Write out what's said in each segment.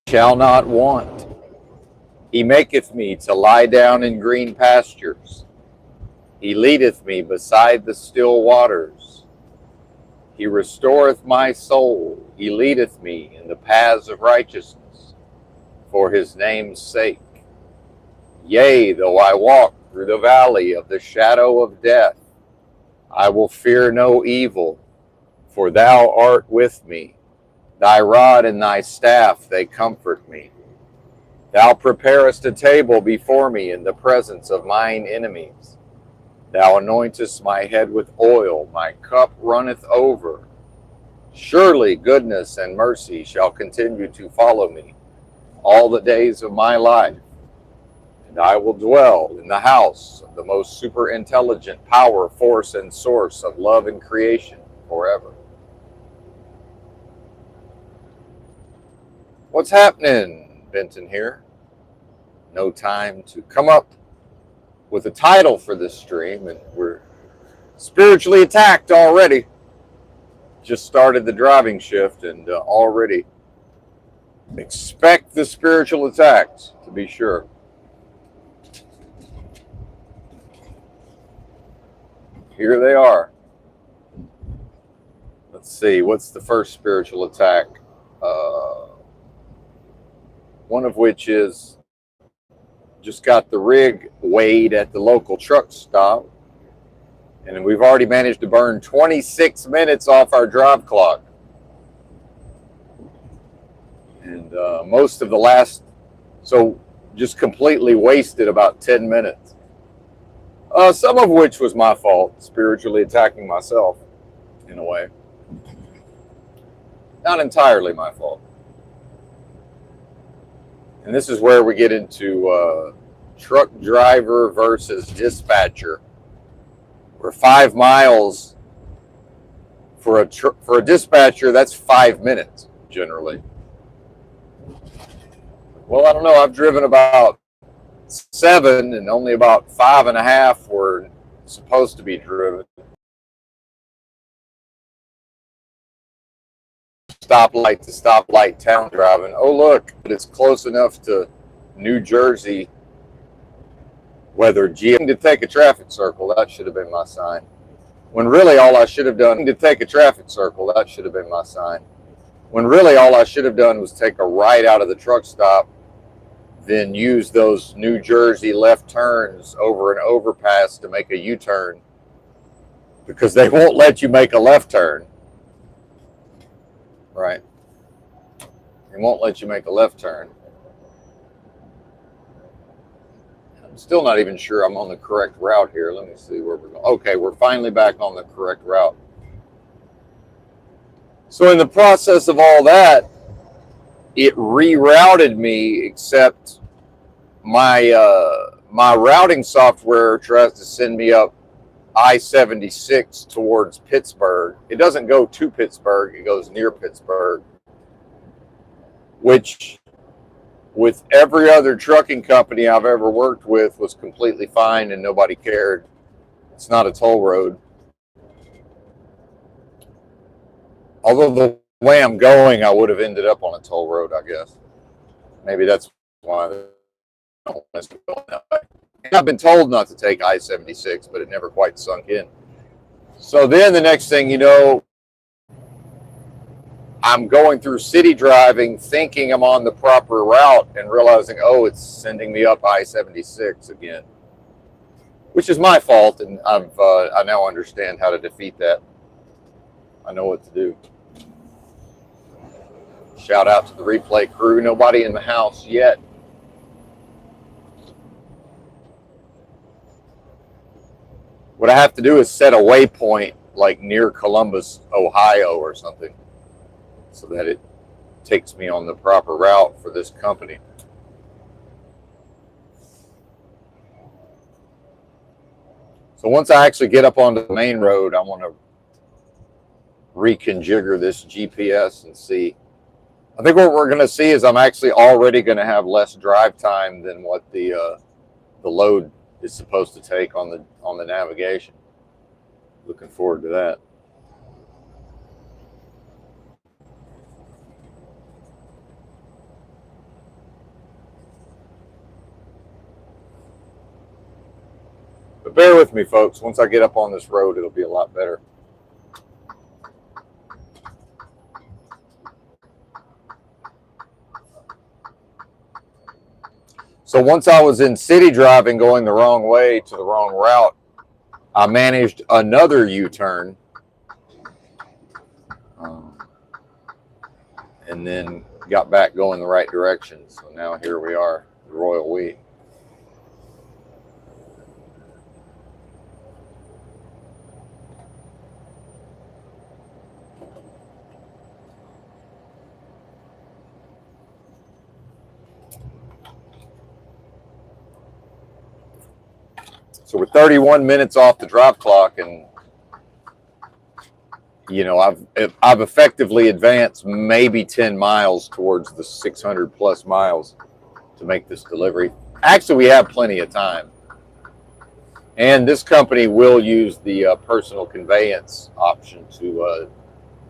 shall not want. He maketh me to lie down in green pastures. He leadeth me beside the still waters. He restoreth my soul. He leadeth me in the paths of righteousness for his name's sake. Yea, though I walk through the valley of the shadow of death, I will fear no evil, for thou art with me. Thy rod and thy staff, they comfort me. Thou preparest a table before me in the presence of mine enemies. Thou anointest my head with oil, my cup runneth over. Surely goodness and mercy shall continue to follow me all the days of my life, and I will dwell in the house of the most super intelligent power, force, and source of love and creation forever. What's happening, Benton here? No time to come up with a title for this stream, and we're spiritually attacked already. Just started the driving shift, and already expect the spiritual attacks, to be sure. Here they are. Let's see, what's the first spiritual attack? One of which is just got the rig weighed at the local truck stop, and we've already managed to burn 26 minutes off our drive clock. And most of the last, so just completely wasted about 10 minutes. Some of which was my fault, spiritually attacking myself in a way. Not entirely my fault. And this is where we get into truck driver versus dispatcher. We're 5 miles for a dispatcher. That's 5 minutes generally. Well, I don't know. I've driven about 7, and only about 5.5 were supposed to be driven. Stoplight to stoplight town driving. Oh, look, but it's close enough to New Jersey. Whether to take a traffic circle, that should have been my sign. When really all I should have done to take a traffic circle, that should have been my sign. When really all I should have done was take a right out of the truck stop, then use those New Jersey left turns over an overpass to make a U-turn, because they won't let you make a left turn. Right. They won't let you make a left turn. I'm still not even sure I'm on the correct route here. Let me see where we're going. Okay, we're finally back on the correct route. So in the process of all that, it rerouted me, except my my routing software tries to send me up I-76 towards Pittsburgh. It doesn't go to Pittsburgh, it goes near Pittsburgh, which with every other trucking company I've ever worked with was completely fine and nobody cared. It's not a toll road. Although the way I'm going, I would have ended up on a toll road, I guess. Maybe that's why I don't want to go that way. I've been told not to take I-76, but it never quite sunk in. So then the next thing you know, I'm going through city driving, thinking I'm on the proper route, and realizing, oh, it's sending me up I-76 again, which is my fault, and I now understand how to defeat that. I know what to do. Shout out to the replay crew. Nobody in the house yet. What I have to do is set a waypoint like near Columbus, Ohio or something, so that it takes me on the proper route for this company. So once I actually get up onto the main road, I want to reconfigure this GPS and see. I think what we're going to see is I'm actually already going to have less drive time than what the load is supposed to take on the navigation. Looking forward to that. But bear with me, folks. Once I get up on this road, it'll be a lot better. So once I was in city driving going the wrong way to the wrong route, I managed another U-turn. And then got back going the right direction. So now here we are, the Royal We. So we're 31 minutes off the drop clock, and you know, I've effectively advanced maybe 10 miles towards the 600 plus miles to make this delivery. Actually, we have plenty of time. And this company will use the personal conveyance option to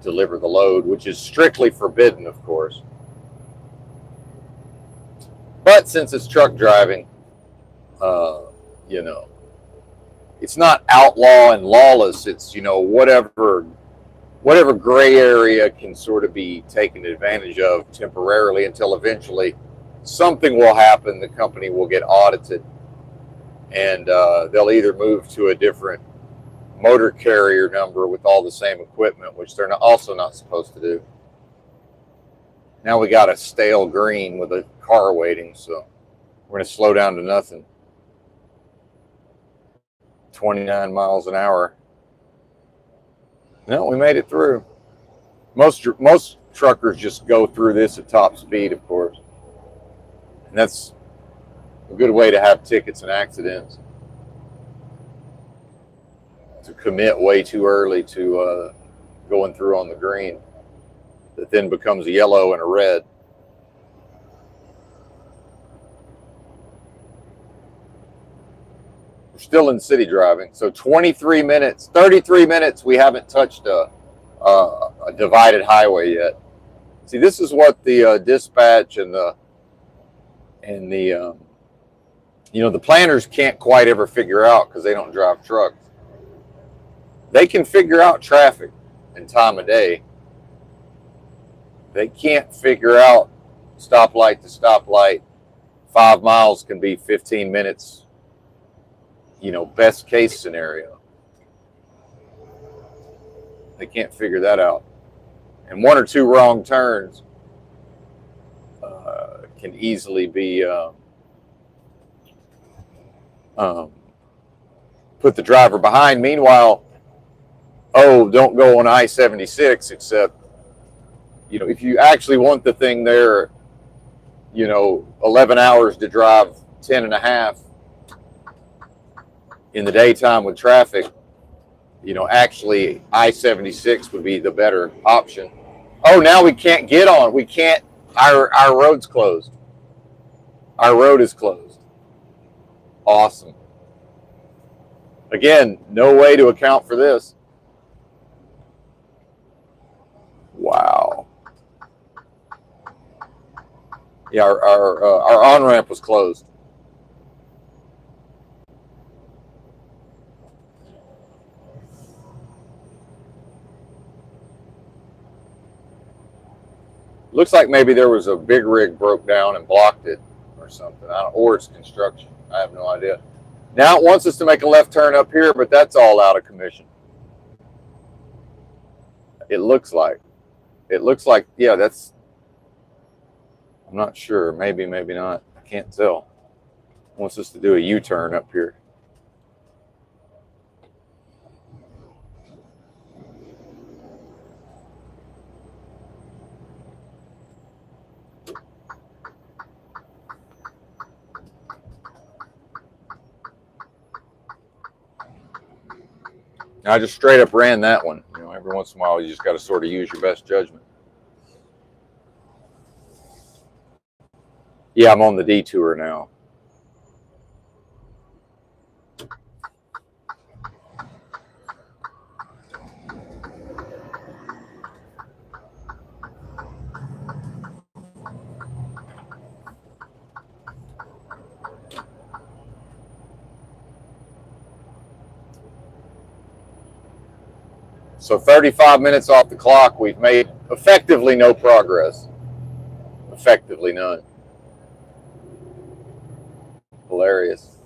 deliver the load, which is strictly forbidden, of course. But since it's truck driving, you know, it's not outlaw and lawless. It's, you know, whatever gray area can sort of be taken advantage of temporarily until eventually something will happen. The company will get audited, and they'll either move to a different motor carrier number with all the same equipment, which they're also not supposed to do. Now we got a stale green with a car waiting, so we're going to slow down to nothing. 29 miles an hour. No, we made it through. Most truckers just go through this at top speed, of course. And that's a good way to have tickets and accidents. To commit way too early to going through on the green that then becomes a yellow and a red. We're still in city driving, so 23 minutes, 33 minutes, we haven't touched a divided highway yet. See, this is what the dispatch and the you know, the planners can't quite ever figure out because they don't drive trucks. They can figure out traffic and time of day. They can't figure out stoplight to stoplight. 5 miles can be 15 minutes, you know, best case scenario. They can't figure that out. And 1 or 2 wrong turns can easily be put the driver behind. Meanwhile, oh, don't go on I-76, except, you know, if you actually want the thing there, you know, 11 hours to drive 10 and a half in the daytime with traffic, you know, actually I-76 would be the better option. Oh, now we can't get on. We can't, our road's closed. Our road is closed. Awesome. Again, no way to account for this. Wow. Yeah, our on-ramp was closed. Looks like maybe there was a big rig broke down and blocked it or something. Or it's construction. I have no idea. Now it wants us to make a left turn up here, but that's all out of commission. It looks like. It looks like, yeah, that's, I'm not sure. Maybe, maybe not. I can't tell. It wants us to do a U-turn up here. I just straight up ran that one. You know, every once in a while, you just got to sort of use your best judgment. Yeah, I'm on the detour now. So 35 minutes off the clock, we've made effectively no progress. Effectively none. Hilarious.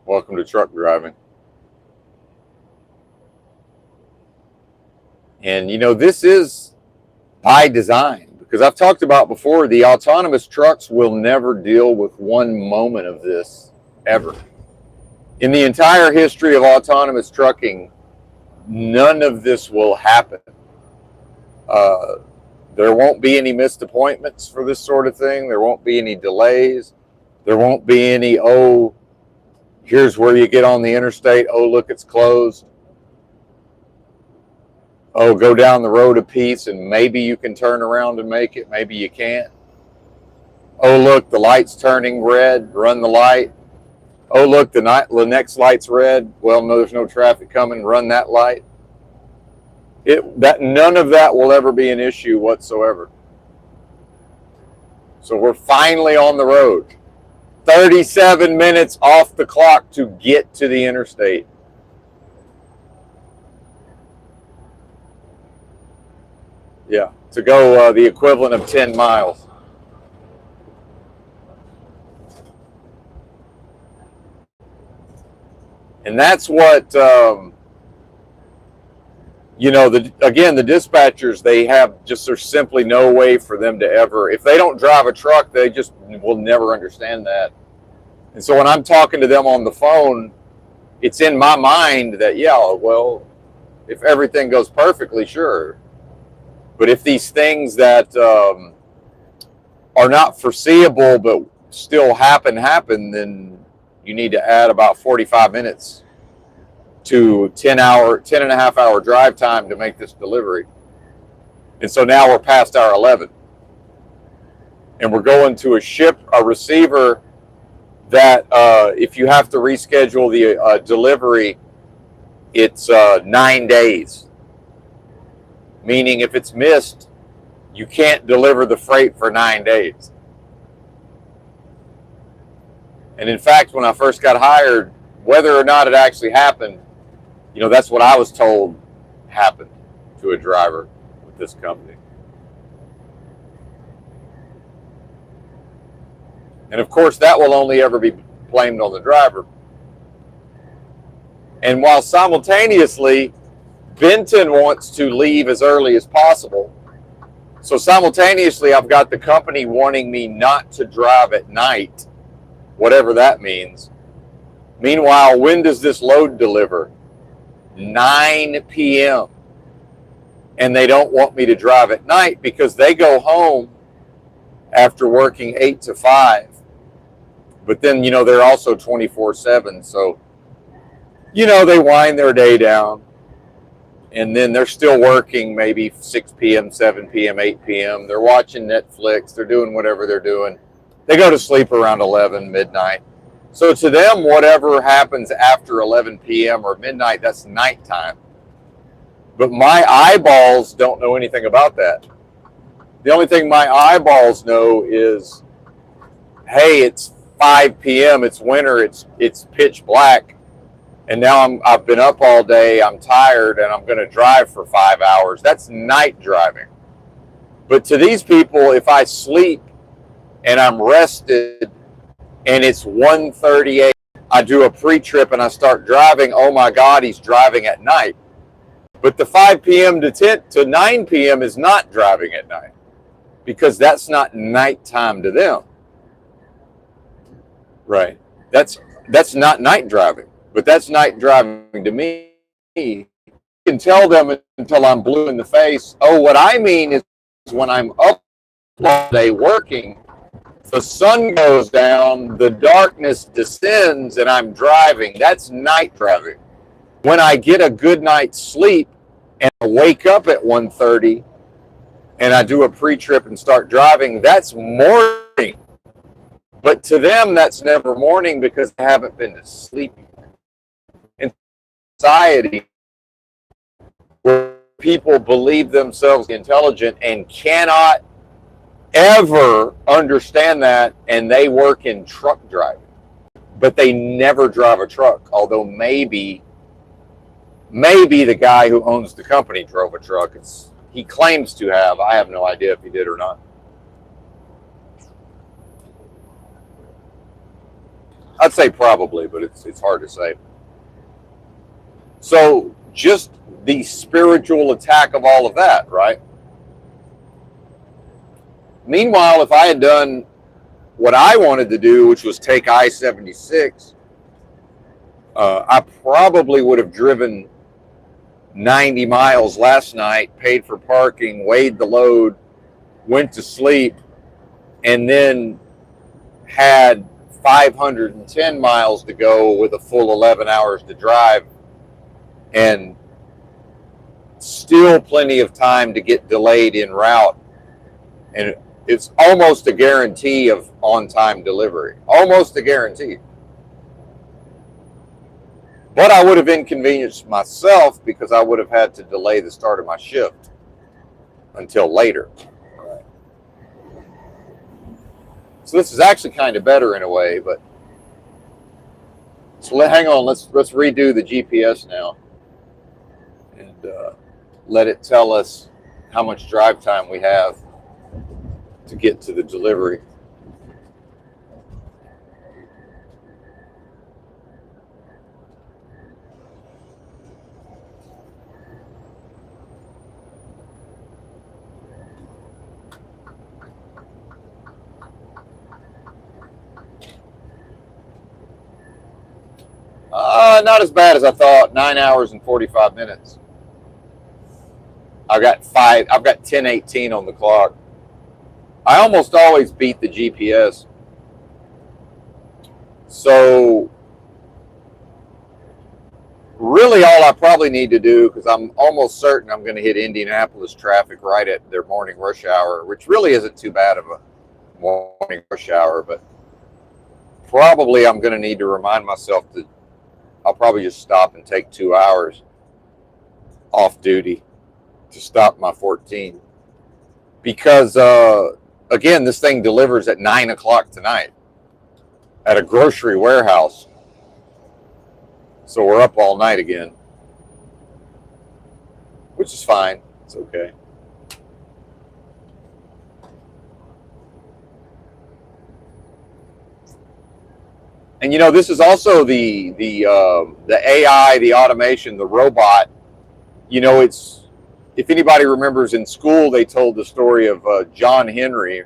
Welcome to truck driving. And you know, this is by design, because I've talked about before, the autonomous trucks will never deal with one moment of this ever. In the entire history of autonomous trucking, none of this will happen. There won't be any missed appointments for this sort of thing. There won't be any delays. There won't be any, oh, here's where you get on the interstate. Oh, look, it's closed. Oh, go down the road a piece and maybe you can turn around and make it. Maybe you can't. Oh, look, the light's turning red. Run the light. Oh, look, the next light's red. Well, no, there's no traffic coming. Run that light. None of that will ever be an issue whatsoever. So we're finally on the road. 37 minutes off the clock to get to the interstate. Yeah, to go the equivalent of 10 miles. And that's what, you know, again, the dispatchers, there's simply no way for them to ever, if they don't drive a truck, they just will never understand that. And so when I'm talking to them on the phone, it's in my mind that, yeah, well, if everything goes perfectly, sure. But if these things that are not foreseeable but still happen, then you need to add about 45 minutes to 10 and a half hour drive time to make this delivery. And so now we're past hour 11. And we're going to a receiver that if you have to reschedule the delivery, it's 9 days. Meaning if it's missed, you can't deliver the freight for 9 days. And in fact, when I first got hired, whether or not it actually happened, you know, that's what I was told happened to a driver with this company. And of course, that will only ever be blamed on the driver. And while simultaneously, Benton wants to leave as early as possible. So simultaneously, I've got the company wanting me not to drive at night, whatever that means. Meanwhile, when does this load deliver? 9 p.m. And they don't want me to drive at night because they go home after working 8 to 5. But then, you know, they're also 24/7. So, you know, they wind their day down. And then they're still working maybe 6 p.m., 7 p.m., 8 p.m. They're watching Netflix. They're doing whatever they're doing. They go to sleep around 11, midnight. So to them, whatever happens after 11 p.m. or midnight, that's nighttime. But my eyeballs don't know anything about that. The only thing my eyeballs know is, hey, it's 5 p.m., it's winter, it's pitch black. And now I've been up all day, I'm tired, and I'm going to drive for 5 hours. That's night driving. But to these people, if I sleep and I'm rested and it's 1:38, I do a pre-trip and I start driving, oh my God, he's driving at night. But the 5 p.m. to 9 p.m. is not driving at night because that's not nighttime to them. Right. That's not night driving. But that's night driving to me. You can tell them until I'm blue in the face. Oh, what I mean is when I'm up all day working, the sun goes down, the darkness descends, and I'm driving. That's night driving. When I get a good night's sleep and I wake up at 1:30 and I do a pre-trip and start driving, that's morning. But to them, that's never morning because they haven't been to sleep. In society, where people believe themselves intelligent and cannot ever understand that, and they work in truck driving, but they never drive a truck. Although maybe the guy who owns the company drove a truck. He claims to have. I have no idea if he did or not. I'd say probably, but it's hard to say. So just the spiritual attack of all of that, right? Meanwhile, if I had done what I wanted to do, which was take I-76, I probably would have driven 90 miles last night, paid for parking, weighed the load, went to sleep, and then had 510 miles to go with a full 11 hours to drive, and still plenty of time to get delayed en route. And it's almost a guarantee of on-time delivery. Almost a guarantee. But I would have inconvenienced myself because I would have had to delay the start of my shift until later. Right. So this is actually kind of better in a way, but so hang on, let's redo the GPS now and let it tell us how much drive time we have to get to the delivery. Not as bad as I thought. 9 hours and 45 minutes. I've got 10:18 on the clock. I almost always beat the GPS. So really all I probably need to do, because I'm almost certain I'm going to hit Indianapolis traffic right at their morning rush hour, which really isn't too bad of a morning rush hour, but probably I'm going to need to remind myself that I'll probably just stop and take 2 hours off duty to stop my 14. Because, again, this thing delivers at 9 o'clock tonight at a grocery warehouse. So we're up all night again, which is fine. It's okay. And you know, this is also the AI, the automation, the robot. You know, it's, if anybody remembers in school, they told the story of John Henry.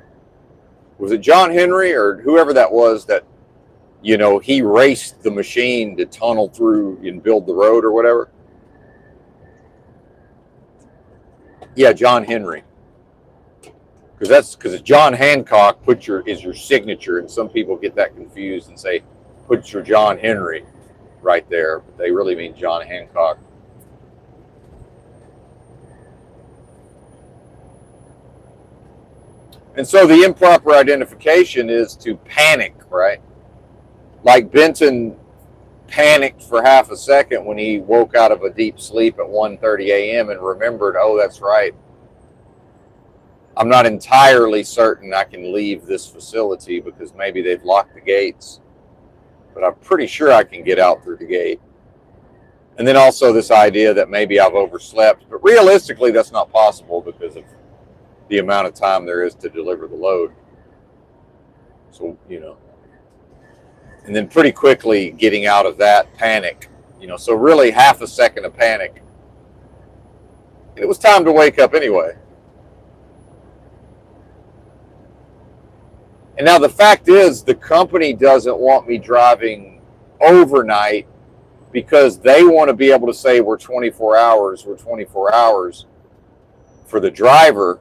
Was it John Henry or whoever that was that, you know, he raced the machine to tunnel through and build the road or whatever? Yeah, John Henry. Because John Hancock is your signature, and some people get that confused and say, put your John Henry right there, but they really mean John Hancock. And so the improper identification is to panic, right? Like Benton panicked for half a second when he woke out of a deep sleep at 1:30 a.m. and remembered, oh, that's right, I'm not entirely certain I can leave this facility because maybe they've locked the gates, but I'm pretty sure I can get out through the gate. And then also this idea that maybe I've overslept, but realistically that's not possible because of the amount of time there is to deliver the load. So, you know, and then pretty quickly getting out of that panic, you know, so really half a second of panic. And it was time to wake up anyway. And now the fact is, the company doesn't want me driving overnight because they want to be able to say we're 24 hours for the driver,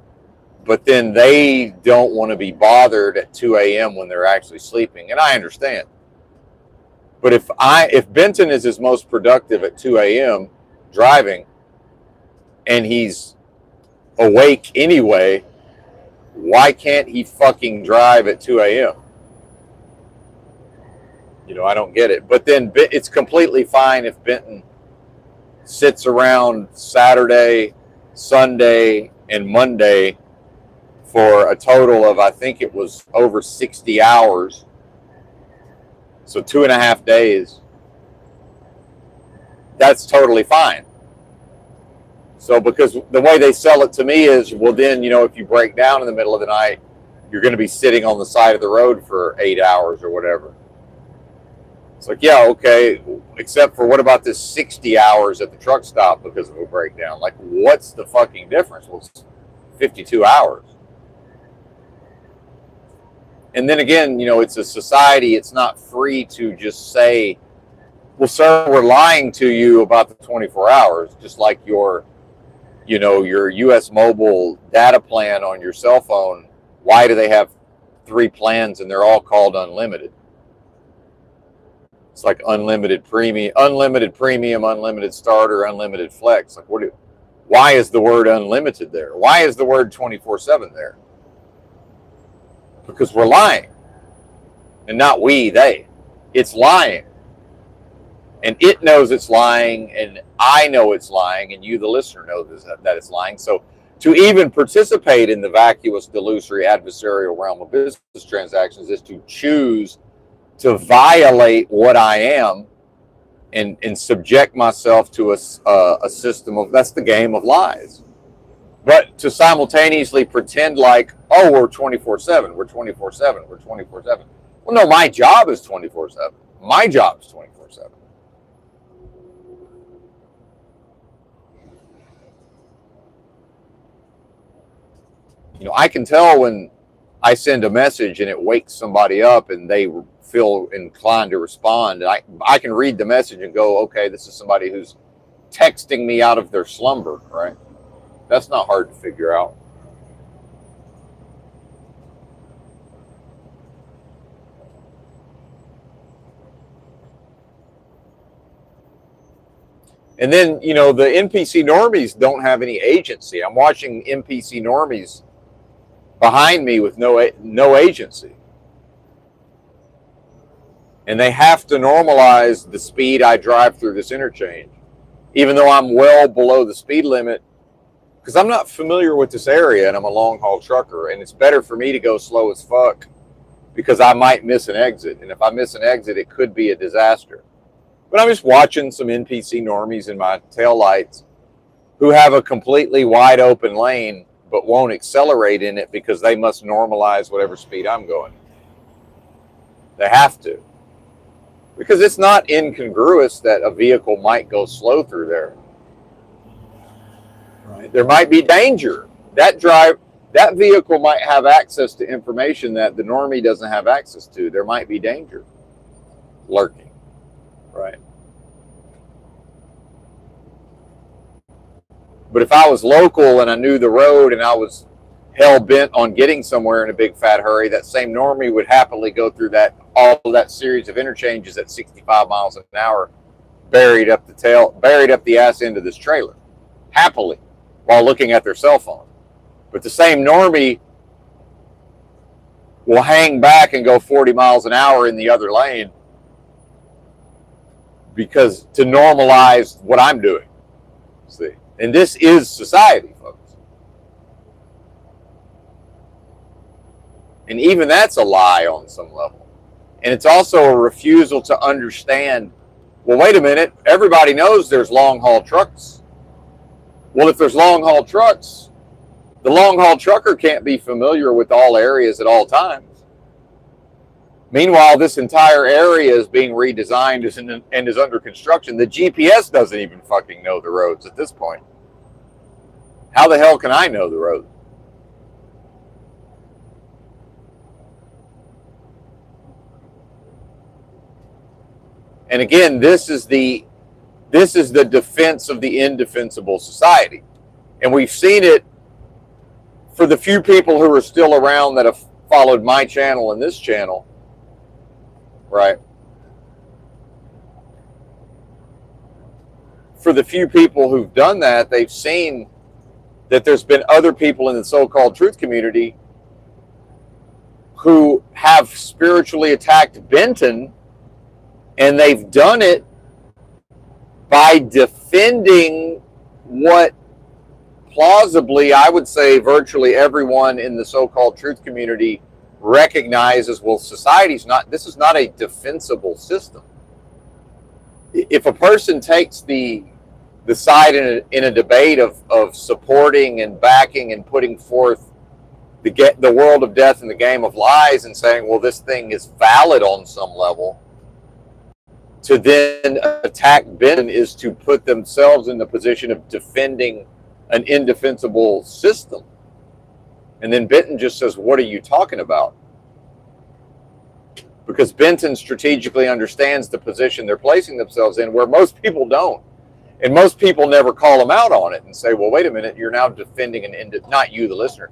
but then they don't want to be bothered at 2 a.m. when they're actually sleeping. And I understand. But if Benton is his most productive at 2 a.m. driving and he's awake anyway, why can't he fucking drive at 2 a.m.? You know, I don't get it. But then it's completely fine if Benton sits around Saturday, Sunday, and Monday for a total of, I think it was over 60 hours. So 2.5 days. That's totally fine. So because the way they sell it to me is, well, then, if you break down in the middle of the night, you're going to be sitting on the side of the road for 8 hours or whatever. It's like, yeah, okay, except for what about this 60 hours at the truck stop because of a breakdown? Like, what's the fucking difference? Well, it's 52 hours. And then again, it's a society. It's not free to just say, well, sir, we're lying to you about the 24 hours, just like your US mobile data plan on your cell phone. Why do they have 3 plans and they're all called unlimited? It's like unlimited premium, unlimited starter, unlimited flex. Like, why is the word unlimited there? Why is the word 24/7 there? Because we're lying. And not we, they. It's lying. And it knows it's lying, and I know it's lying, and you, the listener, know that it's lying. So to even participate in the vacuous, delusory, adversarial realm of business transactions is to choose to violate what I am and subject myself to a system of, that's the game of lies. But to simultaneously pretend like, oh, we're 24/7, we're 24/7, we're 24/7. Well, no, my job is 24/7. My job is 24/7. I can tell when I send a message and it wakes somebody up and they feel inclined to respond. I can read the message and go, okay, this is somebody who's texting me out of their slumber, right? That's not hard to figure out. And then, the NPC normies don't have any agency. I'm watching NPC normies behind me with no agency. And they have to normalize the speed I drive through this interchange, even though I'm well below the speed limit, because I'm not familiar with this area and I'm a long haul trucker, and it's better for me to go slow as fuck because I might miss an exit. And if I miss an exit, it could be a disaster. But I'm just watching some NPC normies in my taillights who have a completely wide open lane but won't accelerate in it because they must normalize whatever speed I'm going. They have to. Because it's not incongruous that a vehicle might go slow through there. Right? There might be danger. That vehicle might have access to information that the normie doesn't have access to. There might be danger lurking. Right? But if I was local and I knew the road and I was hell-bent on getting somewhere in a big fat hurry, that same normie would happily go through all of that series of interchanges at 65 miles an hour, buried up the ass end of this trailer, happily, while looking at their cell phone. But the same normie will hang back and go 40 miles an hour in the other lane because to normalize what I'm doing. See? And this is society, folks. And even that's a lie on some level. And it's also a refusal to understand, well, wait a minute, everybody knows there's long-haul trucks. Well, if there's long-haul trucks, the long-haul trucker can't be familiar with all areas at all times. Meanwhile, this entire area is being redesigned and is under construction. The GPS doesn't even fucking know the roads at this point. How the hell can I know the road? And again, this is the defense of the indefensible society. And we've seen it for the few people who are still around that have followed my channel and this channel, right? For the few people who've done that, they've seen that there's been other people in the so-called truth community who have spiritually attacked Benton, and they've done it by defending what plausibly, I would say virtually everyone in the so-called truth community recognizes, well, this is not a defensible system. If a person takes the side in a debate of supporting and backing and putting forth the world of death and the game of lies and saying, well, this thing is valid on some level, to then attack Benton is to put themselves in the position of defending an indefensible system. And then Benton just says, what are you talking about? Because Benton strategically understands the position they're placing themselves in, where most people don't. And most people never call them out on it and say, well, wait a minute, you're now defending not you, the listener.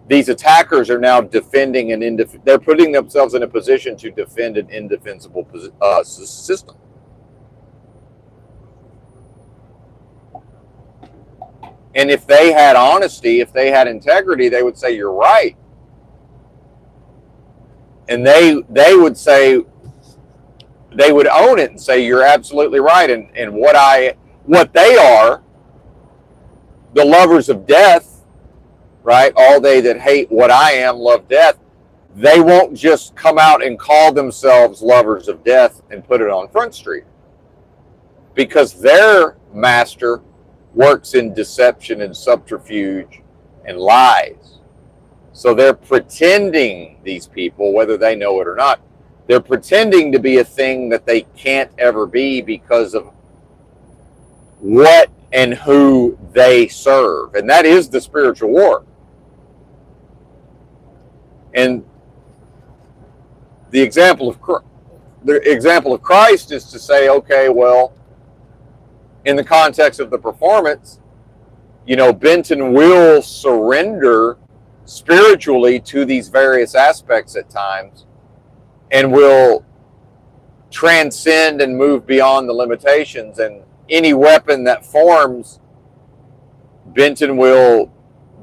These attackers are now defending they're putting themselves in a position to defend an indefensible system. And if they had honesty, if they had integrity, they would say, you're right. And they would say, they would own it and say, you're absolutely right. And what they are, the lovers of death, right? All they that hate what I am love death. They won't just come out and call themselves lovers of death and put it on Front Street, because their master works in deception and subterfuge and lies. So they're pretending, these people, whether they know it or not, they're pretending to be a thing that they can't ever be because of what and who they serve. And that is the spiritual war. And the example of Christ is to say, okay, well, in the context of the performance, Benton will surrender spiritually to these various aspects at times and will transcend and move beyond the limitations. And any weapon that forms, Benton will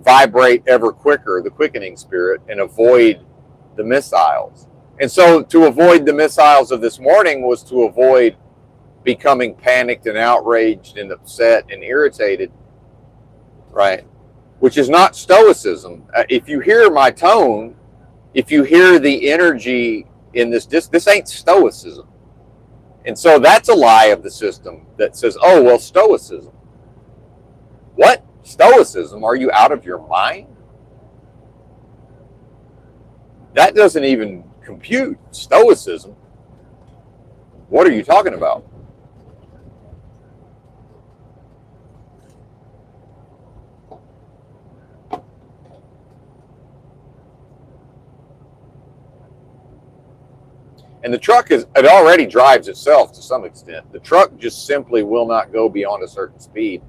vibrate ever quicker, the quickening spirit, and avoid the missiles. And so to avoid the missiles of this morning was to avoid becoming panicked and outraged and upset and irritated, right? Which is not stoicism. If you hear my tone, if you hear the energy in this ain't stoicism. And so that's a lie of the system that says, oh, well, stoicism. What? Stoicism? Are you out of your mind? That doesn't even compute. Stoicism. What are you talking about? And the truck it already drives itself to some extent. The truck just simply will not go beyond a certain speed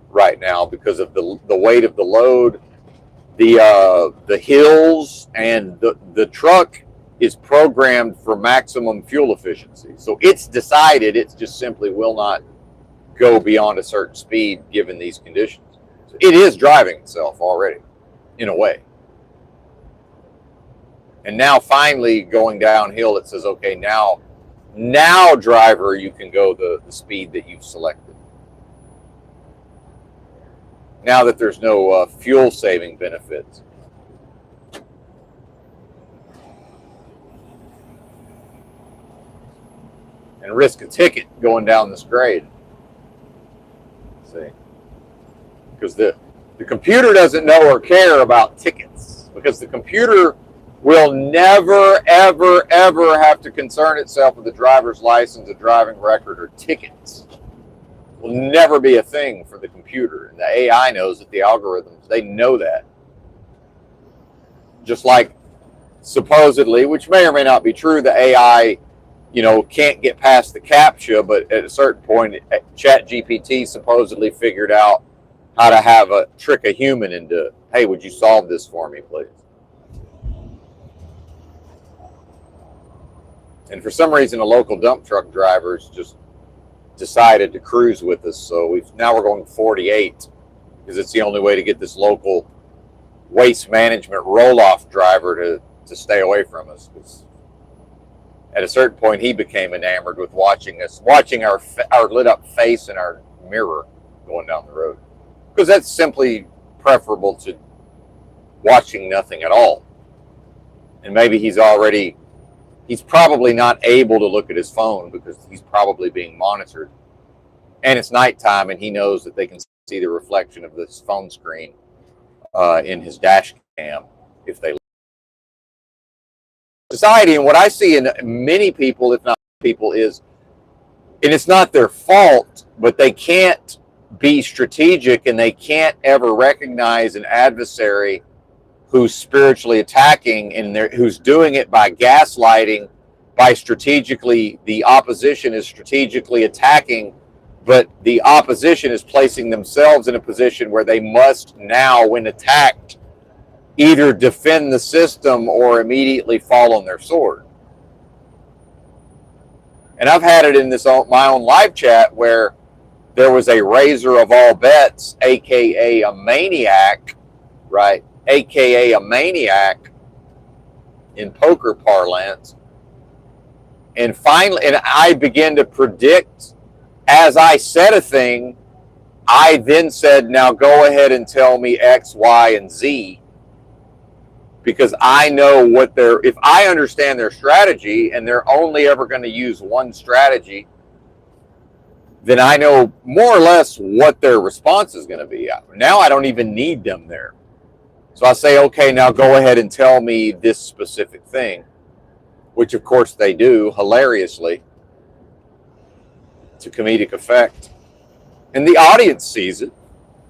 right now because of the weight of the load, the hills, and the truck is programmed for maximum fuel efficiency. So it's decided it just simply will not go beyond a certain speed given these conditions. So it is driving itself already, in a way. And now finally going downhill, it says, okay, now driver, you can go the speed that you've selected. Now that there's no fuel saving benefits. And risk a ticket going down this grade. See? Because the computer doesn't know or care about tickets. Because the computer will never, ever, ever have to concern itself with a driver's license, a driving record, or tickets. It will never be a thing for the computer. And the AI knows that, the algorithms, they know that. Just like supposedly, which may or may not be true, the AI, can't get past the CAPTCHA, but at a certain point, ChatGPT supposedly figured out how to trick a human into, hey, would you solve this for me, please? And for some reason, a local dump truck drivers just decided to cruise with us. So now we're going 48 because it's the only way to get this local waste management roll-off driver to stay away from us. Because at a certain point, he became enamored with watching our lit up face in our mirror going down the road. Because that's simply preferable to watching nothing at all. And maybe he's probably not able to look at his phone because he's probably being monitored. And it's nighttime, and he knows that they can see the reflection of this phone screen in his dash cam if they society. And what I see in many people, if not people, is, and it's not their fault, but they can't be strategic, and they can't ever recognize an adversary who's spiritually attacking, and who's doing it by gaslighting, by strategically, the opposition is strategically attacking, but the opposition is placing themselves in a position where they must now, when attacked, either defend the system or immediately fall on their sword. And I've had it in my own live chat where there was a raiser of all bets, aka a maniac, right? AKA a maniac in poker parlance. And finally, and I began to predict, as I said a thing, I then said, now go ahead and tell me X, Y, and Z, because I know if I understand their strategy, and they're only ever going to use one strategy, then I know more or less what their response is going to be. Now I don't even need them there. So I say, okay, now go ahead and tell me this specific thing, which of course they do hilariously to comedic effect. And the audience sees it.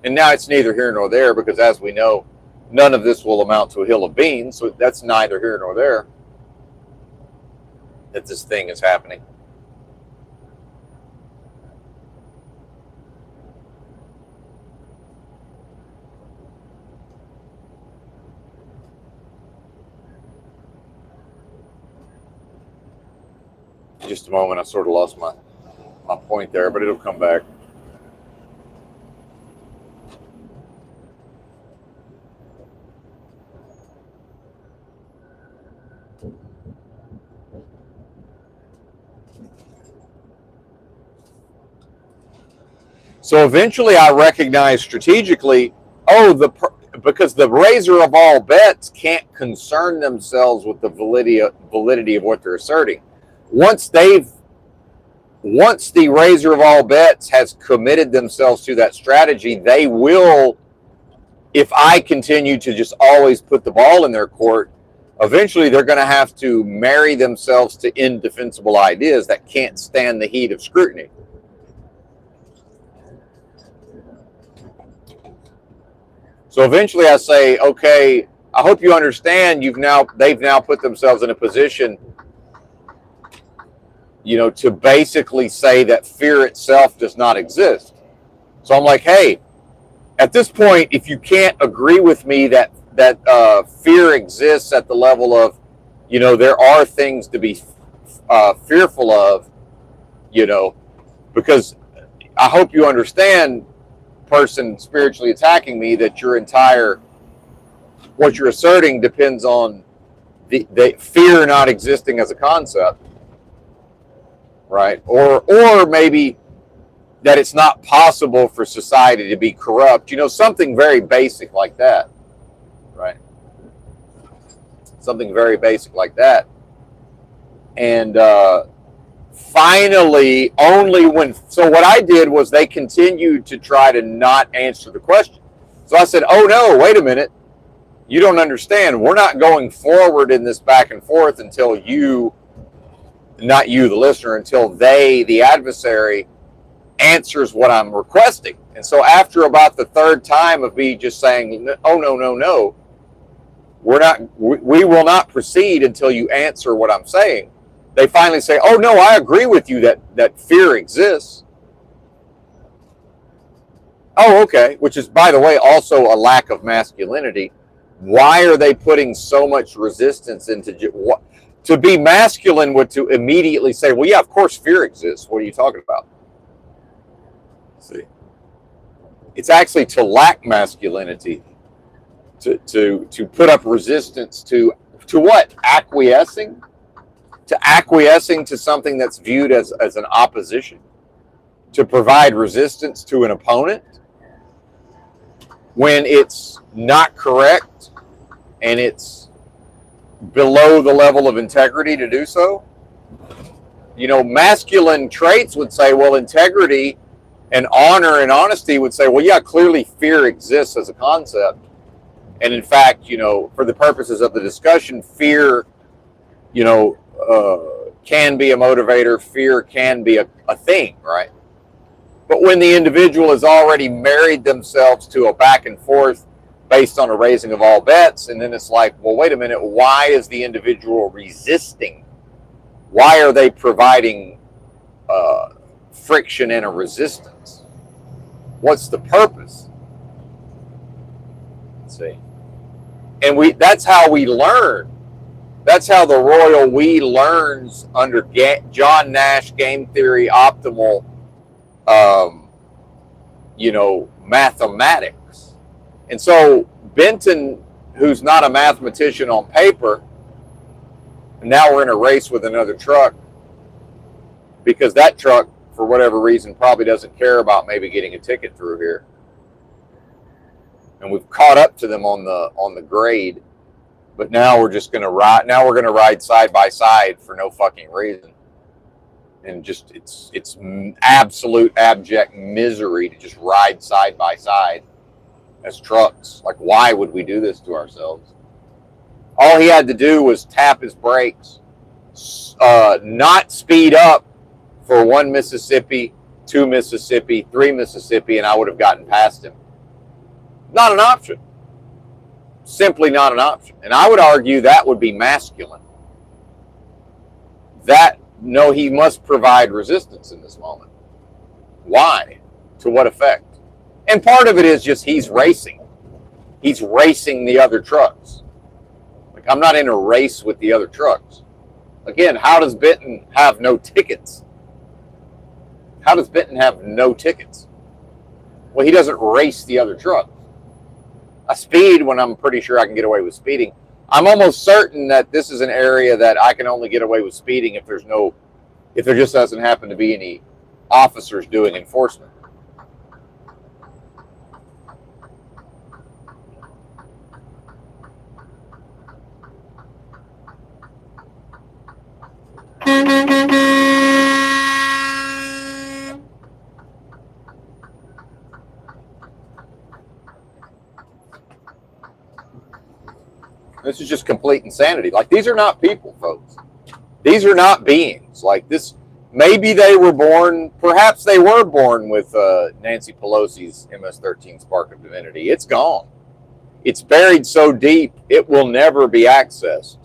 And now it's neither here nor there, because as we know, none of this will amount to a hill of beans. So that's neither here nor there that this thing is happening. Just a moment, I sort of lost my point there, but it'll come back. So eventually I recognize strategically, because the raiser of all bets can't concern themselves with the validity of what they're asserting. Once the raiser of all bets has committed themselves to that strategy, they will, if I continue to just always put the ball in their court, eventually they're going to have to marry themselves to indefensible ideas that can't stand the heat of scrutiny. So eventually I say, okay, I hope you understand they've now put themselves in a position, to basically say that fear itself does not exist. So I'm like, hey, at this point, if you can't agree with me that fear exists at the level of, there are things to be fearful of, because I hope you understand, person spiritually attacking me, that what you're asserting depends on the fear not existing as a concept. Right? Or maybe that it's not possible for society to be corrupt. Something very basic like that. Right? Something very basic like that. And finally, so what I did was they continued to try to not answer the question. So I said, oh no, wait a minute. You don't understand. We're not going forward in this back and forth until not you, the listener, until the adversary, answers what I'm requesting. And so after about the third time of me just saying, oh, no, we will not proceed until you answer what I'm saying, they finally say, oh, no, I agree with you that fear exists. Oh, okay, which is, by the way, also a lack of masculinity. Why are they putting so much resistance into what? To be masculine would to immediately say, well, yeah, of course fear exists. What are you talking about? See, it's actually to lack masculinity, to put up resistance to what? Acquiescing? To acquiescing to something that's viewed as an opposition? To provide resistance to an opponent? when it's not correct and it's below the level of integrity to do so. You know, masculine traits would say, well, integrity and honor and honesty would say, well, yeah, clearly fear exists as a concept. And in fact, you know, for the purposes of the discussion, fear, you know, can be a motivator. Fear can be a thing, right? But when the individual has already married themselves to a back and forth based on a raising of all bets, and then it's like, well, wait a minute, why is the individual resisting? Why are they providing friction and a resistance? What's the purpose? Let's see. And that's how we learn. That's how the royal we learns under John Nash game theory optimal, you know, mathematics. And so Benton, who's not a mathematician on paper, and now we're in a race with another truck because that truck, for whatever reason, probably doesn't care about maybe getting a ticket through here. And we've caught up to them on the grade, but now we're just going to ride. Now we're going to ride side by side for no fucking reason, and just it's absolute abject misery to just ride side by side as trucks. Like, why would we do this to ourselves? All he had to do was tap his brakes, not speed up for 1 Mississippi, 2 Mississippi, 3 Mississippi, and I would have gotten past him. Not an option. Simply not an option. And I would argue that would be masculine. No, he must provide resistance in this moment. Why? To what effect? And part of it is just he's racing. He's racing the other trucks. Like, I'm not in a race with the other trucks. Again, how does Benton have no tickets? How does Benton have no tickets? Well, he doesn't race the other trucks. I speed when I'm pretty sure I can get away with speeding. I'm almost certain that this is an area that I can only get away with speeding if there just doesn't happen to be any officers doing enforcement. This is just complete insanity. Like, these are not people, folks. These are not beings. Like this, maybe they were born, perhaps they were born with Nancy Pelosi's MS-13 spark of divinity. It's gone. It's buried so deep, it will never be accessed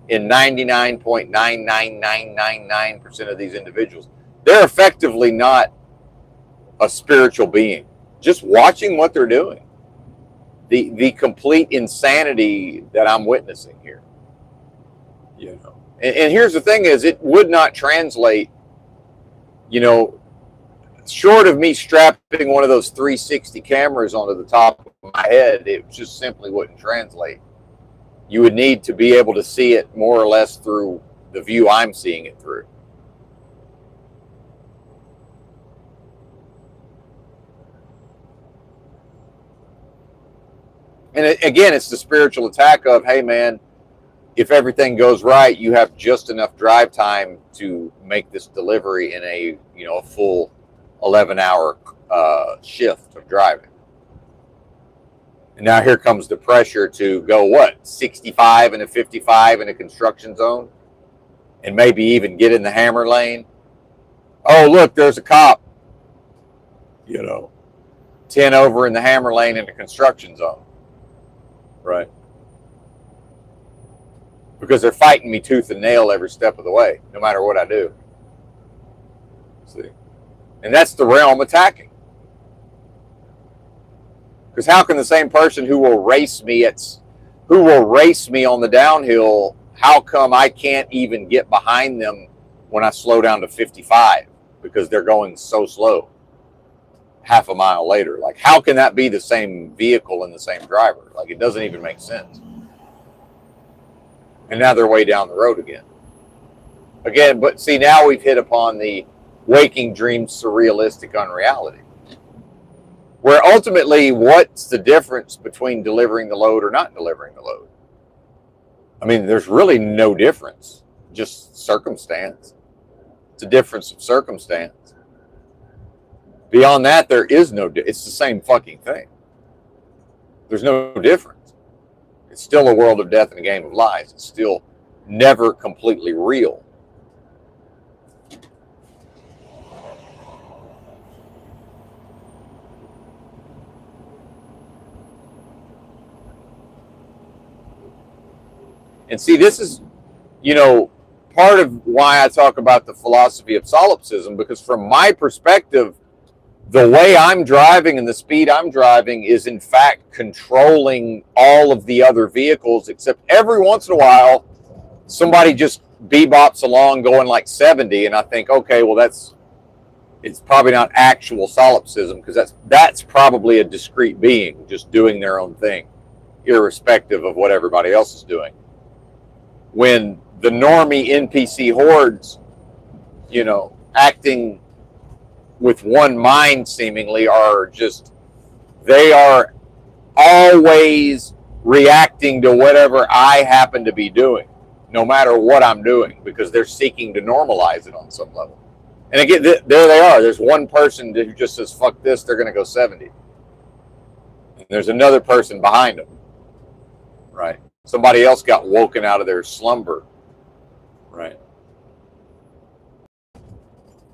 in 99.99999% of these individuals. They're effectively not a spiritual being. Just watching what they're doing. The complete insanity that I'm witnessing here. You know. And here's the thing is, it would not translate, you know, short of me strapping one of those 360 cameras onto the top of my head, it just simply wouldn't translate. You would need to be able to see it more or less through the view I'm seeing it through. And again, it's the spiritual attack of, hey man, if everything goes right, you have just enough drive time to make this delivery in a, you know, a full 11-hour shift of driving. And now here comes the pressure to go, what, 65 and a 55 in a construction zone? And maybe even get in the hammer lane. Oh, look, there's a cop. You know, 10 over in the hammer lane in the construction zone. Right. Because they're fighting me tooth and nail every step of the way, no matter what I do. See? And that's the realm attacking. Because how can the same person who will race me on the downhill, how come I can't even get behind them when I slow down to 55? Because they're going so slow. Half a mile later. Like, how can that be the same vehicle and the same driver? Like, it doesn't even make sense. And now they're way down the road again. But see, now we've hit upon the waking dream surrealistic unreality. Where ultimately, what's the difference between delivering the load or not delivering the load? I mean, there's really no difference, just circumstance. It's a difference of circumstance. Beyond that, there is no, it's the same fucking thing. There's no difference. It's still a world of death and a game of lies. It's still never completely real. And see, this is, part of why I talk about the philosophy of solipsism, because from my perspective, the way I'm driving and the speed I'm driving is in fact controlling all of the other vehicles, except every once in a while, somebody just bebops along going like 70, and I think, okay, well, it's probably not actual solipsism, because that's probably a discrete being just doing their own thing, irrespective of what everybody else is doing. When the normie NPC hordes, acting with one mind seemingly, they are always reacting to whatever I happen to be doing, no matter what I'm doing, because they're seeking to normalize it on some level. And again, there they are. There's one person who just says, fuck this, they're going to go 70. And there's another person behind them, right? Somebody else got woken out of their slumber, right?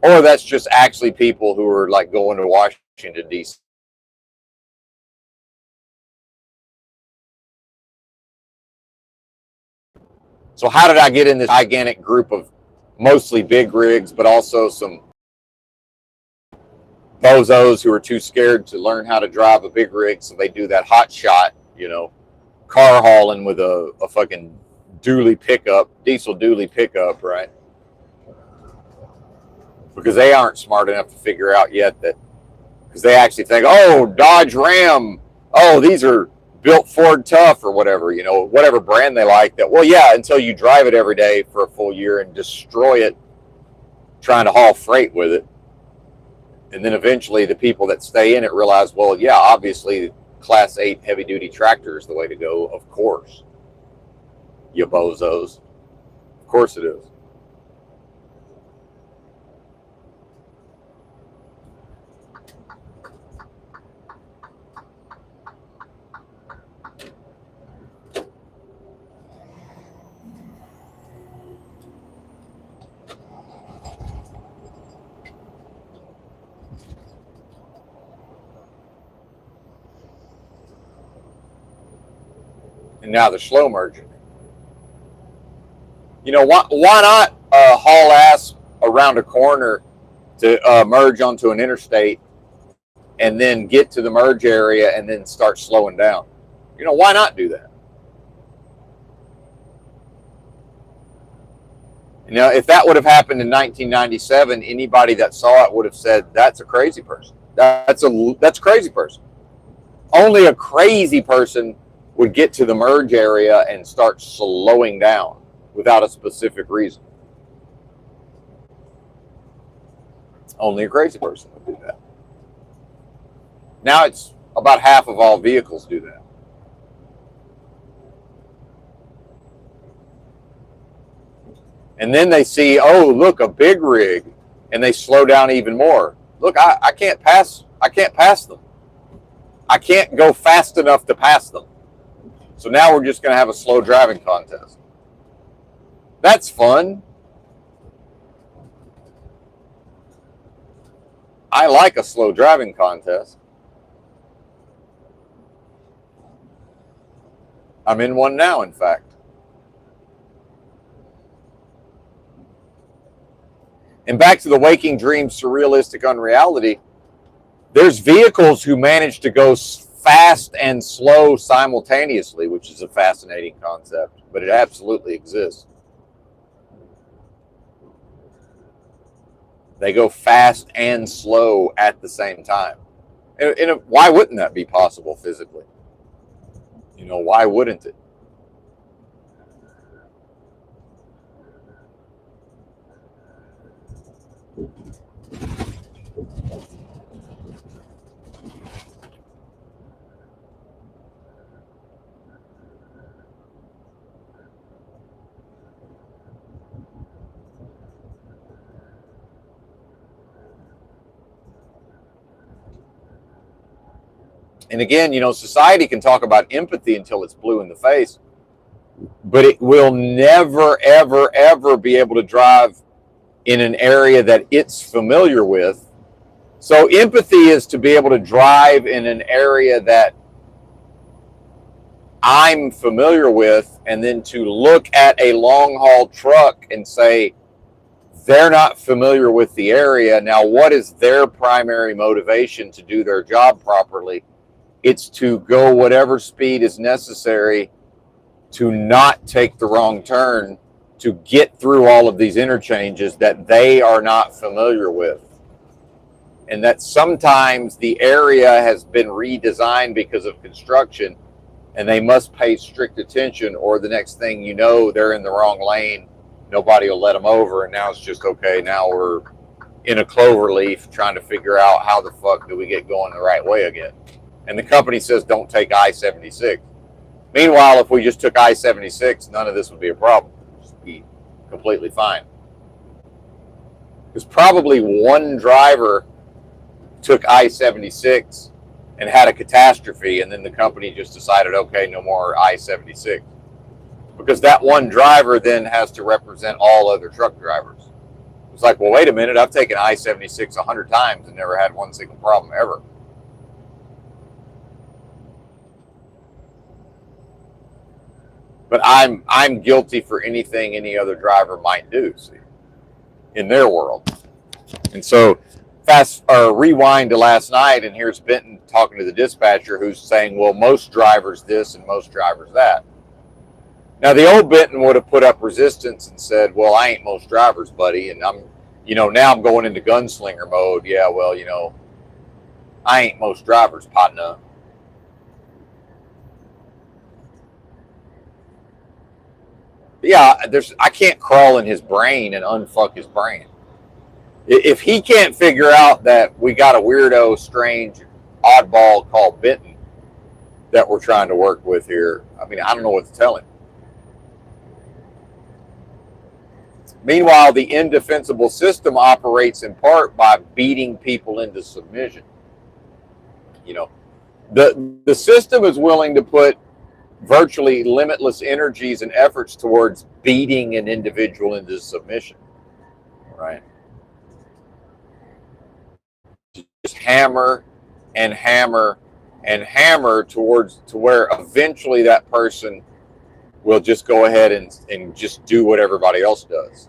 Or that's just actually people who are like going to Washington, D.C. So how did I get in this gigantic group of mostly big rigs, but also some bozos who are too scared to learn how to drive a big rig, so they do that hot shot, car hauling with a fucking dually pickup, diesel dually pickup, right? Because they aren't smart enough to figure out yet that, because they actually think, oh, Dodge Ram, oh, these are built Ford Tough or whatever, whatever brand they like. That, well, yeah, until you drive it every day for a full year and destroy it trying to haul freight with it. And then eventually the people that stay in it realize, well, yeah, obviously Class 8 heavy-duty tractor is the way to go, of course. You bozos. Of course it is. And now they're slow merging. Why not haul ass around a corner to merge onto an interstate and then get to the merge area and then start slowing down? Why not do that? If that would have happened in 1997, anybody that saw it would have said, that's a crazy person. That's a crazy person. Only a crazy person would get to the merge area and start slowing down without a specific reason. Only a crazy person would do that. Now it's about half of all vehicles do that. And then they see, oh, look, a big rig, and they slow down even more. Look, I can't pass them. I can't go fast enough to pass them. So now we're just going to have a slow driving contest. That's fun. I like a slow driving contest. I'm in one now, in fact. And back to the waking dream, surrealistic unreality, there's vehicles who manage to go fast and slow simultaneously, which is a fascinating concept, but it absolutely exists. They go fast and slow at the same time. And why wouldn't that be possible physically? Why wouldn't it? And again, society can talk about empathy until it's blue in the face, but it will never, ever, ever be able to drive in an area that it's familiar with. So empathy is to be able to drive in an area that I'm familiar with, and then to look at a long haul truck and say, they're not familiar with the area. Now, what is their primary motivation to do their job properly? It's to go whatever speed is necessary to not take the wrong turn, to get through all of these interchanges that they are not familiar with. And that sometimes the area has been redesigned because of construction, and they must pay strict attention, or the next thing you know, they're in the wrong lane. Nobody will let them over, and now it's just, okay, now we're in a clover leaf trying to figure out how the fuck do we get going the right way again. And the company says don't take I-76. Meanwhile, if we just took I-76, none of this would be a problem. It would just be completely fine. Because probably one driver took I-76 and had a catastrophe, and then the company just decided, okay, no more I-76. Because that one driver then has to represent all other truck drivers. It's like, well, wait a minute, I've taken I-76 100 times and never had one single problem ever. But I'm guilty for anything any other driver might do, see, in their world. And so rewind to last night, and here's Benton talking to the dispatcher, who's saying, well, most drivers this and most drivers that. Now, the old Benton would have put up resistance and said, well, I ain't most drivers, buddy. And now I'm going into gunslinger mode. Yeah, well, I ain't most drivers, partner. Yeah, I can't crawl in his brain and unfuck his brain. If he can't figure out that we got a weirdo, strange, oddball called Benton that we're trying to work with here, I don't know what to tell him. Meanwhile, the indefensible system operates in part by beating people into submission. The system is willing to put virtually limitless energies and efforts towards beating an individual into submission, right? Just hammer and hammer and hammer to where eventually that person will just go ahead and just do what everybody else does,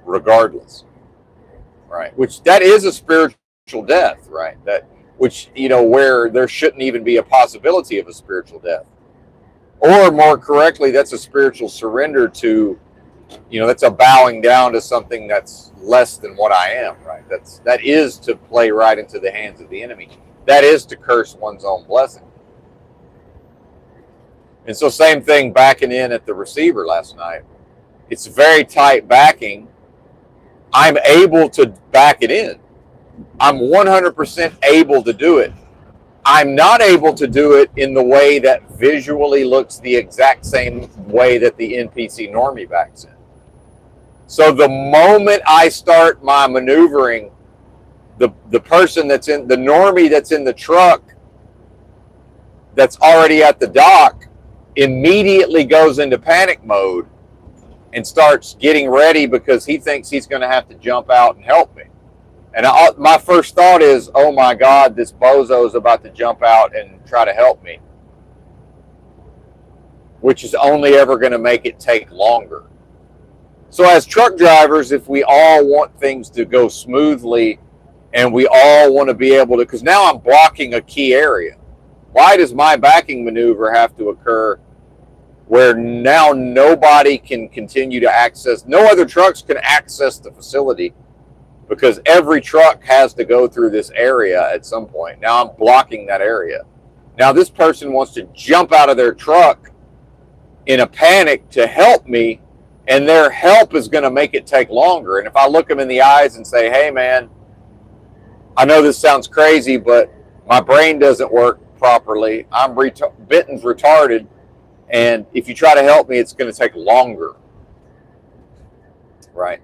regardless, right? Which that is a spiritual death, right? Where there shouldn't even be a possibility of a spiritual death. Or more correctly, that's a spiritual surrender to, that's a bowing down to something that's less than what I am, right? That is to play right into the hands of the enemy. That is to curse one's own blessing. And so same thing backing in at the receiver last night. It's very tight backing. I'm able to back it in. I'm 100% able to do it. I'm not able to do it in the way that visually looks the exact same way that the NPC normie backs in. So the moment I start my maneuvering, the person that's in the normie that's in the truck that's already at the dock immediately goes into panic mode and starts getting ready because he thinks he's going to have to jump out and help me. And my first thought is, oh my God, this bozo is about to jump out and try to help me, which is only ever going to make it take longer. So as truck drivers, if we all want things to go smoothly and we all want to be able to, because now I'm blocking a key area. Why does my backing maneuver have to occur where now nobody can continue to access, no other trucks can access the facility? Because every truck has to go through this area at some point. Now I'm blocking that area. Now this person wants to jump out of their truck in a panic to help me, and their help is going to make it take longer. And if I look them in the eyes and say, hey man, I know this sounds crazy, but my brain doesn't work properly. Benton's retarded, and if you try to help me, it's going to take longer, right?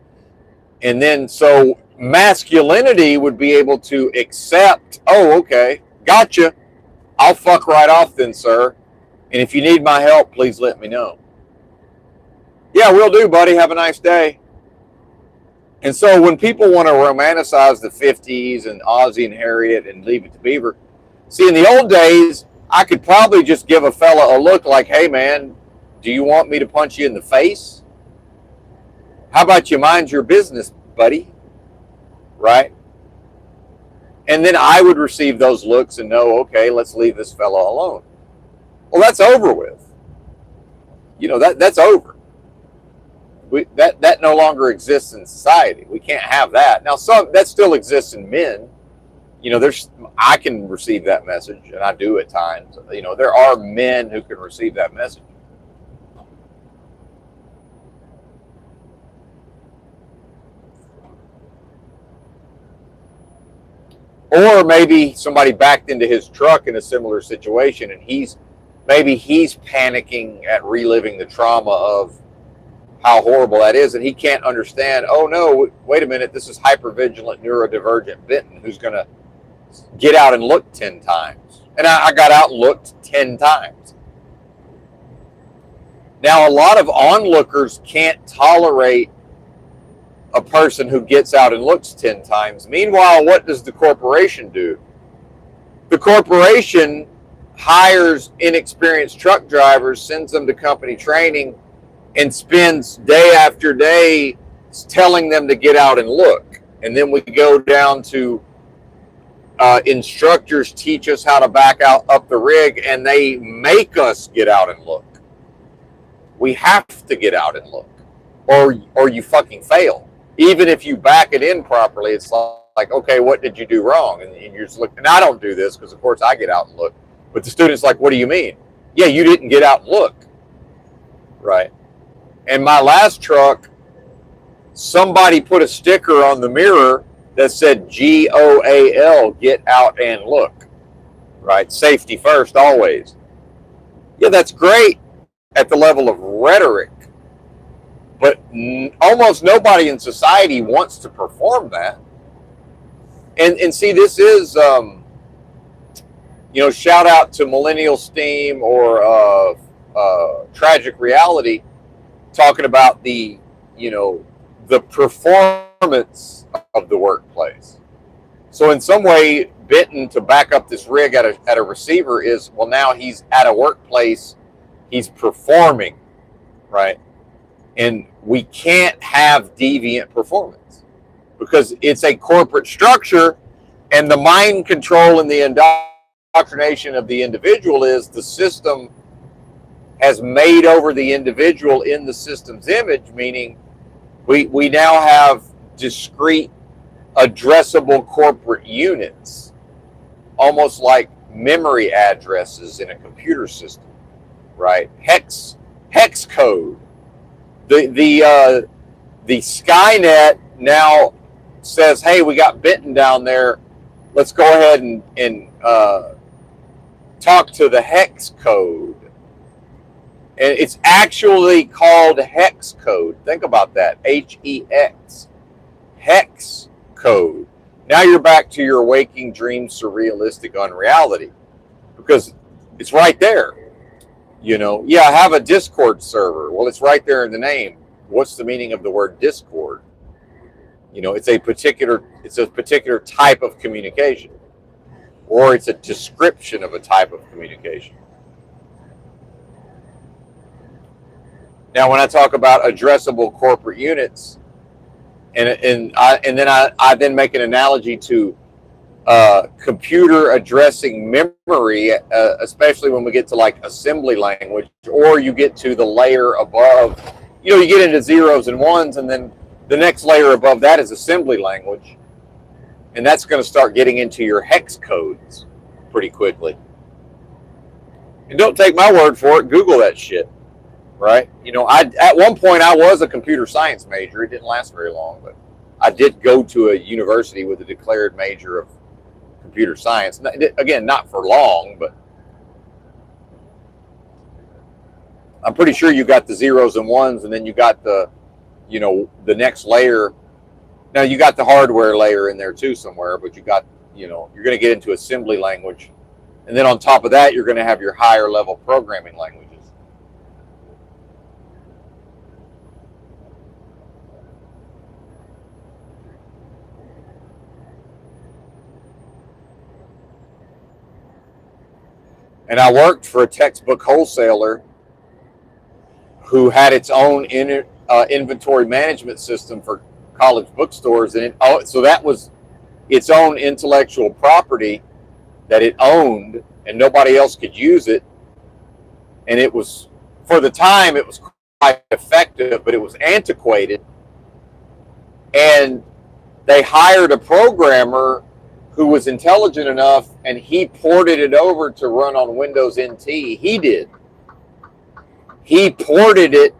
And then so masculinity would be able to accept, oh, okay, gotcha. I'll fuck right off then, sir. And if you need my help, please let me know. Yeah, will do, buddy. Have a nice day. And so when people want to romanticize the 50s and Ozzie and Harriet and Leave It to Beaver, see, in the old days, I could probably just give a fella a look like, hey, man, do you want me to punch you in the face? How about you mind your business, buddy? Right? And then I would receive those looks and know, okay, let's leave this fella alone. Well, that's over with. You know, that's over. That no longer exists in society. We can't have that. Now, that still exists in men. You know, I can receive that message, and I do at times. You know, there are men who can receive that message. Or maybe somebody backed into his truck in a similar situation, and he's panicking at reliving the trauma of how horrible that is, and he can't understand, oh no, wait a minute, this is hypervigilant neurodivergent Benton who's going to get out and look 10 times. And I got out and looked 10 times. Now, a lot of onlookers can't tolerate a person who gets out and looks 10 times. Meanwhile, what does the corporation do? The corporation hires inexperienced truck drivers, sends them to company training, and spends day after day telling them to get out and look. And then we go down to instructors teach us how to back out up the rig, and they make us get out and look. We have to get out and look, or you fucking fail. Even if you back it in properly, it's like, okay, what did you do wrong? And you're just looking. And I don't do this because, of course, I get out and look. But the student's like, what do you mean? Yeah, you didn't get out and look. Right. And my last truck, somebody put a sticker on the mirror that said GOAL, get out and look. Right? Safety first, always. Yeah, that's great at the level of rhetoric. But almost nobody in society wants to perform that. And see, this is, you know, shout out to Millennial Steam or Tragic Reality, talking about the, you know, the performance of the workplace. So in some way, Benton, to back up this rig at a receiver is, well, now he's at a workplace, he's performing, right? And we can't have deviant performance because it's a corporate structure, and the mind control and the indoctrination of the individual is the system has made over the individual in the system's image, meaning we now have discrete addressable corporate units, almost like memory addresses in a computer system, right? Hex code. The Skynet now says, hey, we got Benton down there. Let's go ahead and talk to the hex code. And it's actually called hex code. Think about that. HEX. Hex code. Now you're back to your waking dream, surrealistic unreality. Because it's right there. You know, yeah, I have a Discord server. Well, it's right there in the name. What's the meaning of the word Discord? You know, it's a particular type of communication. Or it's a description of a type of communication. Now, when I talk about addressable corporate units, and then I then make an analogy to computer addressing memory, especially when we get to like assembly language, or you get to the layer above, you know, you get into zeros and ones, and then the next layer above that is assembly language. And that's going to start getting into your hex codes pretty quickly. And don't take my word for it. Google that shit. Right? You know, at one point I was a computer science major. It didn't last very long, but I did go to a university with a declared major of computer science. Again, not for long, but I'm pretty sure you got the zeros and ones, and then you got the, you know, the next layer. Now you got the hardware layer in there too somewhere, but you got, you know, you're going to get into assembly language And then on top of that, you're going to have your higher level programming languages. And I worked for a textbook wholesaler who had its own inventory management system for college bookstores. And so that was its own intellectual property that it owned, and nobody else could use it. And it was, for the time, it was quite effective, but it was antiquated. And they hired a programmer who was intelligent enough, and he ported it over to run on Windows NT. He did. He ported it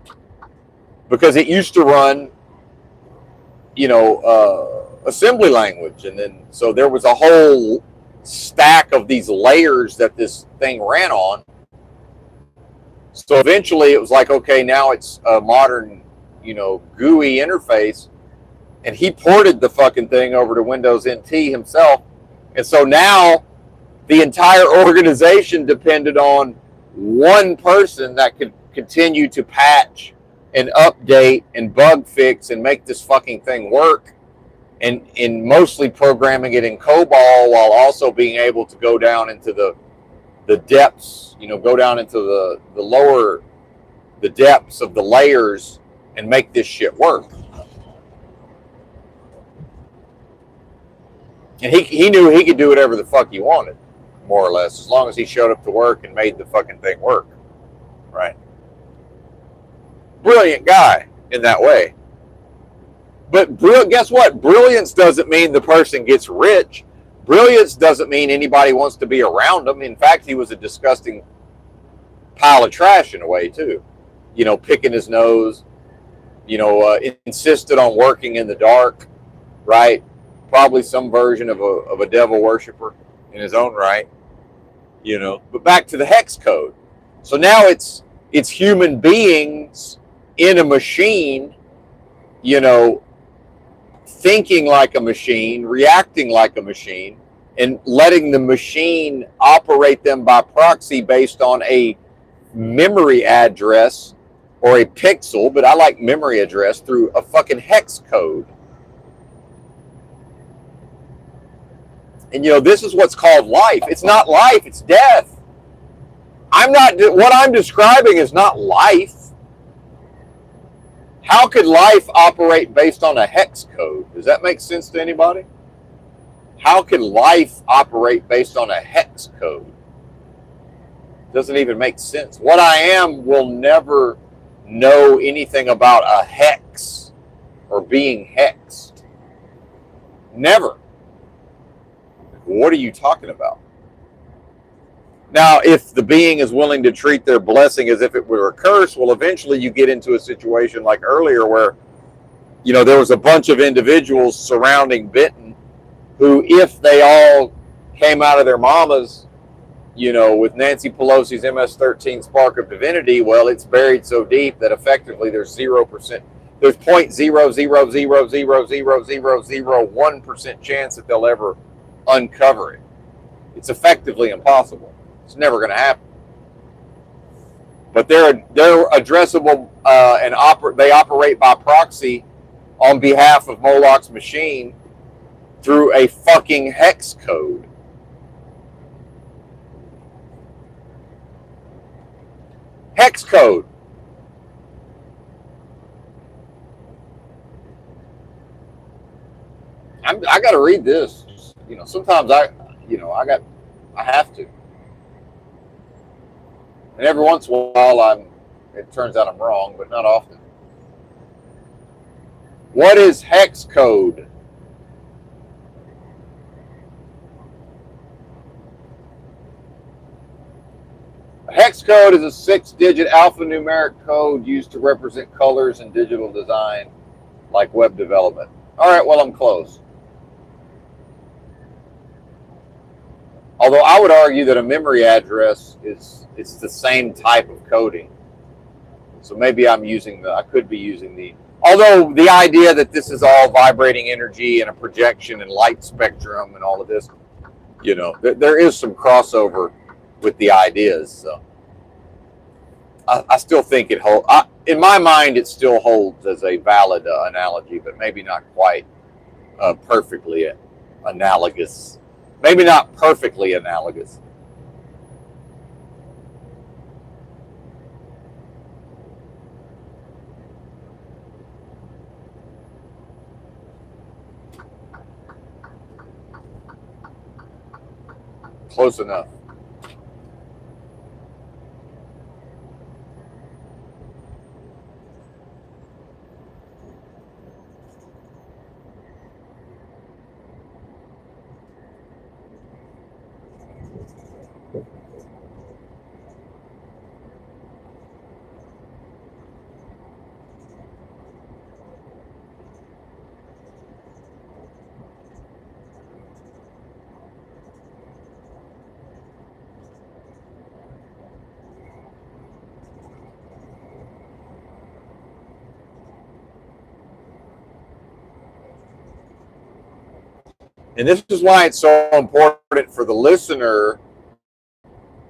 because it used to run, assembly language. And then, so there was a whole stack of these layers that this thing ran on. So eventually it was like, okay, now it's a modern, GUI interface. And he ported the fucking thing over to Windows NT himself. And so now the entire organization depended on one person that could continue to patch and update and bug fix and make this fucking thing work. And in mostly programming it in COBOL, while also being able to go down into the depths, go down into the depths of the layers and make this shit work. And he knew he could do whatever the fuck he wanted, more or less, as long as he showed up to work and made the fucking thing work. Right. Brilliant guy in that way. But guess what? Brilliance doesn't mean the person gets rich. Brilliance doesn't mean anybody wants to be around him. In fact, he was a disgusting pile of trash in a way, too. Picking his nose, insisted on working in the dark, right? Probably some version of a devil worshiper in his own right, But back to the hex code. So now it's human beings in a machine, thinking like a machine, reacting like a machine, and letting the machine operate them by proxy based on a memory address or a pixel, but I like memory address, through a fucking hex code. And this is what's called life. It's not life, it's death. What I'm describing is not life. How could life operate based on a hex code? Does that make sense to anybody? How could life operate based on a hex code? Doesn't even make sense. What I am will never know anything about a hex or being hexed. Never. What are you talking about? Now, if the being is willing to treat their blessing as if it were a curse, well, eventually you get into a situation like earlier where, there was a bunch of individuals surrounding Benton who, if they all came out of their mamas, with Nancy Pelosi's MS-13 spark of divinity, well, it's buried so deep that effectively there's 0%. There's 0.000000001% chance that they'll ever uncover it. It's effectively impossible. It's never going to happen. But they're addressable, and they operate by proxy on behalf of Moloch's machine through a fucking hex code. Hex code. I got to read this. Sometimes I have to. And every once in a while it turns out I'm wrong, but not often. What is hex code? A hex code is a 6-digit alphanumeric code used to represent colors in digital design, like web development. All right, well, I'm close. Although I would argue that a memory address it's the same type of coding. So maybe I could be using although the idea that this is all vibrating energy and a projection and light spectrum and all of this, there is some crossover with the ideas. So I still think it holds. In my mind, it still holds as a valid analogy, but maybe not quite perfectly analogous. Maybe not perfectly analogous. Close enough. And this is why it's so important for the listener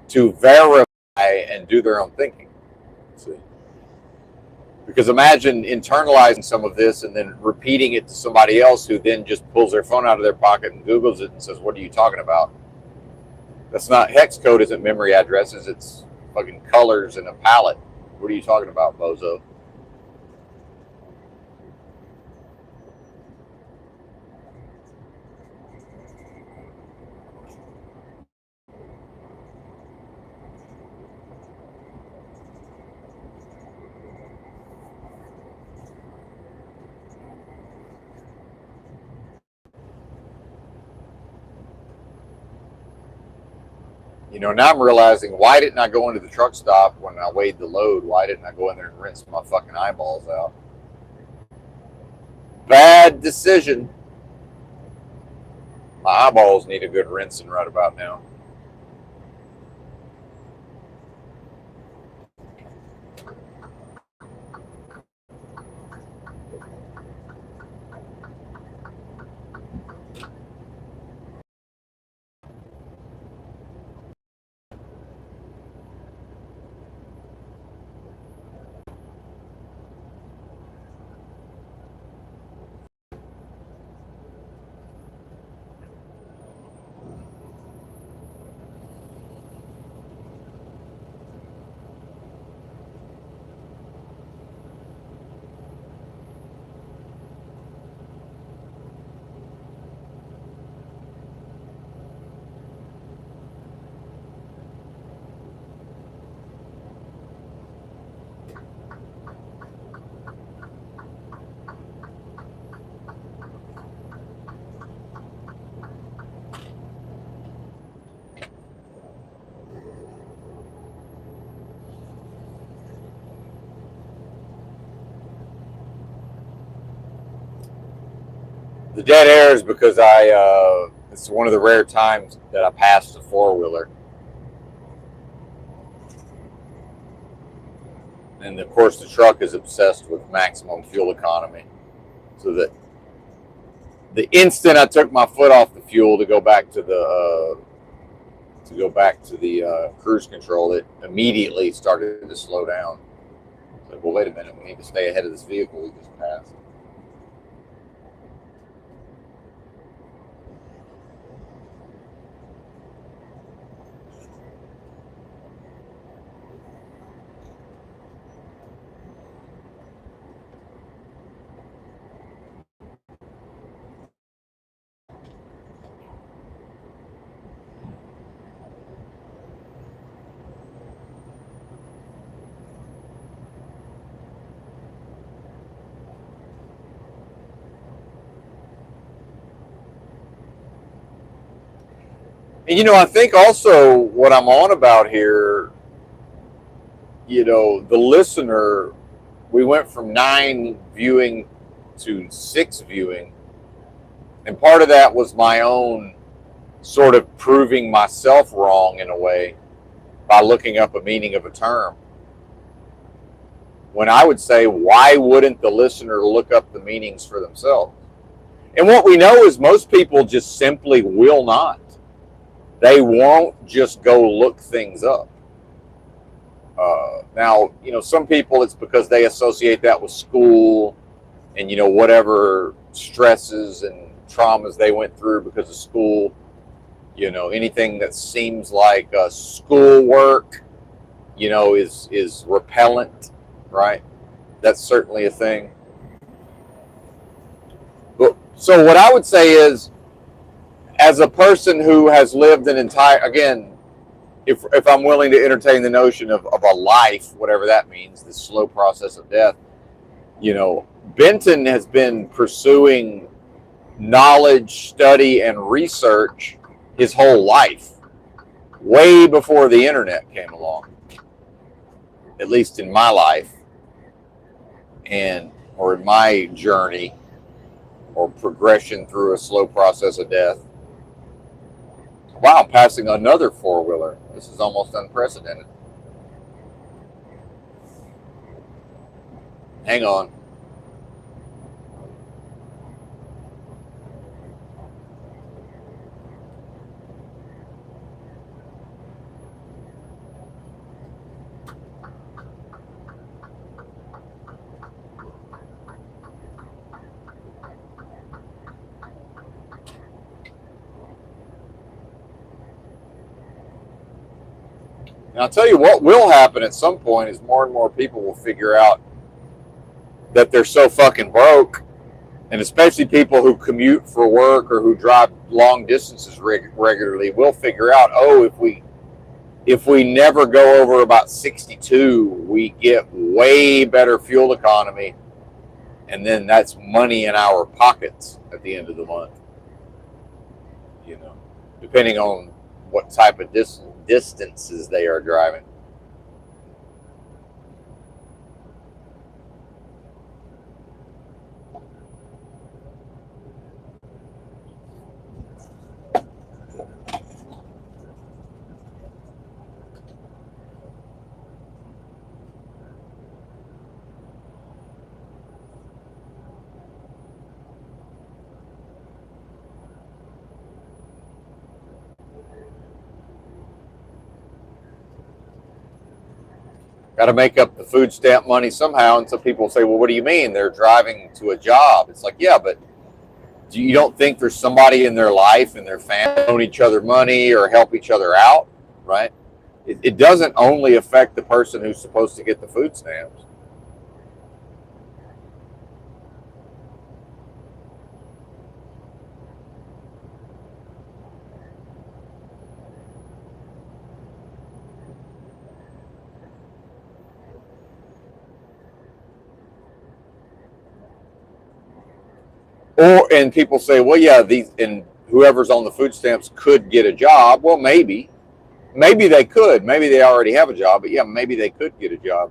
to verify and do their own thinking. See? Because imagine internalizing some of this and then repeating it to somebody else who then just pulls their phone out of their pocket and Googles it and says, "What are you talking about?" That's not, hex code isn't memory addresses, it's fucking colors in a palette. What are you talking about, bozo? Now I'm realizing, why didn't I go into the truck stop when I weighed the load? Why didn't I go in there and rinse my fucking eyeballs out? Bad decision. My eyeballs need a good rinsing right about now. The dead air is because it's one of the rare times that I passed a four-wheeler. And of course, the truck is obsessed with maximum fuel economy. So that the instant I took my foot off the fuel to go back to the cruise control, it immediately started to slow down. So, well, wait a minute, we need to stay ahead of this vehicle we just passed. And I think also what I'm on about here, the listener, we went from 9 viewing to 6 viewing. And part of that was my own sort of proving myself wrong in a way by looking up a meaning of a term. When I would say, why wouldn't the listener look up the meanings for themselves? And what we know is most people just simply will not. They won't just go look things up. Now, some people, it's because they associate that with school and, whatever stresses and traumas they went through because of school. Anything that seems like schoolwork, is repellent, right? That's certainly a thing. But, so what I would say is, as a person who has lived an entire, again, if I'm willing to entertain the notion of a life, whatever that means, the slow process of death, Benton has been pursuing knowledge, study, and research his whole life, way before the internet came along, at least in my life, or in my journey or progression through a slow process of death. Wow, I'm passing another four-wheeler. This is almost unprecedented. Hang on. And I'll tell you what will happen at some point is more and more people will figure out that they're so fucking broke, and especially people who commute for work or who drive long distances regularly will figure out, if we never go over about 62, we get way better fuel economy, and then that's money in our pockets at the end of the month. Depending on what type of distances they are driving. Got to make up the food stamp money somehow. And some people say, well, what do you mean? They're driving to a job. It's like, yeah, but you don't think there's somebody in their life and their family loan each other money or help each other out, right? It doesn't only affect the person who's supposed to get the food stamps. And people say, well, yeah, and whoever's on the food stamps could get a job. Well, maybe they could. Maybe they already have a job, but yeah, maybe they could get a job.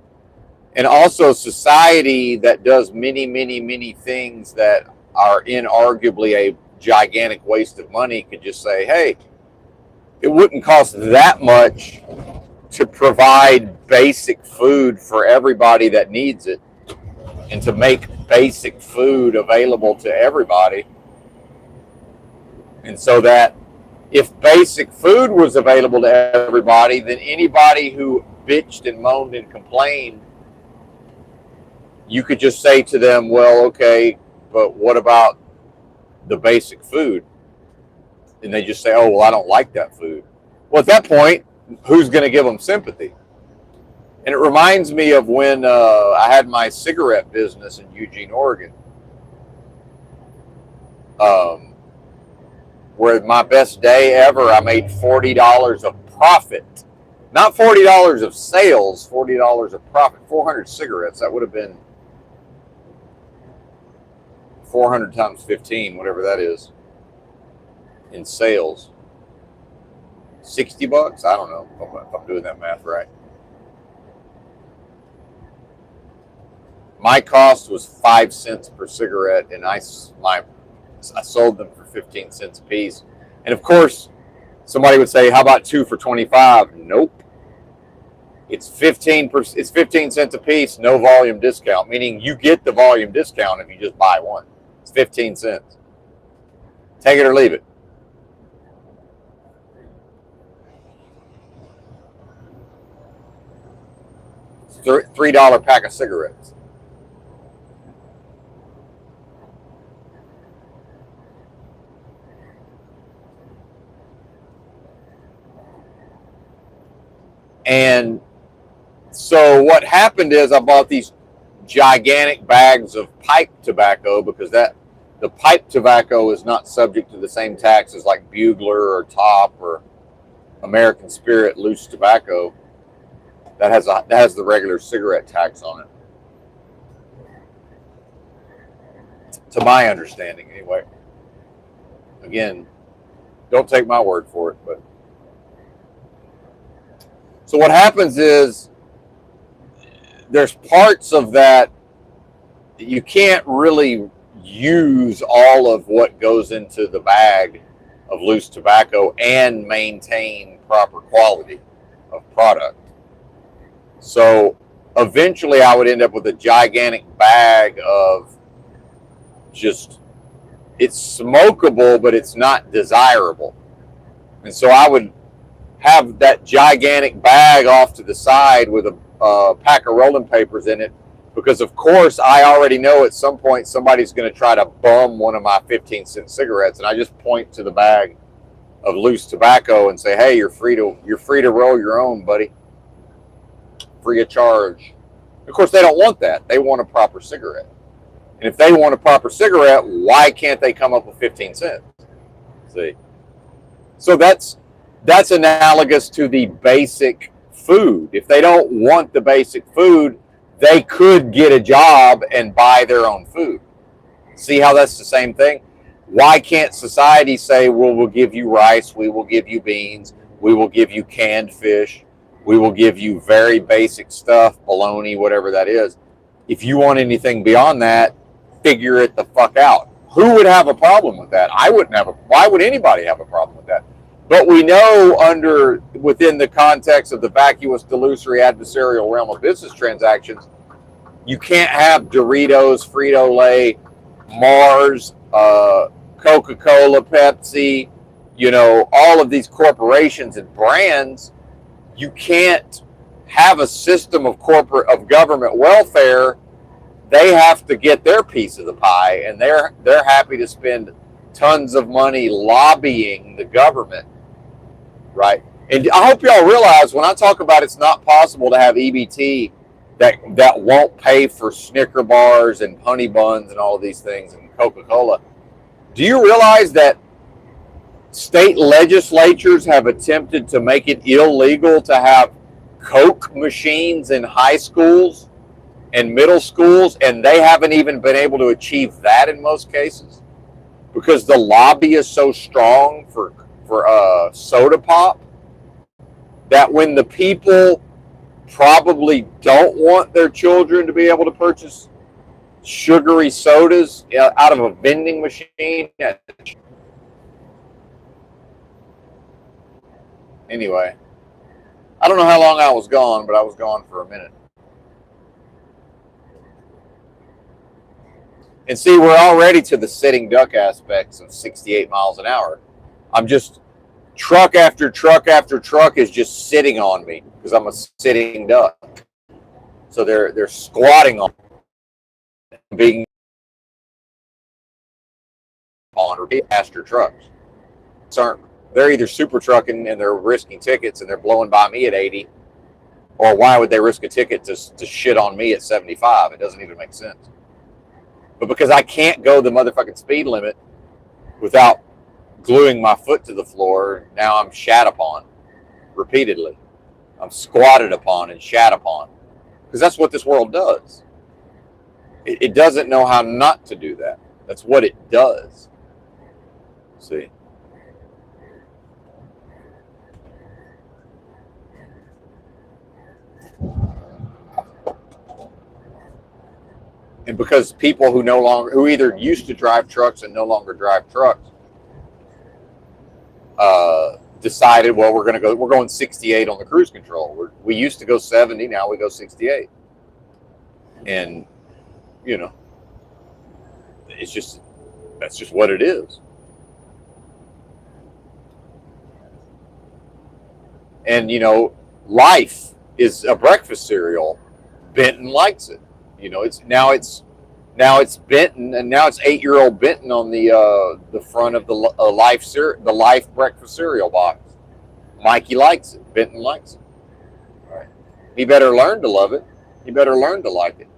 And also, society that does many, many, many things that are inarguably a gigantic waste of money could just say, hey, it wouldn't cost that much to provide basic food for everybody that needs it, and to make basic food available to everybody. And so that if basic food was available to everybody, then anybody who bitched and moaned and complained, you could just say to them, well, okay, but what about the basic food? And they just say, oh, well, I don't like that food. Well, at that point, who's going to give them sympathy? And it reminds me of when I had my cigarette business in Eugene, Oregon, where my best day ever, I made $40 of profit. Not $40 of sales, $40 of profit. 400 cigarettes, that would have been 400 times 15, whatever that is, in sales. $60? I don't know if I'm doing that math right. My cost was 5 cents per cigarette, and I sold them for 15 cents a piece. And of course, somebody would say, how about 2 for 25? Nope. It's 15 cents a piece, no volume discount, meaning you get the volume discount if you just buy one. It's 15 cents. Take it or leave it. $3 pack of cigarettes. And so what happened is I bought these gigantic bags of pipe tobacco because the pipe tobacco is not subject to the same taxes like Bugler or Top or American Spirit loose tobacco. That has the regular cigarette tax on it. To my understanding, anyway. Again, don't take my word for it, but so what happens is there's parts of that you can't really use all of what goes into the bag of loose tobacco and maintain proper quality of product. So eventually I would end up with a gigantic bag of just, it's smokable, but it's not desirable. And so I would have that gigantic bag off to the side with a pack of rolling papers in it, because of course I already know at some point somebody's going to try to bum one of my 15-cent cigarettes, and I just point to the bag of loose tobacco and say, hey, you're free to roll your own, buddy, free of charge. Of course they don't want that. They want a proper cigarette. And if they want a proper cigarette, why can't they come up with 15 cents? See? So that's analogous to the basic food. If they don't want the basic food, they could get a job and buy their own food. See how that's the same thing? Why can't society say, well, we'll give you rice, we will give you beans, we will give you canned fish, we will give you very basic stuff, bologna, whatever that is. If you want anything beyond that, figure it the fuck out. Who would have a problem with that? I wouldn't have why would anybody have a problem with that? But we know within the context of the vacuous, delusory, adversarial realm of business transactions, you can't have Doritos, Frito-Lay, Mars, Coca-Cola, Pepsi, all of these corporations and brands. You can't have a system of government welfare. They have to get their piece of the pie, and they're happy to spend tons of money lobbying the government, right? And I hope y'all realize when I talk about it's not possible to have EBT that won't pay for Snicker bars and honey buns and all of these things and Coca-Cola. Do you realize that state legislatures have attempted to make it illegal to have Coke machines in high schools and middle schools, and they haven't even been able to achieve that in most cases because the lobby is so strong for soda pop that when the people probably don't want their children to be able to purchase sugary sodas out of a vending machine. Anyway, I don't know how long I was gone, but I was gone for a minute. And see, we're already to the sitting duck aspects of 68 miles an hour. I'm just, truck after truck after truck is just sitting on me because I'm a sitting duck. So they're squatting on being on faster trucks. They're either super trucking and they're risking tickets and they're blowing by me at 80, or why would they risk a ticket to shit on me at 75? It doesn't even make sense. But because I can't go the motherfucking speed limit without gluing my foot to the floor, now I'm shat upon repeatedly. I'm squatted upon and shat upon. Because that's what this world does. It doesn't know how not to do that. That's what it does. See? And because people who either used to drive trucks and no longer drive trucks, decided, well, we're going 68 on the cruise control. We used to go 70, now we go 68. And, that's just what it is. And, life is a breakfast cereal Benton likes it. You know, it's Benton, and now it's 8-year-old Benton on the front of the Life breakfast cereal box. Mikey likes it. Benton likes it. All right. He better learn to love it. He better learn to like it.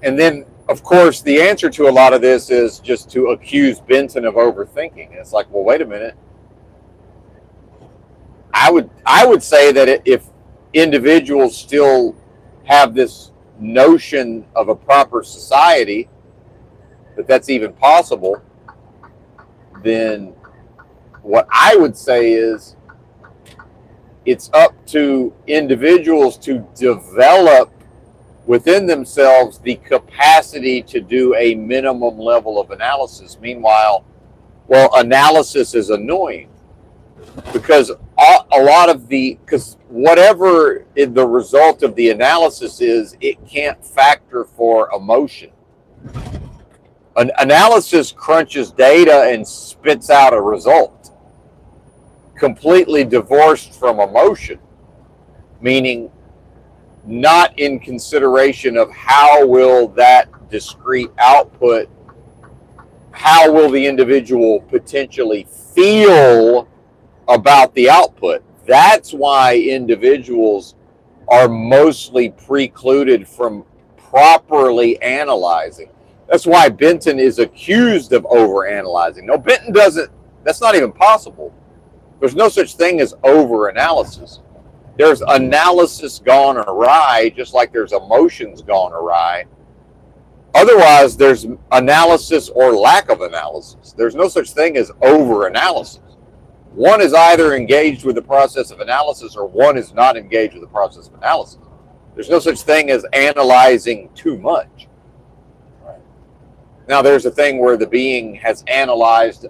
And then, of course, the answer to a lot of this is just to accuse Benton of overthinking. And it's like, well, wait a minute. I would say that if individuals still have this notion of a proper society, that that's even possible, then what I would say is it's up to individuals to develop within themselves the capacity to do a minimum level of analysis. Meanwhile, well, analysis is annoying because because whatever the result of the analysis is, it can't factor for emotion. An analysis crunches data and spits out a result completely divorced from emotion, meaning not in consideration of how will that discrete output, how will the individual potentially feel about the output. That's why individuals are mostly precluded from properly analyzing. That's why Benton is accused of overanalyzing. No, Benton doesn't. That's not even possible. There's no such thing as overanalysis. There's analysis gone awry, just like there's emotions gone awry. Otherwise, there's analysis or lack of analysis. There's no such thing as over-analysis. One is either engaged with the process of analysis or one is not engaged with the process of analysis. There's no such thing as analyzing too much. Now, there's a thing where the being has analyzed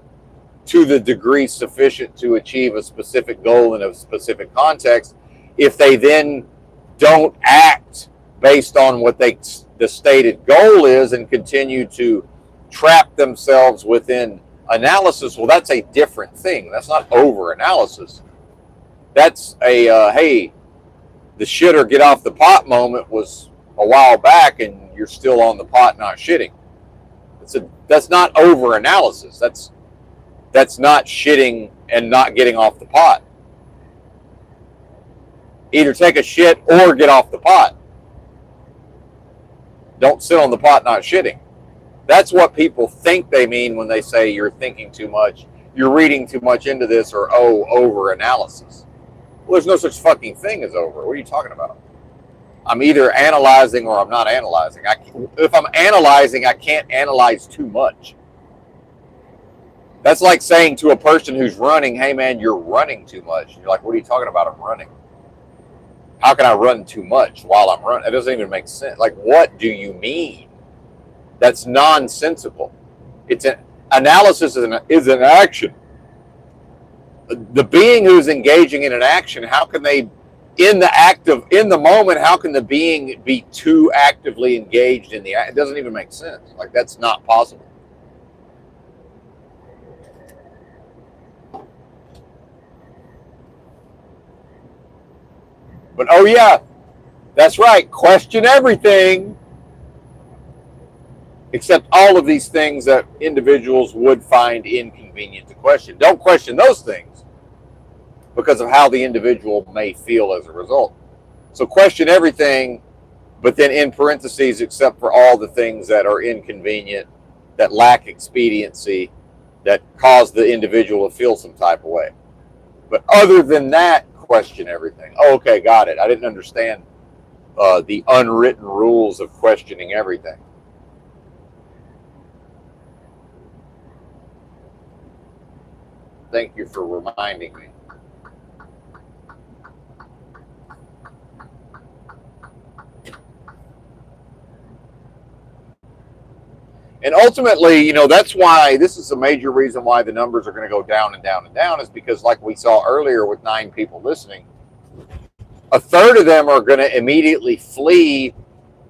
to the degree sufficient to achieve a specific goal in a specific context. If they then don't act based on what the stated goal is and continue to trap themselves within analysis, well, that's a different thing. That's not over-analysis. That's a, hey, the shit or get off the pot moment was a while back and you're still on the pot not shitting. That's not over-analysis. That's not shitting and not getting off the pot. Either take a shit or get off the pot. Don't sit on the pot not shitting. That's what people think they mean when they say you're thinking too much, you're reading too much into this, or over-analysis. Well, there's no such fucking thing as over. What are you talking about? I'm either analyzing or I'm not analyzing. If I'm analyzing, I can't analyze too much. That's like saying to a person who's running, hey man, you're running too much. You're like, what are you talking about? I'm running. How can I run too much while I'm running? It doesn't even make sense. Like, what do you mean? That's nonsensical. It's an analysis is an action. The being who's engaging in an action, how can they in the moment, how can the being be too actively engaged in the act? It doesn't even make sense. Like, that's not possible. But oh yeah, that's right. Question everything, except all of these things that individuals would find inconvenient to question. Don't question those things because of how the individual may feel as a result. So question everything, but then in parentheses, except for all the things that are inconvenient, that lack expediency, that cause the individual to feel some type of way. But other than that, question everything. Oh, okay, got it. I didn't understand the unwritten rules of questioning everything. Thank you for reminding me. And ultimately, that's why this is a major reason why the numbers are going to go down and down and down, is because, like we saw earlier with 9 people listening, a third of them are going to immediately flee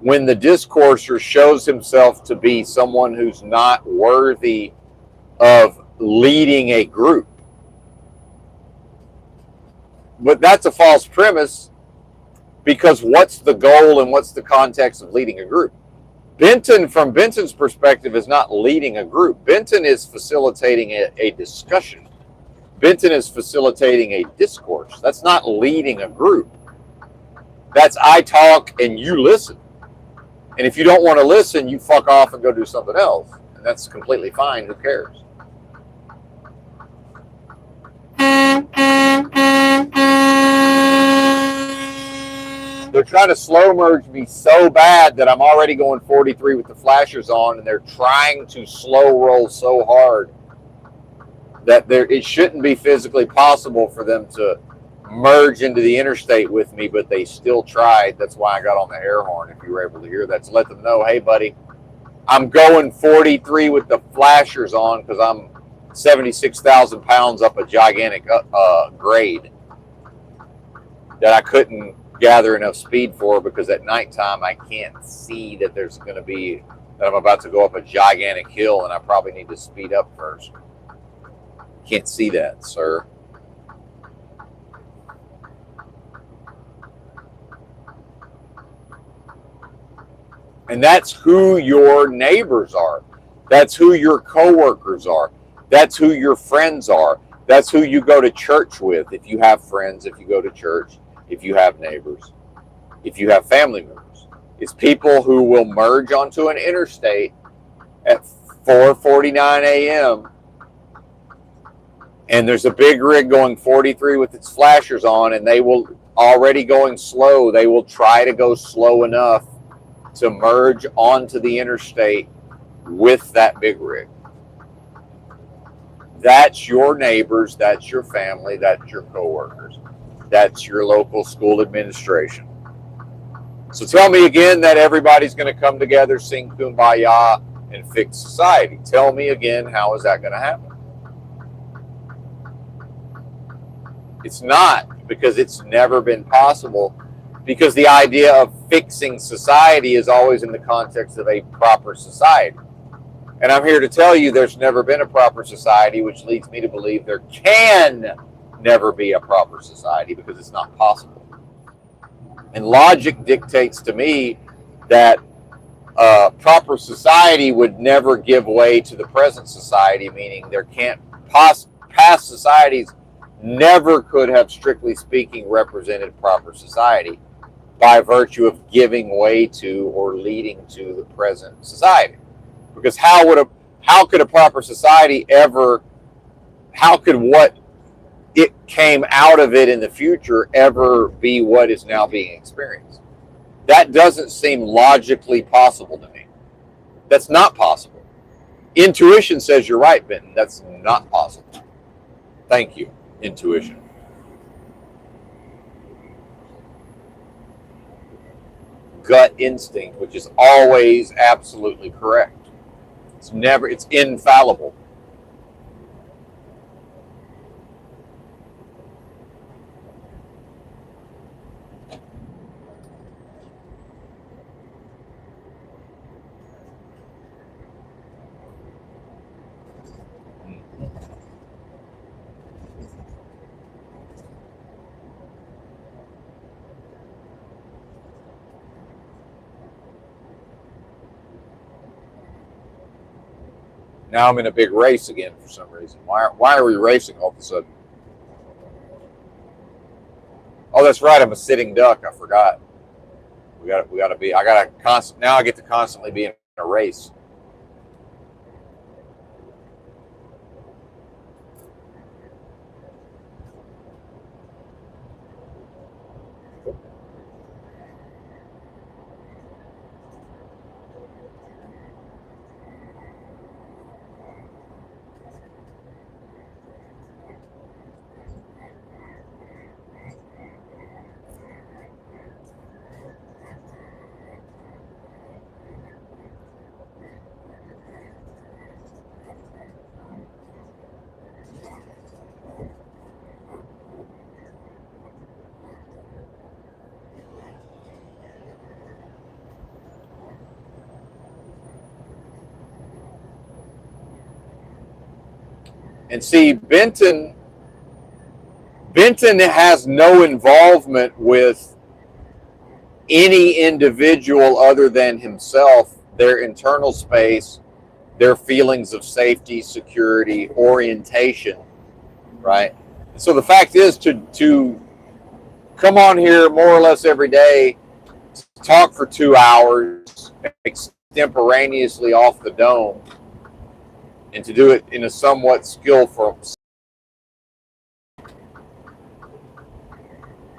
when the discourser shows himself to be someone who's not worthy of leading a group. But that's a false premise, because what's the goal and what's the context of leading a group? Benton, from Benton's perspective, is not leading a group. Benton is facilitating a discussion. Benton is facilitating a discourse. That's not leading a group. That's I talk and you listen. And if you don't want to listen, you fuck off and go do something else. And that's completely fine. Who cares? They're trying to slow merge me so bad that I'm already going 43 with the flashers on, and they're trying to slow roll so hard that it shouldn't be physically possible for them to merge into the interstate with me, but they still tried. That's why I got on the air horn, if you were able to hear that, to let them know, hey, buddy, I'm going 43 with the flashers on because I'm 76,000 pounds up a gigantic grade that I couldn't gather enough speed for, because at nighttime I can't see that I'm about to go up a gigantic hill and I probably need to speed up first. Can't see that, sir. And that's who your neighbors are. That's who your coworkers are. That's who your friends are. That's who you go to church with. If you have friends, if you go to church, if you have neighbors, if you have family members. It's people who will merge onto an interstate at 4:49 a.m. and there's a big rig going 43 with its flashers on, and they will already going slow. They will try to go slow enough to merge onto the interstate with that big rig. That's your neighbors, that's your family, that's your coworkers, that's your local school administration. So tell me again that everybody's going to come together, sing Kumbaya, and fix society. Tell me again, how is that going to happen? It's not, because it's never been possible, because the idea of fixing society is always in the context of a proper society. And I'm here to tell you there's never been a proper society, which leads me to believe there can never be a proper society, because it's not possible. And logic dictates to me that proper society would never give way to the present society, meaning there can't past societies never could have, strictly speaking, represented proper society by virtue of giving way to or leading to the present society. Because how could a proper society ever, how could what it came out of it in the future ever be what is now being experienced? That doesn't seem logically possible to me. That's not possible. Intuition says you're right, Benton. That's not possible. Thank you, intuition. Gut instinct, which is always absolutely correct. It's infallible. Now I'm in a big race again for some reason. Why are we racing all of a sudden? Oh, that's right. I'm a sitting duck. I forgot. We got to be. Now I get to constantly be in a race. And see, Benton has no involvement with any individual other than himself, their internal space, their feelings of safety, security, orientation, right? So the fact is to come on here more or less every day, talk for 2 hours extemporaneously off the dome, and to do it in a somewhat skillful,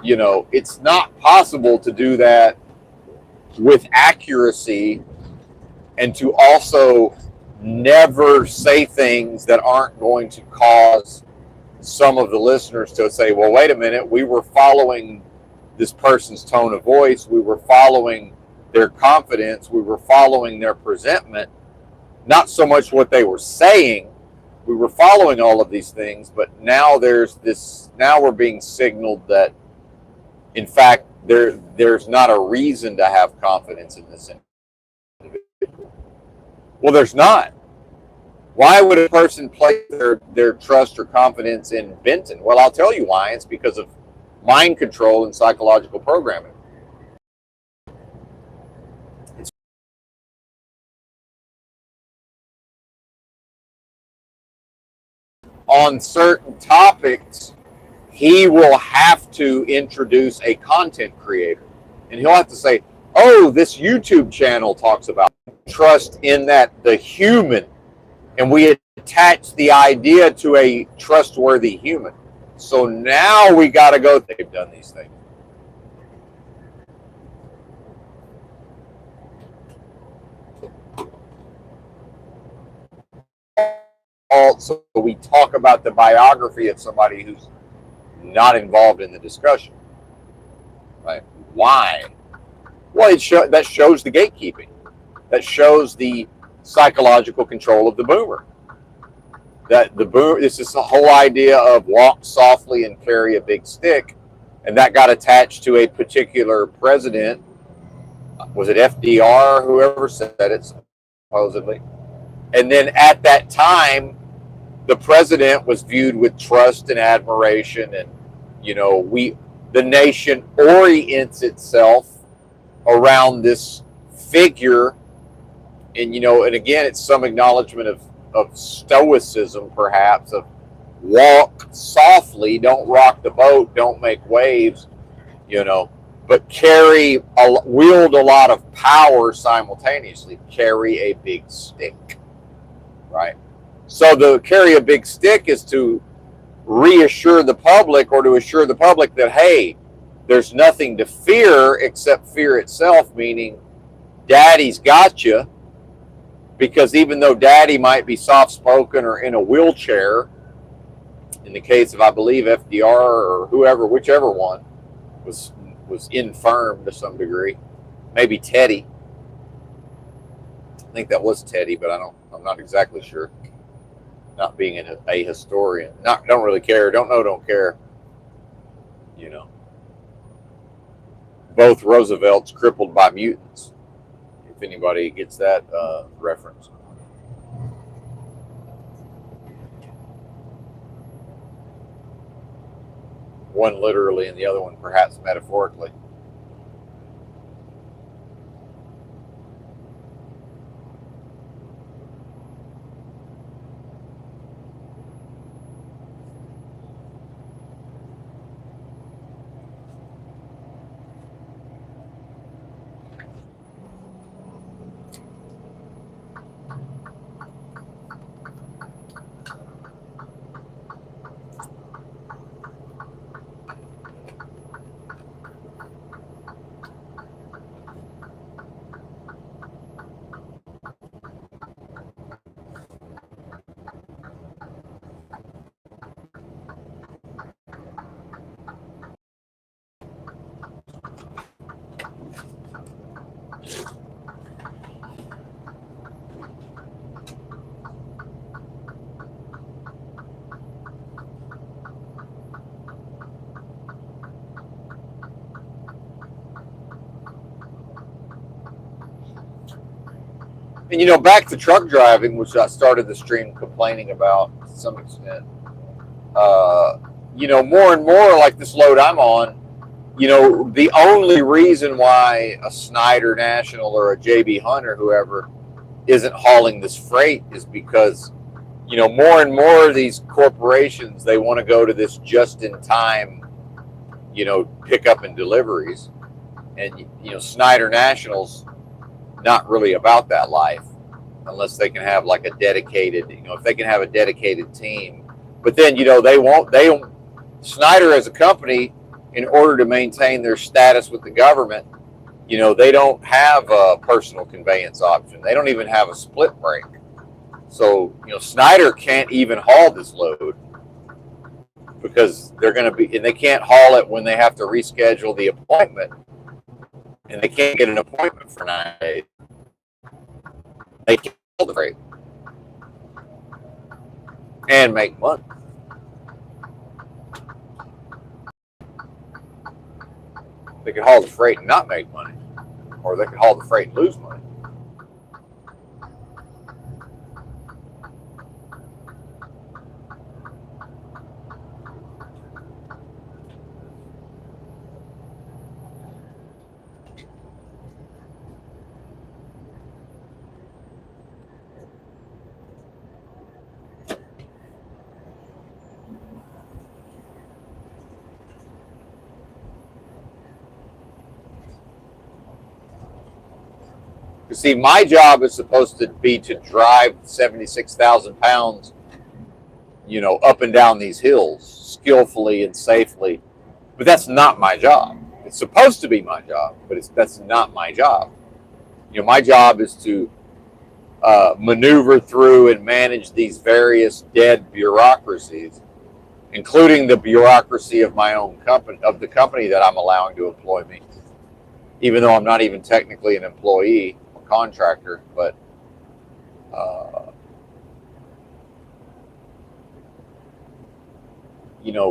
it's not possible to do that with accuracy and to also never say things that aren't going to cause some of the listeners to say, well, wait a minute, we were following this person's tone of voice, we were following their confidence, we were following their presentment, not so much what they were saying. We were following all of these things, but now now we're being signaled that, in fact, there's not a reason to have confidence in this individual. Well, there's not. Why would a person place their trust or confidence in Benton? Well, I'll tell you why. It's because of mind control and psychological programming. On certain topics, he will have to introduce a content creator. And he'll have to say, oh, this YouTube channel talks about trust in that the human. And we attach the idea to a trustworthy human. So now we got to go. They've done these things. Also, we talk about the biography of somebody who's not involved in the discussion. Right? Why? Well, that shows the gatekeeping. That shows the psychological control of the boomer. This is the whole idea of walk softly and carry a big stick, and that got attached to a particular president. Was it FDR? Whoever said it, supposedly. And then at that time, the president was viewed with trust and admiration, and the nation orients itself around this figure, and and again, it's some acknowledgement of stoicism, perhaps, of walk softly, don't rock the boat, don't make waves, but wield a lot of power simultaneously, carry a big stick, right? So the carry a big stick is to reassure the public, or to assure the public that, hey, there's nothing to fear except fear itself, meaning daddy's got you. Because even though daddy might be soft-spoken or in a wheelchair, in the case of, I believe, FDR or whoever, whichever one, was infirm to some degree. Maybe Teddy. I think that was Teddy, but I'm not exactly sure. Not being a historian. Don't really care. Don't know, don't care. Both Roosevelts crippled by mutants. If anybody gets that reference. One literally and the other one perhaps metaphorically. And back to truck driving, which I started the stream complaining about to some extent. More and more, like this load I'm on, the only reason why a Snyder National or a JB Hunt or whoever isn't hauling this freight is because, more and more of these corporations, they want to go to this just-in-time, pickup and deliveries. And, Snyder National's not really about that life unless they can have like a dedicated, if they can have a dedicated team. But then, they don't, Snyder as a company, in order to maintain their status with the government, they don't have a personal conveyance option. They don't even have a split brake. So, Snyder can't even haul this load because they're going to be, and they can't haul it when they have to reschedule the appointment, and they can't get an appointment for 9 days. They can't haul the freight and make money. They could haul the freight and not make money, or they could haul the freight and lose money. You see, my job is supposed to be to drive 76,000 pounds, up and down these hills skillfully and safely. But that's not my job. It's supposed to be my job, but that's not my job. My job is to maneuver through and manage these various dead bureaucracies, including the bureaucracy of my own company, of the company that I'm allowing to employ me, even though I'm not even technically an employee, a contractor, but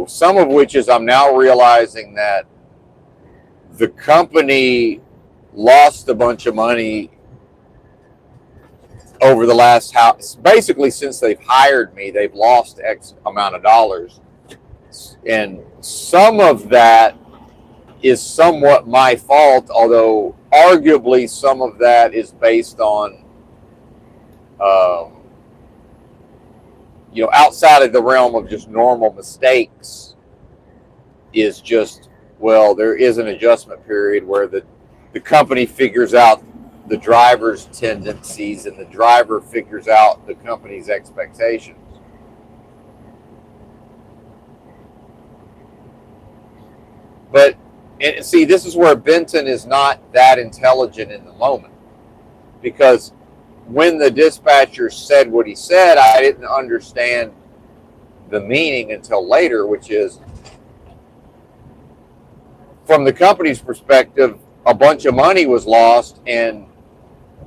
some of which is I'm now realizing that the company lost a bunch of money over the last basically since they've hired me. They've lost X amount of dollars, and some of that is somewhat my fault, although arguably some of that is based on outside of the realm of just normal mistakes, is just, well, there is an adjustment period where the company figures out the driver's tendencies and the driver figures out the company's expectations. But, and see, this is where Benton is not that intelligent in the moment, because when the dispatcher said what he said, I didn't understand the meaning until later, which is, from the company's perspective, a bunch of money was lost and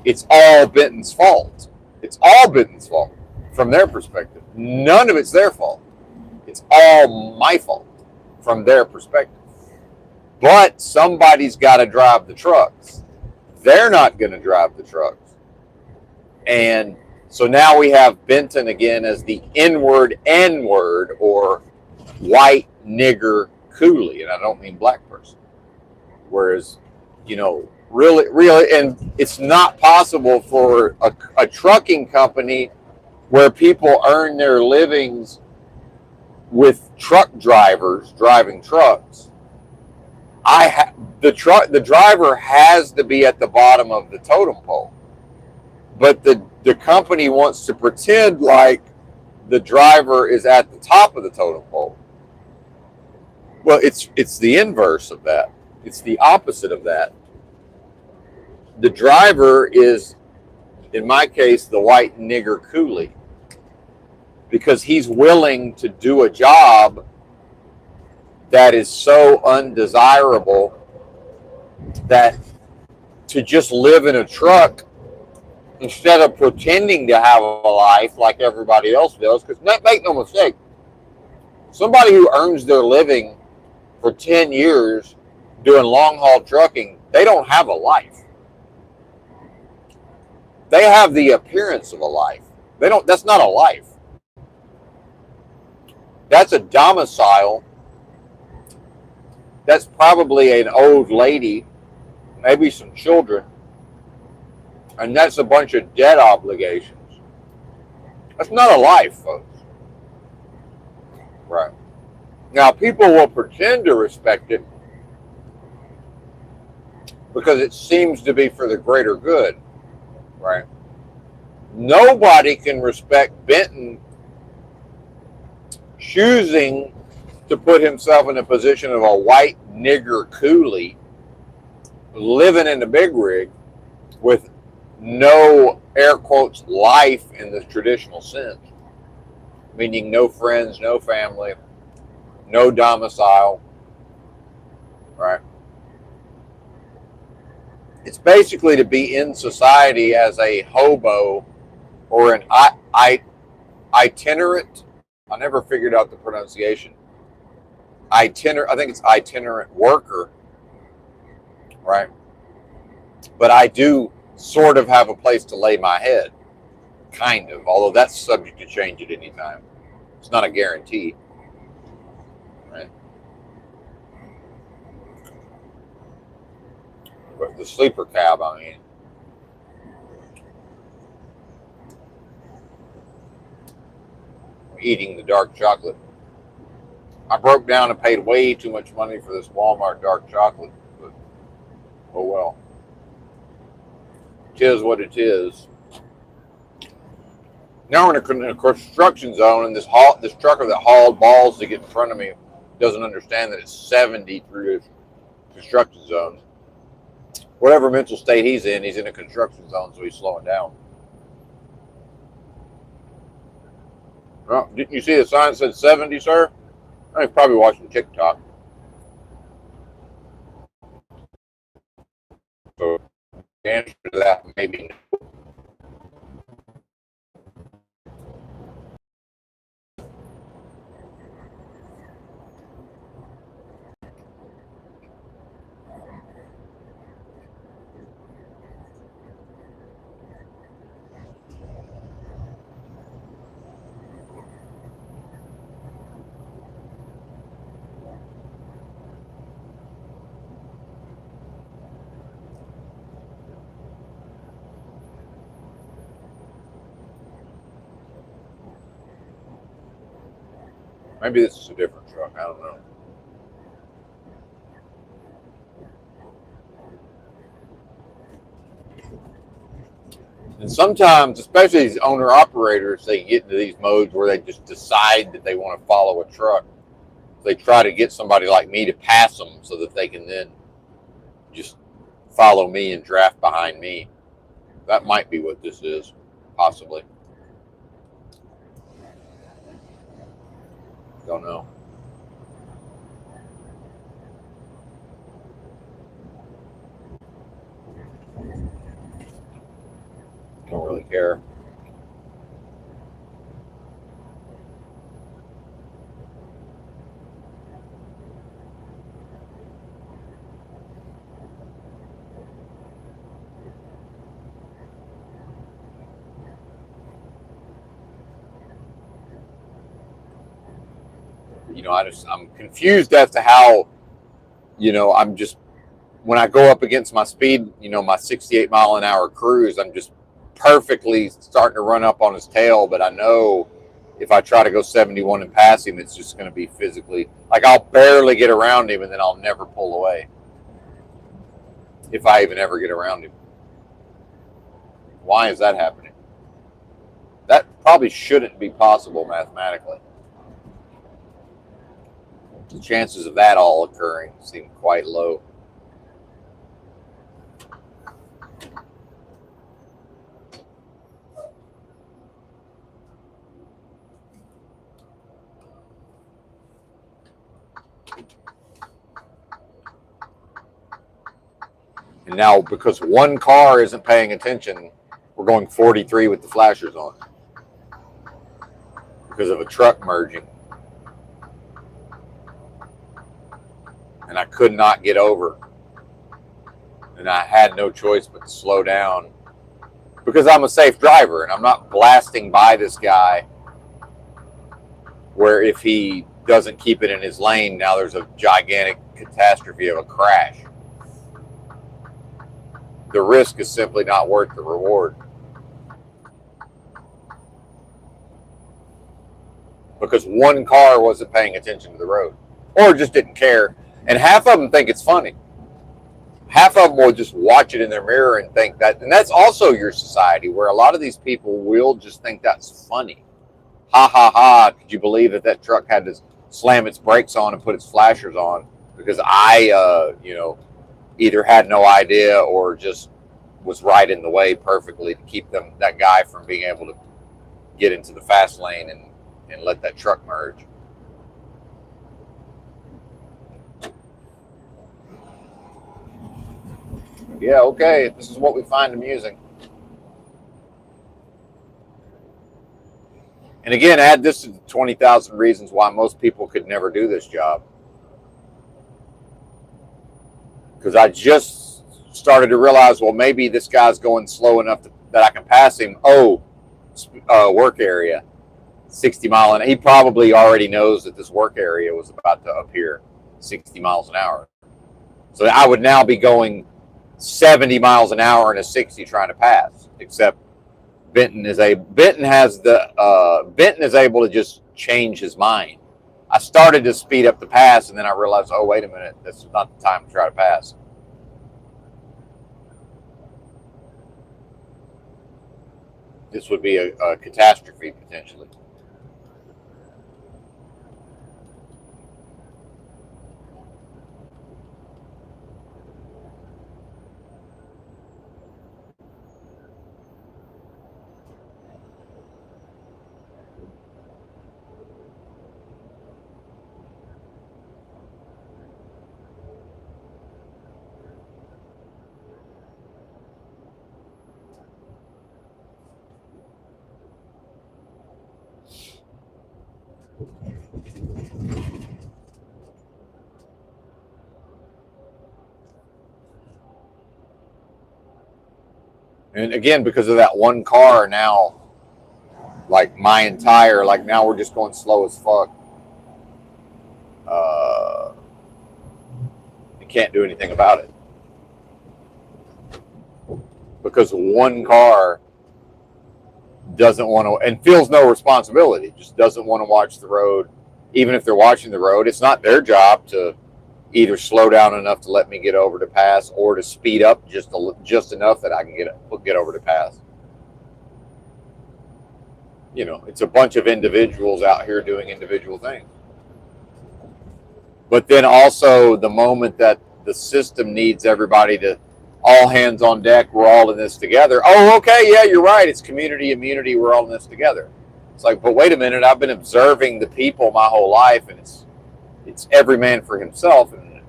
it's all Benton's fault. It's all Benton's fault from their perspective. None of it's their fault. It's all my fault from their perspective. But somebody's got to drive the trucks. They're not going to drive the trucks. And so now we have Benton again as the inward N-word, or white nigger coolie. And I don't mean black person. Whereas, really, and it's not possible for a trucking company where people earn their livings with truck drivers driving trucks. The driver has to be at the bottom of the totem pole, but the company wants to pretend like the driver is at the top of the totem pole. Well, it's the inverse of that. It's the opposite of that. The driver is, in my case, the white nigger coolie, because he's willing to do a job that is so undesirable that to just live in a truck instead of pretending to have a life like everybody else does. Because make no mistake, somebody who earns their living for 10 years doing long haul trucking, they don't have a life. They have the appearance of a life. They don't. That's not a life. That's a domicile. That's probably an old lady, maybe some children, and that's a bunch of debt obligations. That's not a life, folks. Right. Now, people will pretend to respect it because it seems to be for the greater good. Right. Nobody can respect Benton choosing to put himself in a position of a white nigger coolie living in the big rig with no, air quotes, life in the traditional sense, meaning no friends, no family, no domicile, right? It's basically to be in society as a hobo or an itinerant. I never figured out the pronunciation. I think it's itinerant worker, right? But I do sort of have a place to lay my head, kind of, although that's subject to change at any time. It's not a guarantee, right? But the sleeper cab, I mean. Eating the dark chocolate. I broke down and paid way too much money for this Walmart dark chocolate, but oh well. It is what it is. Now we're in a construction zone, and this trucker that hauled balls to get in front of me doesn't understand that it's 70 through the construction zone. Whatever mental state he's in a construction zone, so he's slowing down. Oh, didn't you see the sign that said 70, sir? He's probably watching TikTok. So the answer to that maybe no. Maybe this is a different truck. I don't know. And sometimes, especially these owner-operators, they get into these modes where they just decide that they want to follow a truck. They try to get somebody like me to pass them so that they can then just follow me and draft behind me. That might be what this is, possibly. Don't know. Don't really care. You know, I'm confused as to how, you know, I'm just, when I go up against my speed, you know, my 68 mile an hour cruise, I'm just perfectly starting to run up on his tail. But I know if I try to go 71 and pass him, it's just going to be physically, like I'll barely get around him and then I'll never pull away. If I even ever get around him. Why is that happening? That probably shouldn't be possible mathematically. The chances of that all occurring seem quite low. And now, because one car isn't paying attention, we're going 43 with the flashers on because of a truck merging. And I could not get over. And I had no choice but to slow down because I'm a safe driver and I'm not blasting by this guy where if he doesn't keep it in his lane, now there's a gigantic catastrophe of a crash. The risk is simply not worth the reward. Because one car wasn't paying attention to the road or just didn't care. And half of them think it's funny. Half of them will just watch it in their mirror and think that, and that's also your society where a lot of these people will just think that's funny. Ha ha ha, could you believe that that truck had to slam its brakes on and put its flashers on because I, either had no idea or just was right in the way perfectly to keep that guy from being able to get into the fast lane and let that truck merge. Yeah, okay, this is what we find amusing. And again, add this to the 20,000 reasons why most people could never do this job. Because I just started to realize, well, maybe this guy's going slow enough that I can pass him. Oh, work area, 60 mile an hour. He probably already knows that this work area was about to appear 60 miles an hour. So I would now be going 70 miles an hour in a 60 trying to pass, except Benton is able to just change his mind. I started to speed up the pass, and then I realized, oh, wait a minute, this is not the time to try to pass. This would be a catastrophe, potentially. And again, because of that one car now, like now we're just going slow as fuck. You can't do anything about it. Because one car doesn't want to, and feels no responsibility, just doesn't want to watch the road. Even if they're watching the road, it's not their job to either slow down enough to let me get over to pass or to speed up just enough that I can get over to pass. It's a bunch of individuals out here doing individual things. But then also the moment that the system needs everybody to all hands on deck, we're all in this together. Oh, okay, yeah, you're right. It's community immunity. We're all in this together. It's like, but wait a minute. I've been observing the people my whole life, and it's every man for himself, and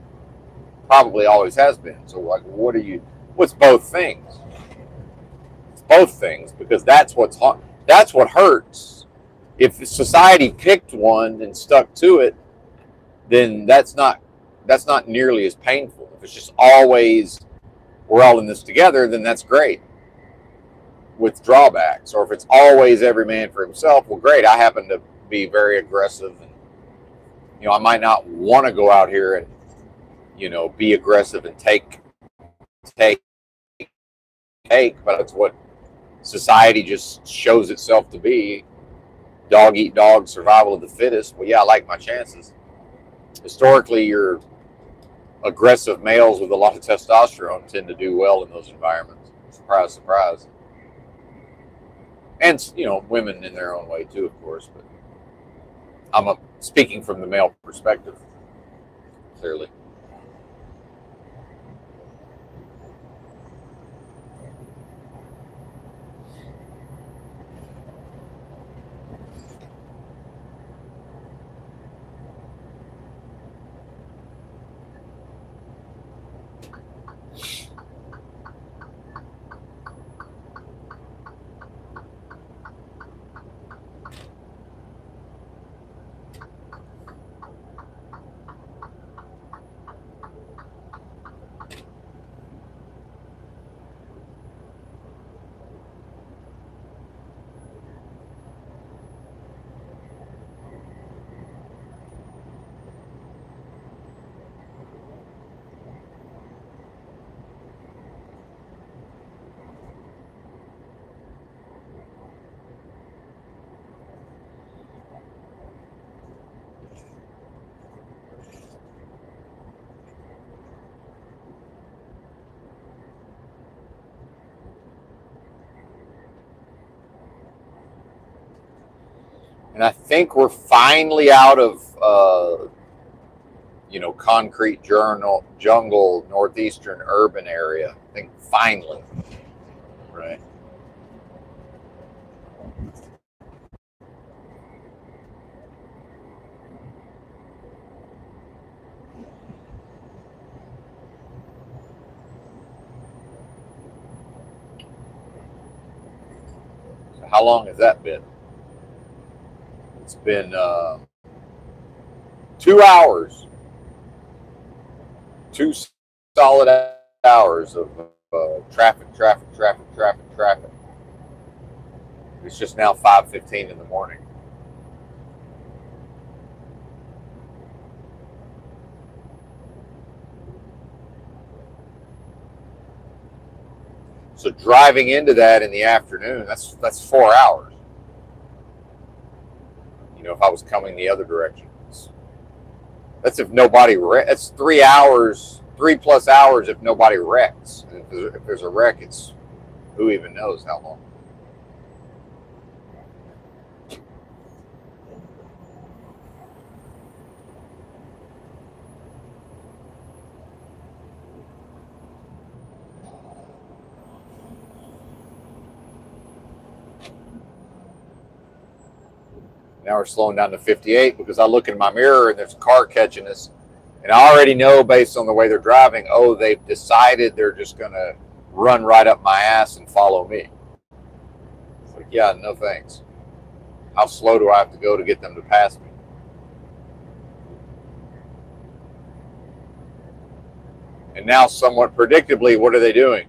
probably always has been. So, like, what's both things? It's both things, because that's what hurts. If society picked one and stuck to it, then that's not nearly as painful. If it's just always we're all in this together, then that's great with drawbacks. Or if it's always every man for himself, well, great. I happen to be very aggressive, and I might not want to go out here and be aggressive and take, but it's what society just shows itself to be. Dog eat dog, survival of the fittest. Well, yeah, I like my chances. Historically, your aggressive males with a lot of testosterone tend to do well in those environments. Surprise, surprise. And women in their own way too, of course. But I'm speaking from the male perspective, clearly. And I think we're finally out of, concrete jungle, northeastern urban area. I think finally, right? So how long has that been? It's been 2 hours, 2 solid hours of traffic. It's just now 5:15 in the morning. So driving into that in the afternoon, that's 4 hours. If I was coming the other direction, that's if nobody. That's 3 hours, 3+ hours if nobody wrecks. And if there's a wreck, it's who even knows how long. Now we're slowing down to 58 because I look in my mirror and there's a car catching us. And I already know based on the way they're driving, they've decided they're just going to run right up my ass and follow me. It's like, yeah, no thanks. How slow do I have to go to get them to pass me? And now, somewhat predictably, what are they doing?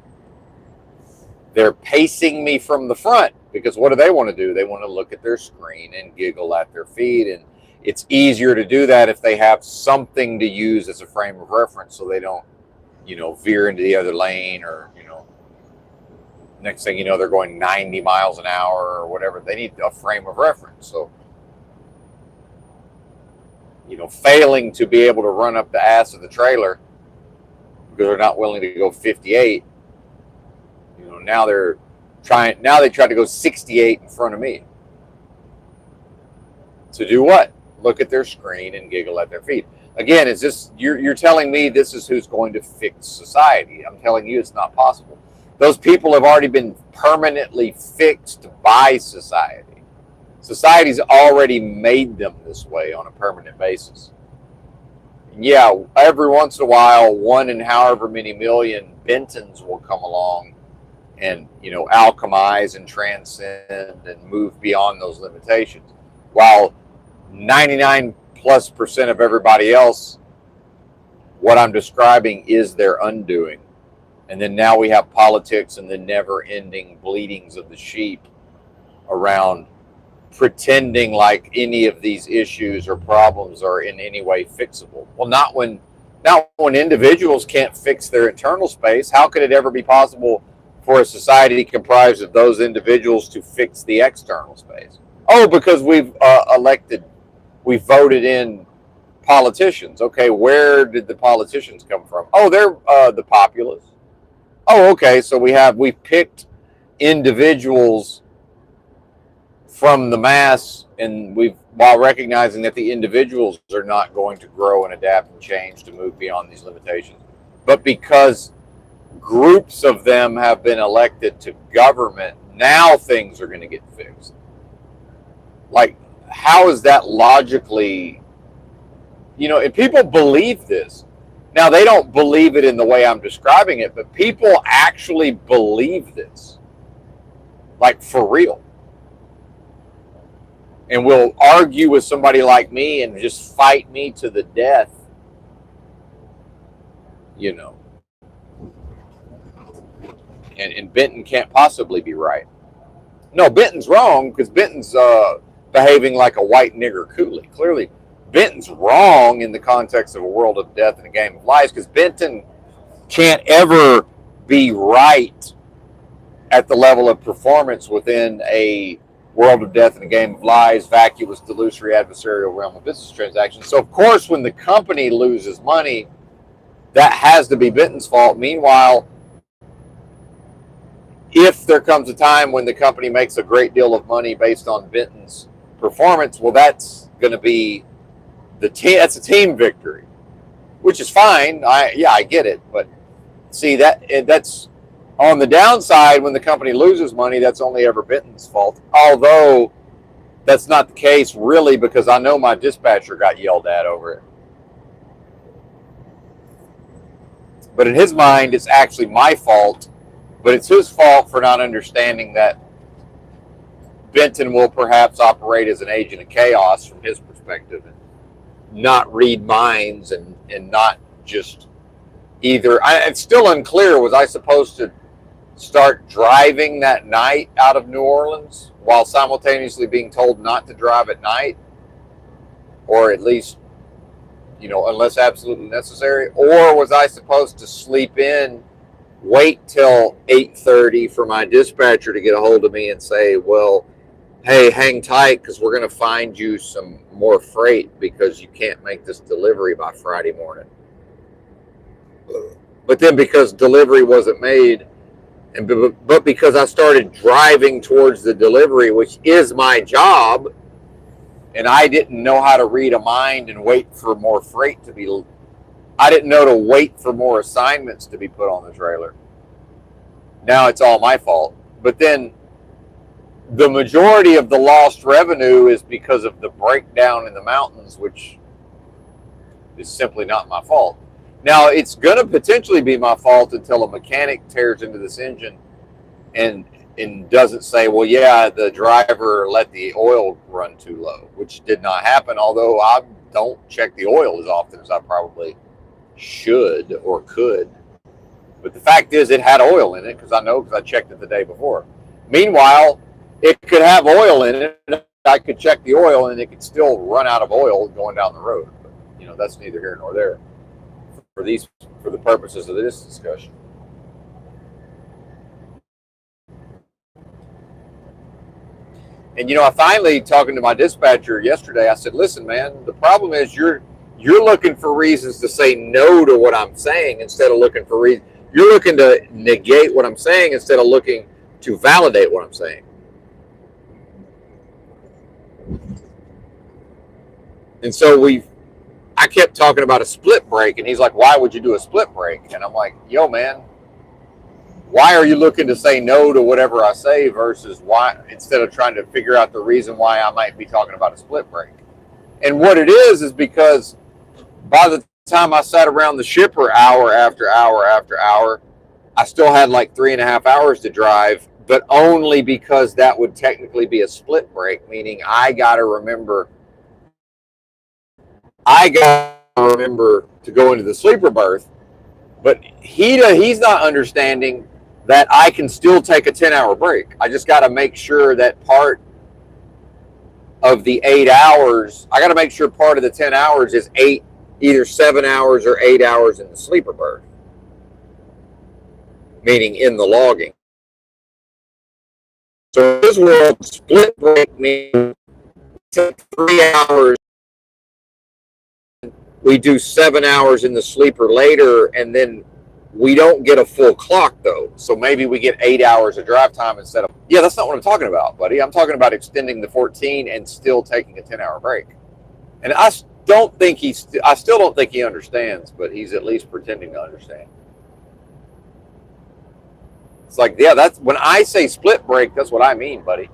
They're pacing me from the front because what do they want to do? They want to look at their screen and giggle at their feet. And it's easier to do that if they have something to use as a frame of reference so they don't, veer into the other lane or, next thing you know, they're going 90 miles an hour or whatever. They need a frame of reference. So, failing to be able to run up the ass of the trailer because they're not willing to go 58, now they try to go 68 in front of me. To do what? Look at their screen and giggle at their feet. Again, it's just, you're telling me this is who's going to fix society. I'm telling you it's not possible. Those people have already been permanently fixed by society. Society's already made them this way on a permanent basis. Yeah, every once in a while, 1 in however many million Bentons will come along and, alchemize and transcend and move beyond those limitations. While 99+% of everybody else, what I'm describing is their undoing. And then now we have politics and the never-ending bleatings of the sheep around pretending like any of these issues or problems are in any way fixable. Well, not when individuals can't fix their internal space. How could it ever be possible for a society comprised of those individuals to fix the external space? Because we've voted in politicians. Okay, where did the politicians come from? They're the populace. Okay, so we picked individuals from the mass, and while recognizing that the individuals are not going to grow and adapt and change to move beyond these limitations, but because groups of them have been elected to government, now things are going to get fixed. Like, how is that logically? And people believe this. Now, they don't believe it in the way I'm describing it, but people actually believe this. Like, for real. And will argue with somebody like me and just fight me to the death. And Benton can't possibly be right. No, Benton's wrong because Benton's behaving like a white nigger coolie. Clearly, Benton's wrong in the context of a world of death and a game of lies because Benton can't ever be right at the level of performance within a world of death and a game of lies, vacuous, delusory, adversarial realm of business transactions. So, of course, when the company loses money, that has to be Benton's fault. Meanwhile, if there comes a time when the company makes a great deal of money based on Benton's performance, well, that's going to be the team. That's a team victory, which is fine. I get it, but see that's on the downside. When the company loses money, that's only ever Benton's fault. Although that's not the case, really, because I know my dispatcher got yelled at over it. But in his mind, it's actually my fault. But it's his fault for not understanding that Benton will perhaps operate as an agent of chaos from his perspective, and not read minds, and not just either. It's still unclear. Was I supposed to start driving that night out of New Orleans while simultaneously being told not to drive at night, or at least, unless absolutely necessary? Or was I supposed to sleep in, wait till 8:30 for my dispatcher to get a hold of me and say, well, hey, hang tight because we're going to find you some more freight because you can't make this delivery by Friday morning. But then because delivery wasn't made, but because I started driving towards the delivery, which is my job, and I didn't know how to read a mind and wait for more freight to be, I didn't know to wait for more assignments to be put on the trailer. Now it's all my fault. But then the majority of the lost revenue is because of the breakdown in the mountains, which is simply not my fault. Now, it's going to potentially be my fault until a mechanic tears into this engine and doesn't say, well, yeah, the driver let the oil run too low, which did not happen, although I don't check the oil as often as I probably should or could. But the fact is, it had oil in it because I checked it the day before. Meanwhile, it could have oil in it. I could check the oil and it could still run out of oil going down the road. But, that's neither here nor there for the purposes of this discussion. And I finally, talking to my dispatcher yesterday, I said, listen, man, the problem is you're looking for reasons to say no to what I'm saying instead of looking for reasons. You're looking to negate what I'm saying instead of looking to validate what I'm saying. And so I kept talking about a split break, and he's like, why would you do a split break? And I'm like, yo, man, why are you looking to say no to whatever I say versus why, instead of trying to figure out the reason why I might be talking about a split break? And what it is because by the time I sat around the shipper hour after hour after hour, I still had like 3.5 hours to drive, but only because that would technically be a split break, meaning I got to remember to go into the sleeper berth, but he's not understanding that I can still take a 10-hour break. I just got to make sure that part of the 8 hours, I got to make sure part of the 10 hours is either 7 hours or 8 hours in the sleeper berth, meaning in the logging. So in this world, split break means take 3 hours. We do 7 hours in the sleeper later, and then we don't get a full clock, though. So maybe we get 8 hours of drive time instead of... Yeah, that's not what I'm talking about, buddy. I'm talking about extending the 14 and still taking a 10-hour break. And I still don't think he understands, but he's at least pretending to understand. It's like, yeah, that's when I say split break, that's what I mean, buddy.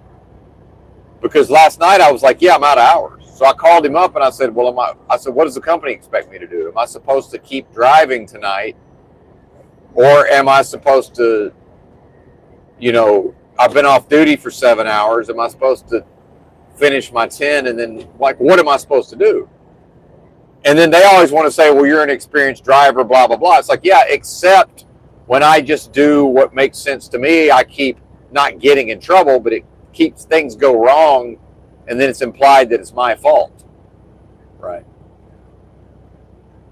Because last night I was like, yeah, I'm out of hours. So I called him up and I said, well, what does the company expect me to do? Am I supposed to keep driving tonight? Or am I supposed to, I've been off duty for 7 hours. Am I supposed to finish my 10? And then, like, what am I supposed to do? And then they always want to say, well, you're an experienced driver, blah, blah, blah. It's like, yeah, except when I just do what makes sense to me, I keep not getting in trouble, but it keeps things go wrong. And then it's implied that it's my fault. Right.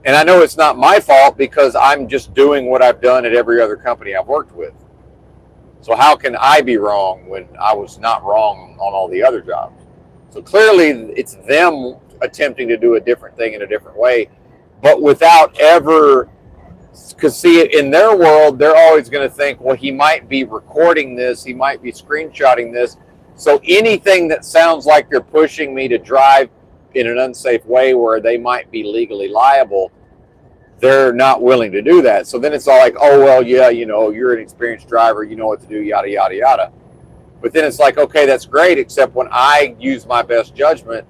And I know it's not my fault because I'm just doing what I've done at every other company I've worked with. So how can I be wrong when I was not wrong on all the other jobs? So clearly it's them attempting to do a different thing in a different way, but without ever, because see, in their world, they're always going to think, well, he might be recording this, he might be screenshotting this, So anything that sounds like they're pushing me to drive in an unsafe way where they might be legally liable, they're not willing to do that. So then it's all like, oh, well, yeah, you know, you're an experienced driver, you know what to do, yada, yada, yada. But then it's like, okay, that's great, except when I use my best judgment,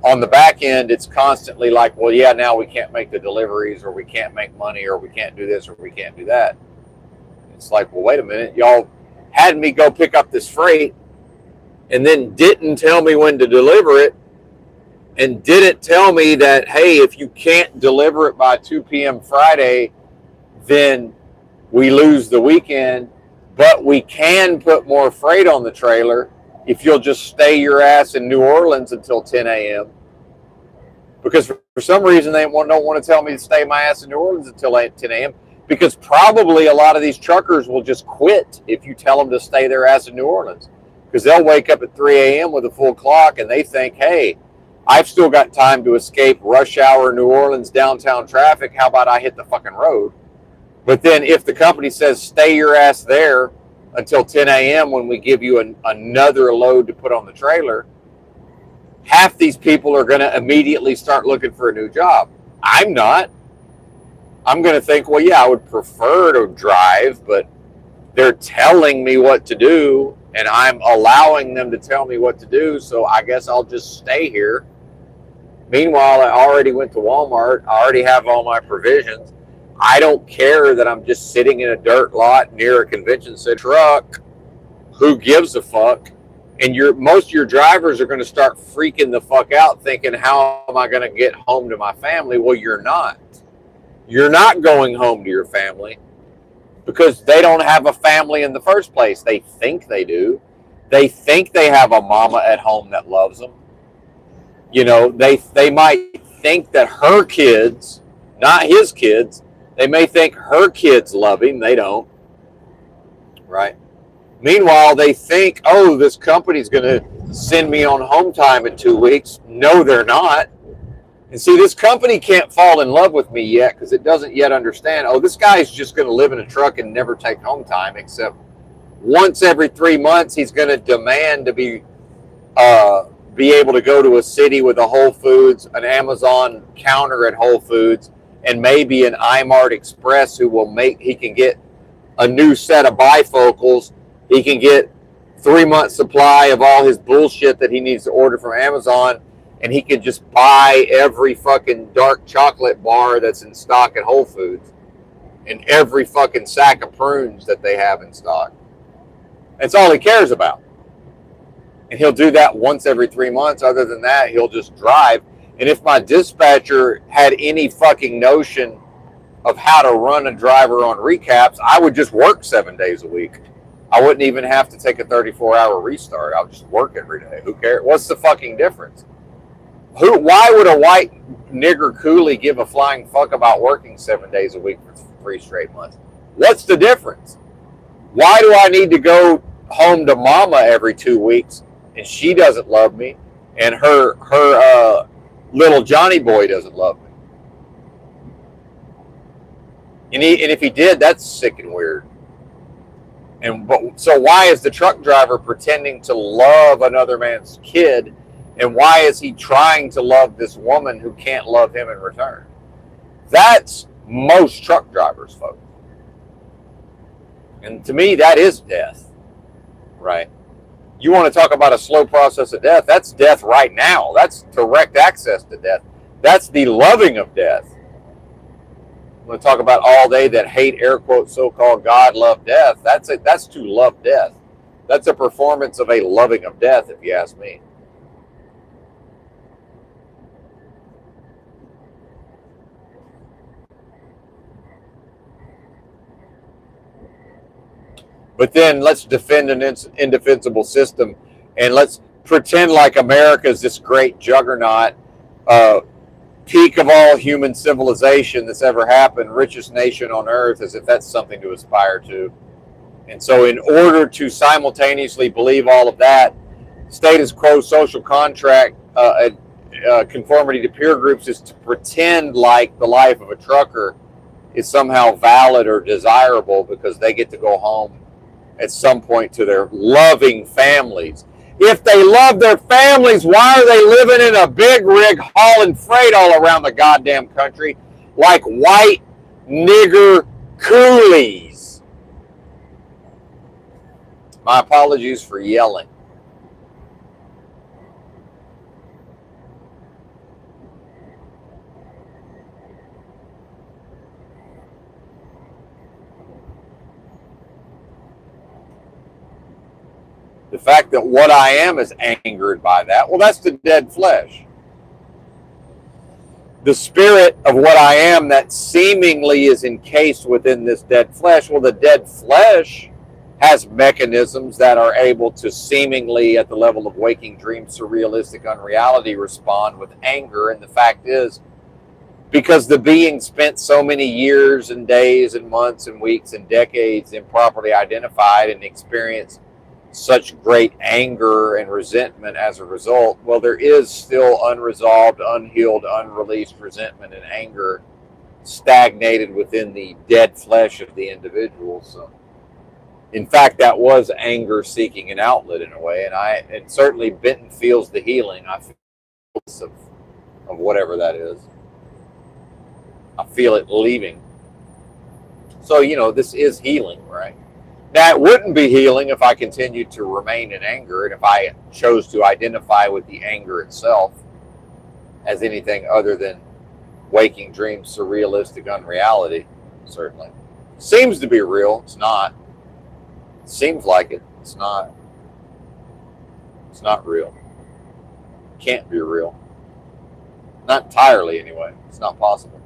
on the back end, it's constantly like, well, yeah, now we can't make the deliveries, or we can't make money, or we can't do this, or we can't do that. It's like, well, wait a minute, y'all had me go pick up this freight and then didn't tell me when to deliver it, and didn't tell me that, hey, if you can't deliver it by 2 p.m. Friday, then we lose the weekend, but we can put more freight on the trailer if you'll just stay your ass in New Orleans until 10 a.m. Because for some reason they don't want to tell me to stay my ass in New Orleans until 10 a.m. Because probably a lot of these truckers will just quit if you tell them to stay their ass in New Orleans. Because they'll wake up at 3 a.m. with a full clock and they think, hey, I've still got time to escape rush hour New Orleans downtown traffic. How about I hit the fucking road? But then if the company says stay your ass there until 10 a.m. when we give you another load to put on the trailer, half these people are going to immediately start looking for a new job. I'm not. I'm going to think, well, yeah, I would prefer to drive, but they're telling me what to do, and I'm allowing them to tell me what to do, so I guess I'll just stay here. Meanwhile, I already went to Walmart. I already have all my provisions. I don't care that I'm just sitting in a dirt lot near a convention center truck. Who gives a fuck? And most of your drivers are going to start freaking the fuck out thinking, how am I going to get home to my family? Well, you're not. You're not going home to your family because they don't have a family in the first place. They think they do. They think they have a mama at home that loves them. You know, they might think that her kids, not his kids, they may think her kids love him. They don't. Right? Meanwhile, they think, oh, this company's going to send me on home time in 2 weeks. No, they're not. And see, this company can't fall in love with me yet because it doesn't yet understand, oh, this guy's just going to live in a truck and never take home time, except once every 3 months, he's going to demand to be able to go to a city with a Whole Foods, an Amazon counter at Whole Foods, and maybe an iMart Express he can get a new set of bifocals. He can get 3 months supply of all his bullshit that he needs to order from Amazon, and he can just buy every fucking dark chocolate bar that's in stock at Whole Foods and every fucking sack of prunes that they have in stock. That's all he cares about. And he'll do that once every 3 months. Other than that, he'll just drive. And if my dispatcher had any fucking notion of how to run a driver on recaps, I would just work 7 days a week. I wouldn't even have to take a 34-hour restart. I would just work every day. Who cares? What's the fucking difference? Why would a white nigger coolie give a flying fuck about working 7 days a week for 3 straight months? What's the difference? Why do I need to go home to mama every 2 weeks and she doesn't love me and her little Johnny boy doesn't love me? And if he did, that's sick and weird. So why is the truck driver pretending to love another man's kid? And why is he trying to love this woman who can't love him in return? That's most truck drivers, folks. And to me, that is death, right? You want to talk about a slow process of death? That's death right now. That's direct access to death. That's the loving of death. I'm going to talk about all day that hate, air quotes, so-called God love death. That's it. That's to love death. That's a performance of a loving of death, if you ask me. But then let's defend an indefensible system, and let's pretend like America is this great juggernaut, peak of all human civilization that's ever happened, richest nation on earth, as if that's something to aspire to. And so in order to simultaneously believe all of that, status quo social contract, conformity to peer groups is to pretend like the life of a trucker is somehow valid or desirable because they get to go home at some point to their loving families. If they love their families, why are they living in a big rig hauling freight all around the goddamn country like white nigger coolies? My apologies for yelling. The fact that what I am is angered by that, well, that's the dead flesh. The spirit of what I am that seemingly is encased within this dead flesh, well, the dead flesh has mechanisms that are able to seemingly, at the level of waking dream, surrealistic unreality, respond with anger. And the fact is, because the being spent so many years and days and months and weeks and decades improperly identified and experienced such great anger and resentment as a result, well, there is still unresolved, unhealed, unreleased resentment and anger stagnated within the dead flesh of the individual. So, in fact, that was anger seeking an outlet in a way, and certainly Benton feels the healing. I feel of whatever that is. I feel it leaving. So, this is healing, right? Now, it wouldn't be healing if I continued to remain in anger and if I chose to identify with the anger itself as anything other than waking dreams, surrealistic unreality, certainly. Seems to be real. It's not. Seems like it. It's not. It's not real. Can't be real. Not entirely, anyway. It's not possible.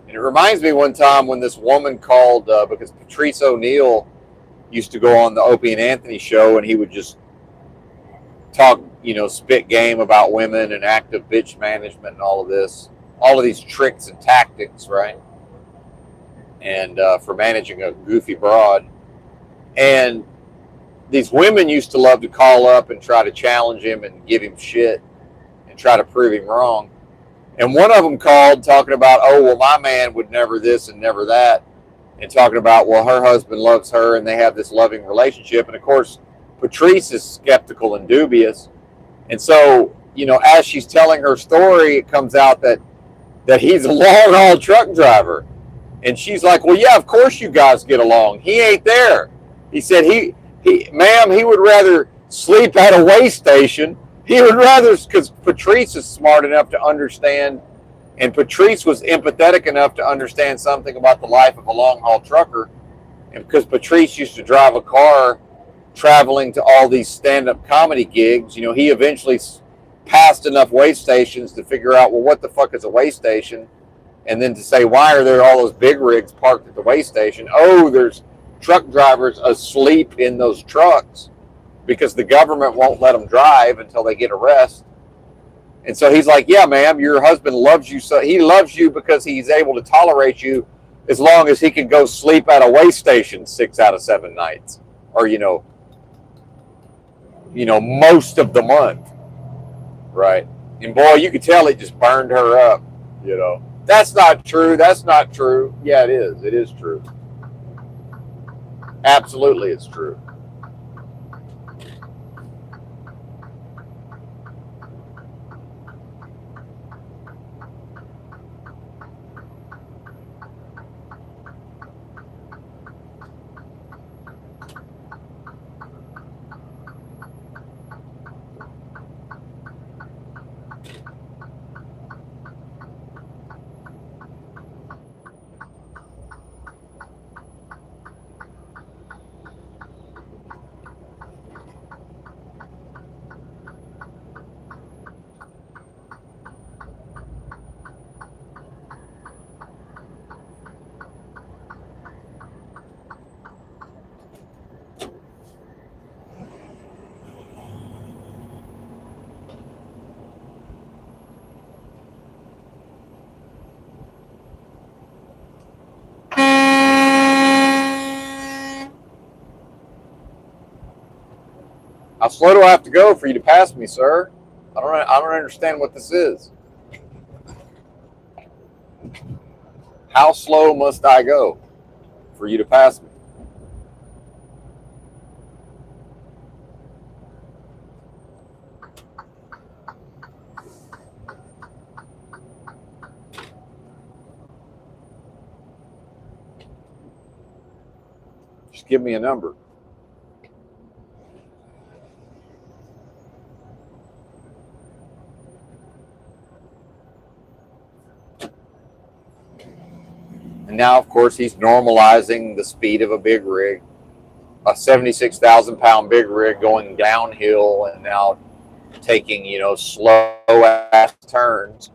And it reminds me one time when this woman called, because Patrice O'Neal used to go on the Opie and Anthony show, and he would just talk, spit game about women and active bitch management and all of this, all of these tricks and tactics, right? And for managing a goofy broad. And these women used to love to call up and try to challenge him and give him shit and try to prove him wrong. And one of them called talking about, oh, well, my man would never this and never that. And talking about, well, her husband loves her and they have this loving relationship. And of course, Patrice is skeptical and dubious. And so, as she's telling her story, it comes out that he's a long haul truck driver. And she's like, well, yeah, of course you guys get along. He ain't there. He said, ma'am, he would rather sleep at a way station. He would rather, because Patrice is smart enough to understand, and Patrice was empathetic enough to understand something about the life of a long-haul trucker, and because Patrice used to drive a car traveling to all these stand-up comedy gigs, he eventually passed enough way stations to figure out, well, what the fuck is a way station? And then to say, why are there all those big rigs parked at the way station? Oh, there's truck drivers asleep in those trucks, because the government won't let them drive until they get a rest. And so he's like, yeah, ma'am, your husband loves you. So he loves you because he's able to tolerate you as long as he can go sleep at a way station 6 out of 7 nights. Or, most of the month. Right. And boy, you could tell it just burned her up. That's not true. That's not true. Yeah, it is. It is true. Absolutely, it's true. How slow do I have to go for you to pass me, sir? I don't understand what this is. How slow must I go for you to pass me? Just give me a number. And now, of course, he's normalizing the speed of a big rig, a 76,000-pound big rig going downhill and now taking, slow ass turns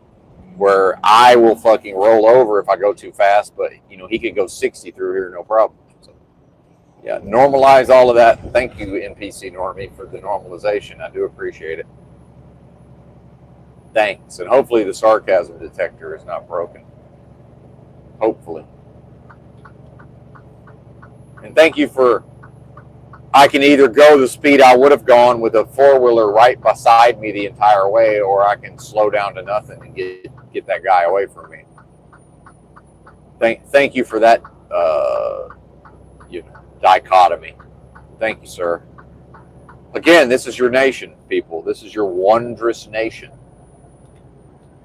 where I will fucking roll over if I go too fast, but, he could go 60 through here, no problem. So, yeah, normalize all of that. Thank you, NPC Normie, for the normalization. I do appreciate it. Thanks. And hopefully the sarcasm detector is not broken. Hopefully. And thank you for, I can either go the speed I would have gone with a four-wheeler right beside me the entire way, or I can slow down to nothing and get that guy away from me. Thank you for that dichotomy. Thank you, sir. Again, this is your nation, people. This is your wondrous nation.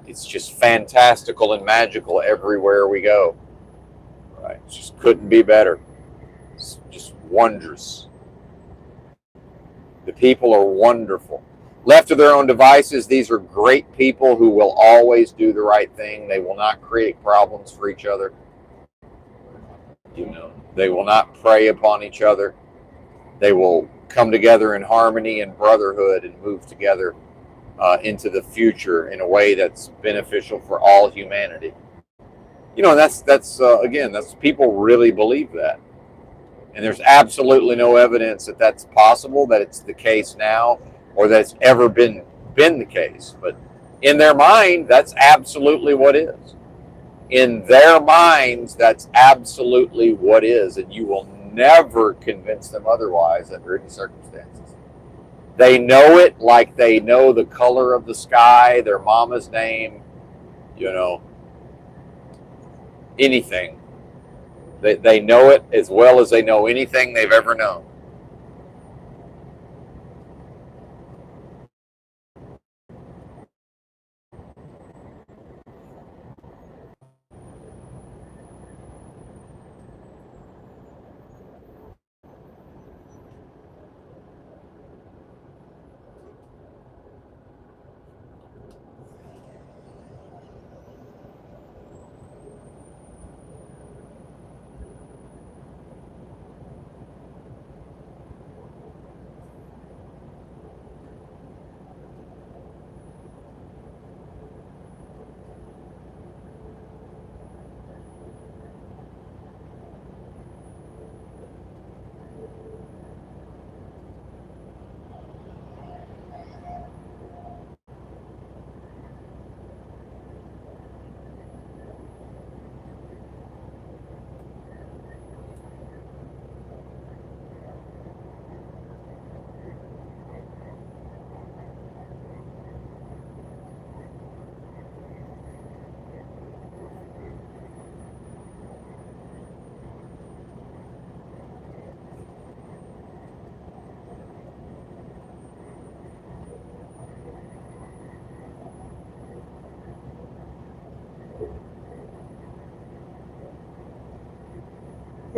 It's just fantastical and magical everywhere we go. Right? It just couldn't be better. It's just wondrous. The people are wonderful. Left to their own devices, these are great people who will always do the right thing. They will not create problems for each other. They will not prey upon each other. They will come together in harmony and brotherhood and move together into the future in a way that's beneficial for all humanity. That's people really believe that. And there's absolutely no evidence that that's possible, that it's the case now, or that it's ever been the case. But in their mind, that's absolutely what is. In their minds, that's absolutely what is. And you will never convince them otherwise under any circumstances. They know it like they know the color of the sky, their mama's name, anything. They know it as well as they know anything they've ever known.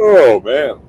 Oh, man.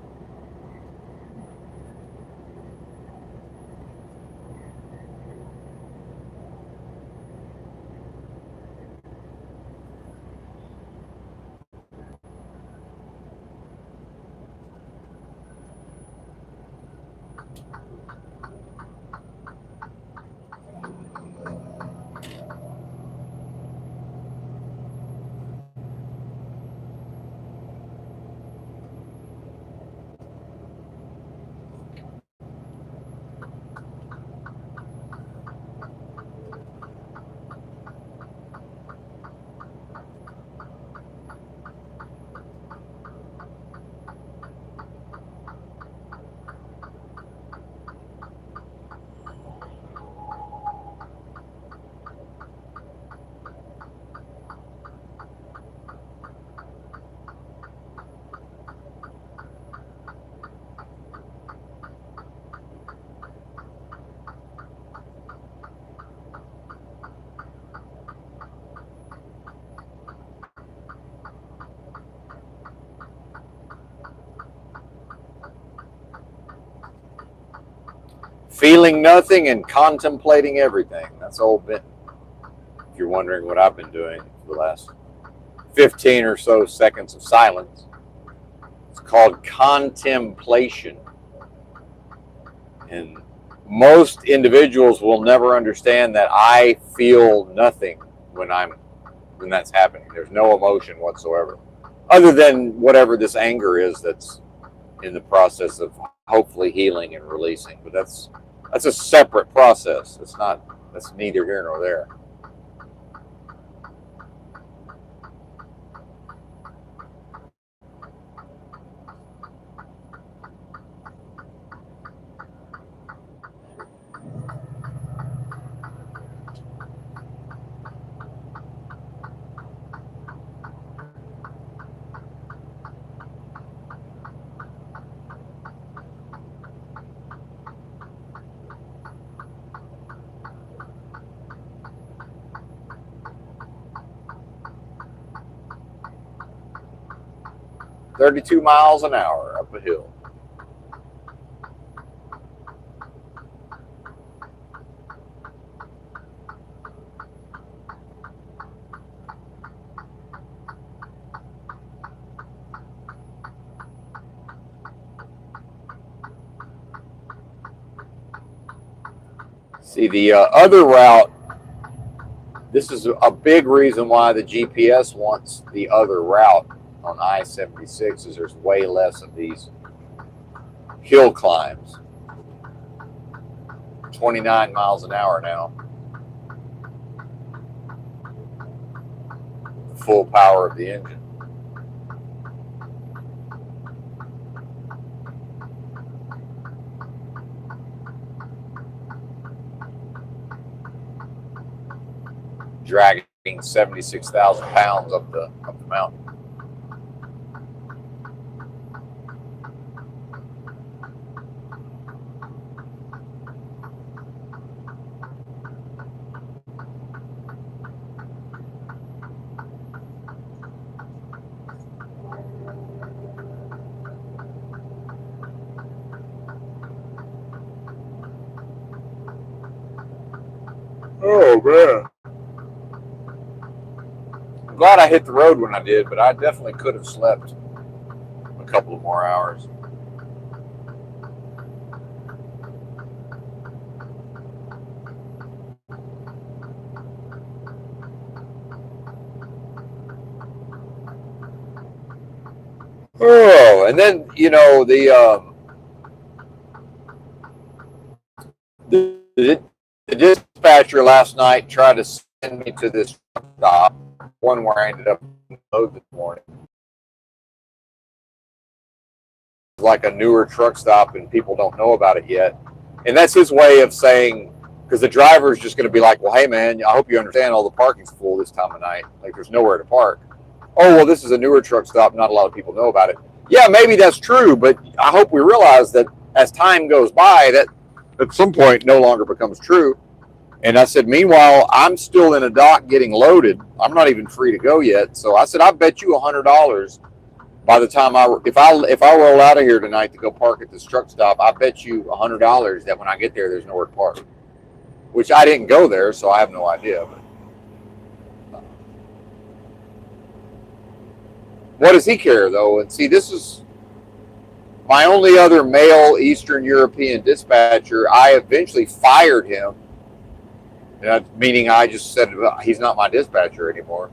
feeling nothing and contemplating everything. That's old Benton. If you're wondering what I've been doing for the last 15 or so seconds of silence, it's called contemplation. And most individuals will never understand that I feel nothing when that's happening. There's no emotion whatsoever, other than whatever this anger is that's in the process of hopefully healing and releasing. But that's a separate process. That's neither here nor there. "32 miles an hour up a hill." See, the other route, this is a big reason why the GPS wants the other route on I-76, is there's way less of these hill climbs. 29 miles an hour now. The full power of the engine. Dragging 76,000 pounds up the mountain. Oh man. I'm glad I hit the road when I did, but I definitely could have slept a couple of more hours. Oh, and then, you know, the dispatcher last night tried to send me to this stop, one where I ended up load this morning. Like a newer truck stop, and people don't know about it yet. And that's his way of saying, because the driver is just going to be like, well, hey, man, I hope you understand all the parking's full this time of night. Like, there's nowhere to park. Oh, well, this is a newer truck stop. Not a lot of people know about it. Yeah, maybe that's true, but I hope we realize that as time goes by, that at some point no longer becomes true. And I said, meanwhile, I'm still in a dock getting loaded. I'm not even free to go yet. So I said, I bet you $100 by the time if I roll out of here tonight to go park at this truck stop, I bet you $100 that when I get there, there's nowhere to park. Which I didn't go there, so I have no idea. But what does he care, though? And see, this is my only other male Eastern European dispatcher. I eventually fired him, meaning I just said he's not my dispatcher anymore.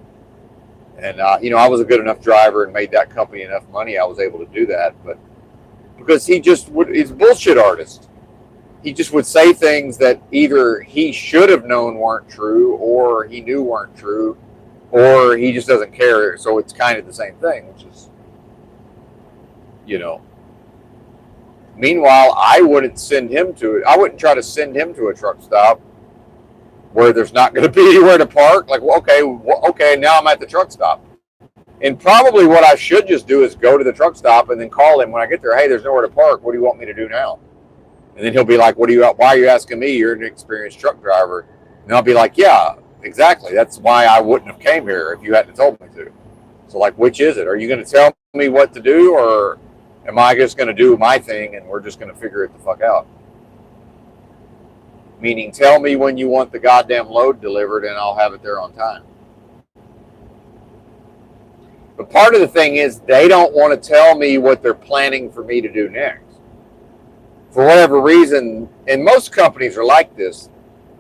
And, you know, I was a good enough driver and made that company enough money, I was able to do that. But because he's a bullshit artist. He just would say things that either he should have known weren't true, or he knew weren't true, or he just doesn't care. So it's kind of the same thing, which is, you know. Meanwhile, I wouldn't try to send him to a truck stop where there's not going to be anywhere to park. Like, well, okay, now I'm at the truck stop. And probably what I should just do is go to the truck stop and then call him when I get there. Hey, there's nowhere to park. What do you want me to do now? And then he'll be like, why are you asking me? You're an experienced truck driver. And I'll be like, yeah, exactly. That's why I wouldn't have came here if you hadn't told me to. So, like, which is it? Are you going to tell me what to do, or am I just going to do my thing and we're just going to figure it the fuck out? Meaning, tell me when you want the goddamn load delivered and I'll have it there on time. But part of the thing is they don't want to tell me what they're planning for me to do next. For whatever reason, and most companies are like this,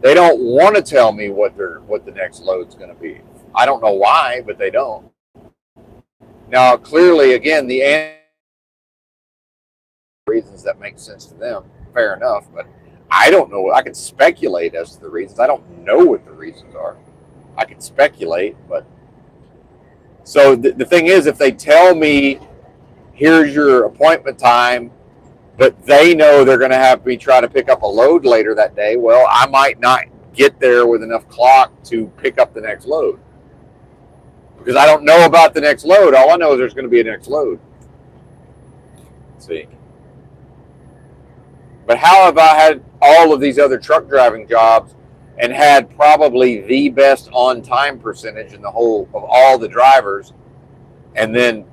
they don't want to tell me what the next load's going to be. I don't know why, but they don't. Now, clearly, again, the reasons that make sense to them, fair enough, but I don't know. I can speculate as to the reasons. I don't know what the reasons are. I can speculate, but so the thing is, if they tell me, here's your appointment time, but they know they're going to have me try to pick up a load later that day, well, I might not get there with enough clock to pick up the next load. Because I don't know about the next load. All I know is there's going to be a next load. Let's see. But how have I had all of these other truck driving jobs and had probably the best on-time percentage in the whole of all the drivers, and then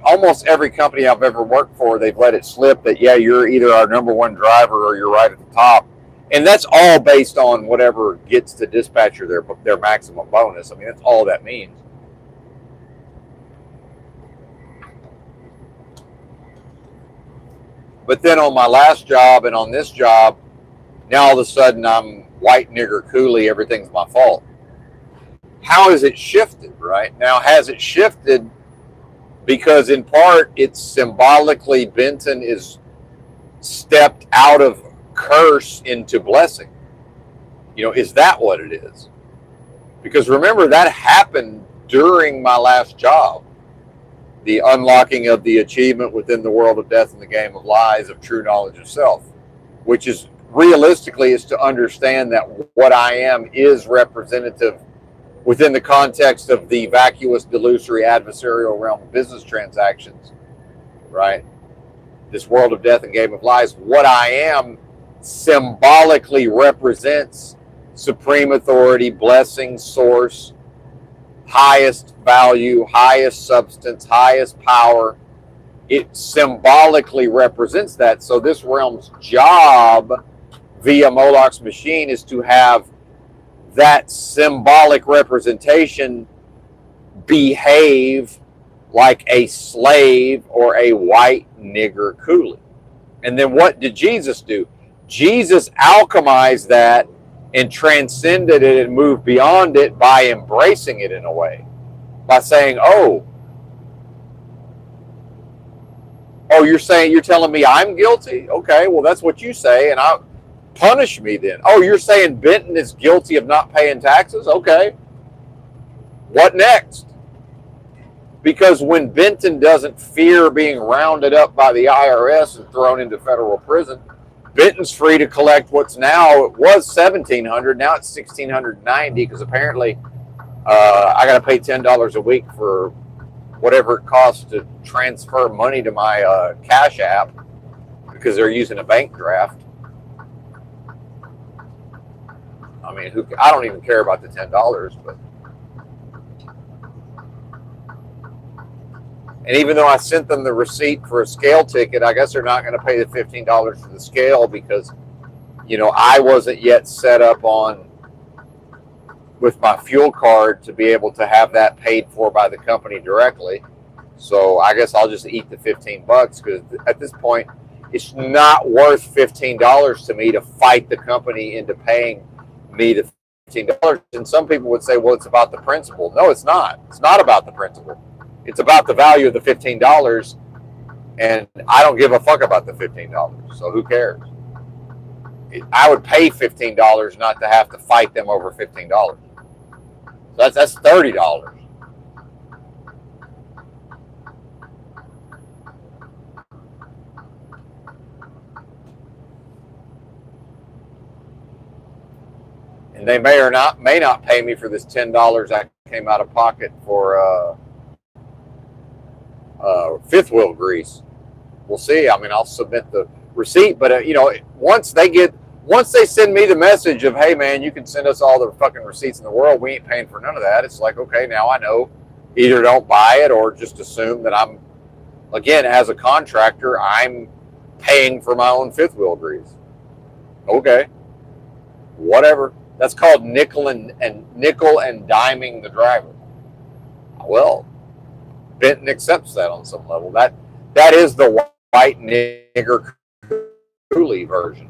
almost every company I've ever worked for, they've let it slip that, yeah, you're either our number one driver or you're right at the top. And that's all based on whatever gets the dispatcher their maximum bonus. I mean, that's all that means. But then on my last job and on this job, now all of a sudden I'm white nigger coolie, everything's my fault. How has it shifted, right? Now, has it shifted because in part it's symbolically Benton is stepped out of curse into blessing? You know, is that what it is? Because remember, that happened during my last job. The unlocking of the achievement within the world of death and the game of lies of true knowledge of self, which is realistically is to understand that what I am is representative within the context of the vacuous, delusory, adversarial realm of business transactions, right? This world of death and game of lies, what I am symbolically represents supreme authority, blessing, source, highest value, highest substance, highest power. It symbolically represents that. So this realm's job via Moloch's machine is to have that symbolic representation behave like a slave or a white nigger coolie. And then what did Jesus do? Jesus alchemized that and transcended it and moved beyond it by embracing it in a way. By saying, oh, you're telling me I'm guilty? Okay, well, that's what you say, and I'll punish me then. Oh, you're saying Benton is guilty of not paying taxes? Okay. What next? Because when Benton doesn't fear being rounded up by the IRS and thrown into federal prison, Benton's free to collect what's now, it was $1,700, now it's $1,690, because apparently I got to pay $10 a week for whatever it costs to transfer money to my Cash App, because they're using a bank draft. I mean, I don't even care about the $10, but. And even though I sent them the receipt for a scale ticket, I guess they're not going to pay the $15 for the scale because, you know, I wasn't yet set up with my fuel card to be able to have that paid for by the company directly. So I guess I'll just eat the $15 because at this point, it's not worth $15 to me to fight the company into paying me the $15. And some people would say, well, it's about the principle. No, it's not. It's not about the principle. It's about the value of the $15, and I don't give a fuck about the $15, so who cares? I would pay $15 not to have to fight them over $15. So that's $30. And they may not pay me for this $10 I came out of pocket for fifth wheel grease. We'll see. I mean, I'll submit the receipt, but you know, once they send me the message of, hey man, you can send us all the fucking receipts in the world, we ain't paying for none of that. It's like, okay, now I know, either don't buy it or just assume that I'm, again, as a contractor, I'm paying for my own fifth wheel grease. Okay. Whatever. That's called nickel and diming the driver. Well, Benton accepts that on some level. That is the white nigger coolie version.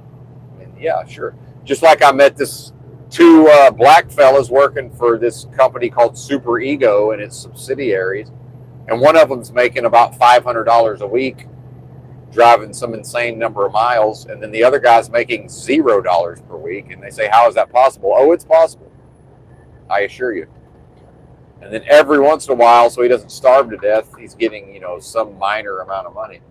I mean, yeah, sure. Just like I met this two black fellas working for this company called Super Ego and its subsidiaries, and one of them's making about $500 a week, driving some insane number of miles, and then the other guy's making $0 per week. And they say, "How is that possible?" Oh, it's possible, I assure you. And then every once in a while, so he doesn't starve to death, he's getting, some minor amount of money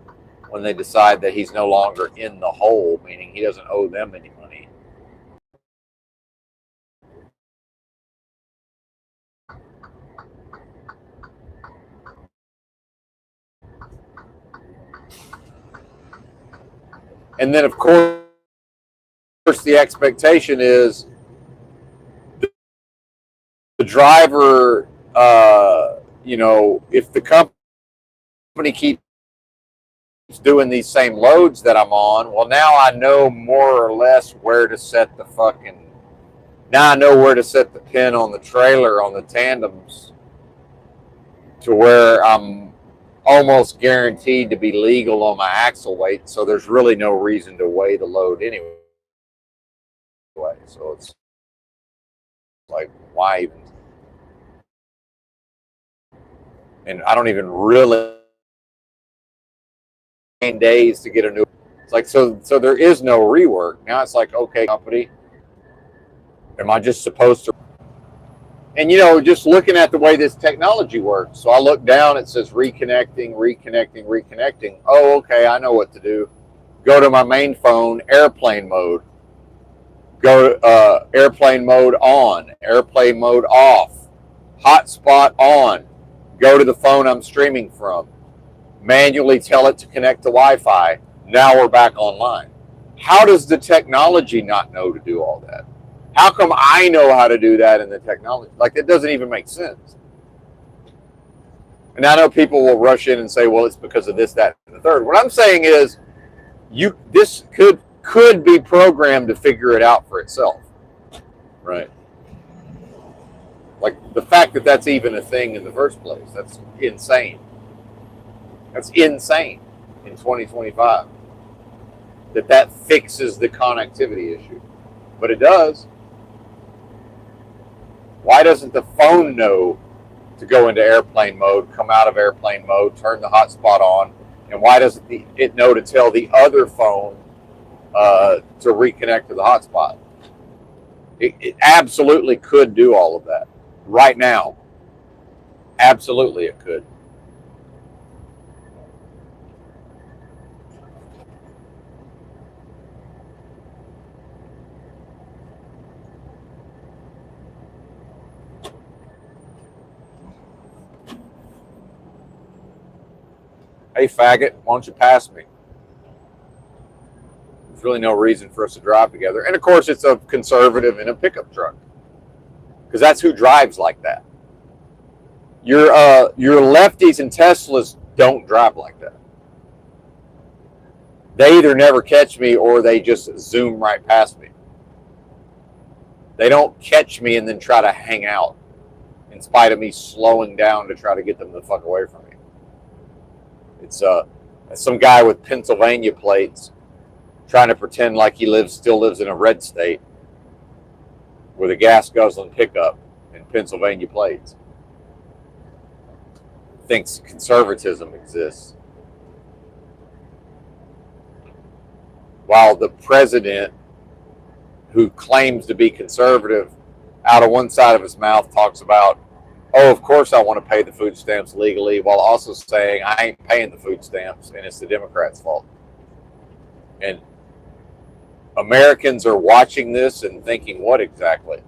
when they decide that he's no longer in the hole, meaning he doesn't owe them any money. And then, of course, the expectation is the driver, if the company keeps doing these same loads that I'm on, well, now I know more or less where to set the pin on the trailer on the tandems to where I'm almost guaranteed to be legal on my axle weight. So there's really no reason to weigh the load anyway. So it's like, why even? And I don't even really days to get a new. It's like, so there is no rework. Now it's like, okay, company, am I just supposed to? And just looking at the way this technology works. So I look down, it says reconnecting. Oh, okay, I know what to do. Go to my main phone, airplane mode. Go airplane mode on, airplane mode off, hotspot on. Go to the phone I'm streaming from. Manually tell it to connect to Wi-Fi. Now we're back online. How does the technology not know to do all that? How come I know how to do that in the technology? Like, it doesn't even make sense. And I know people will rush in and say, well, it's because of this, that, and the third. What I'm saying is, this could be programmed to figure it out for itself. Right. Like, the fact that that's even a thing in the first place, that's insane. That's insane in 2025. That fixes the connectivity issue. But it does. Why doesn't the phone know to go into airplane mode, come out of airplane mode, turn the hotspot on? And why doesn't it know to tell the other phone to reconnect to the hotspot? It absolutely could do all of that right now. Absolutely, it could. Hey, faggot, why don't you pass me? There's really no reason for us to drive together. And of course, it's a conservative in a pickup truck, because that's who drives like that. Your lefties and Teslas don't drive like that. They either never catch me or they just zoom right past me. They don't catch me and then try to hang out in spite of me slowing down to try to get them the fuck away from me. It's some guy with Pennsylvania plates trying to pretend like he still lives in a red state with a gas guzzling pickup and Pennsylvania plates. Thinks conservatism exists. While the president, who claims to be conservative, out of one side of his mouth talks about, oh, of course I want to pay the food stamps legally, while also saying I ain't paying the food stamps and it's the Democrats' fault. And Americans are watching this and thinking, what exactly?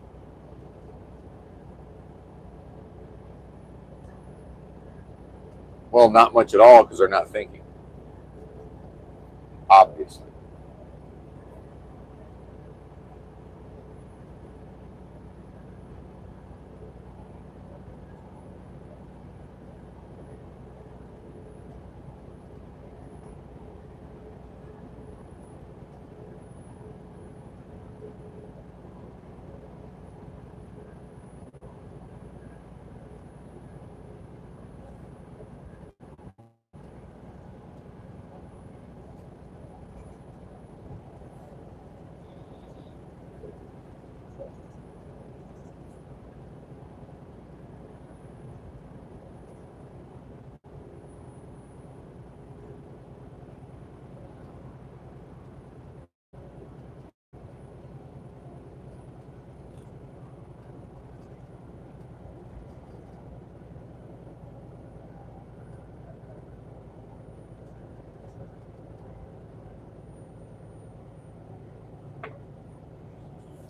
Well, not much at all, because they're not thinking. Obviously.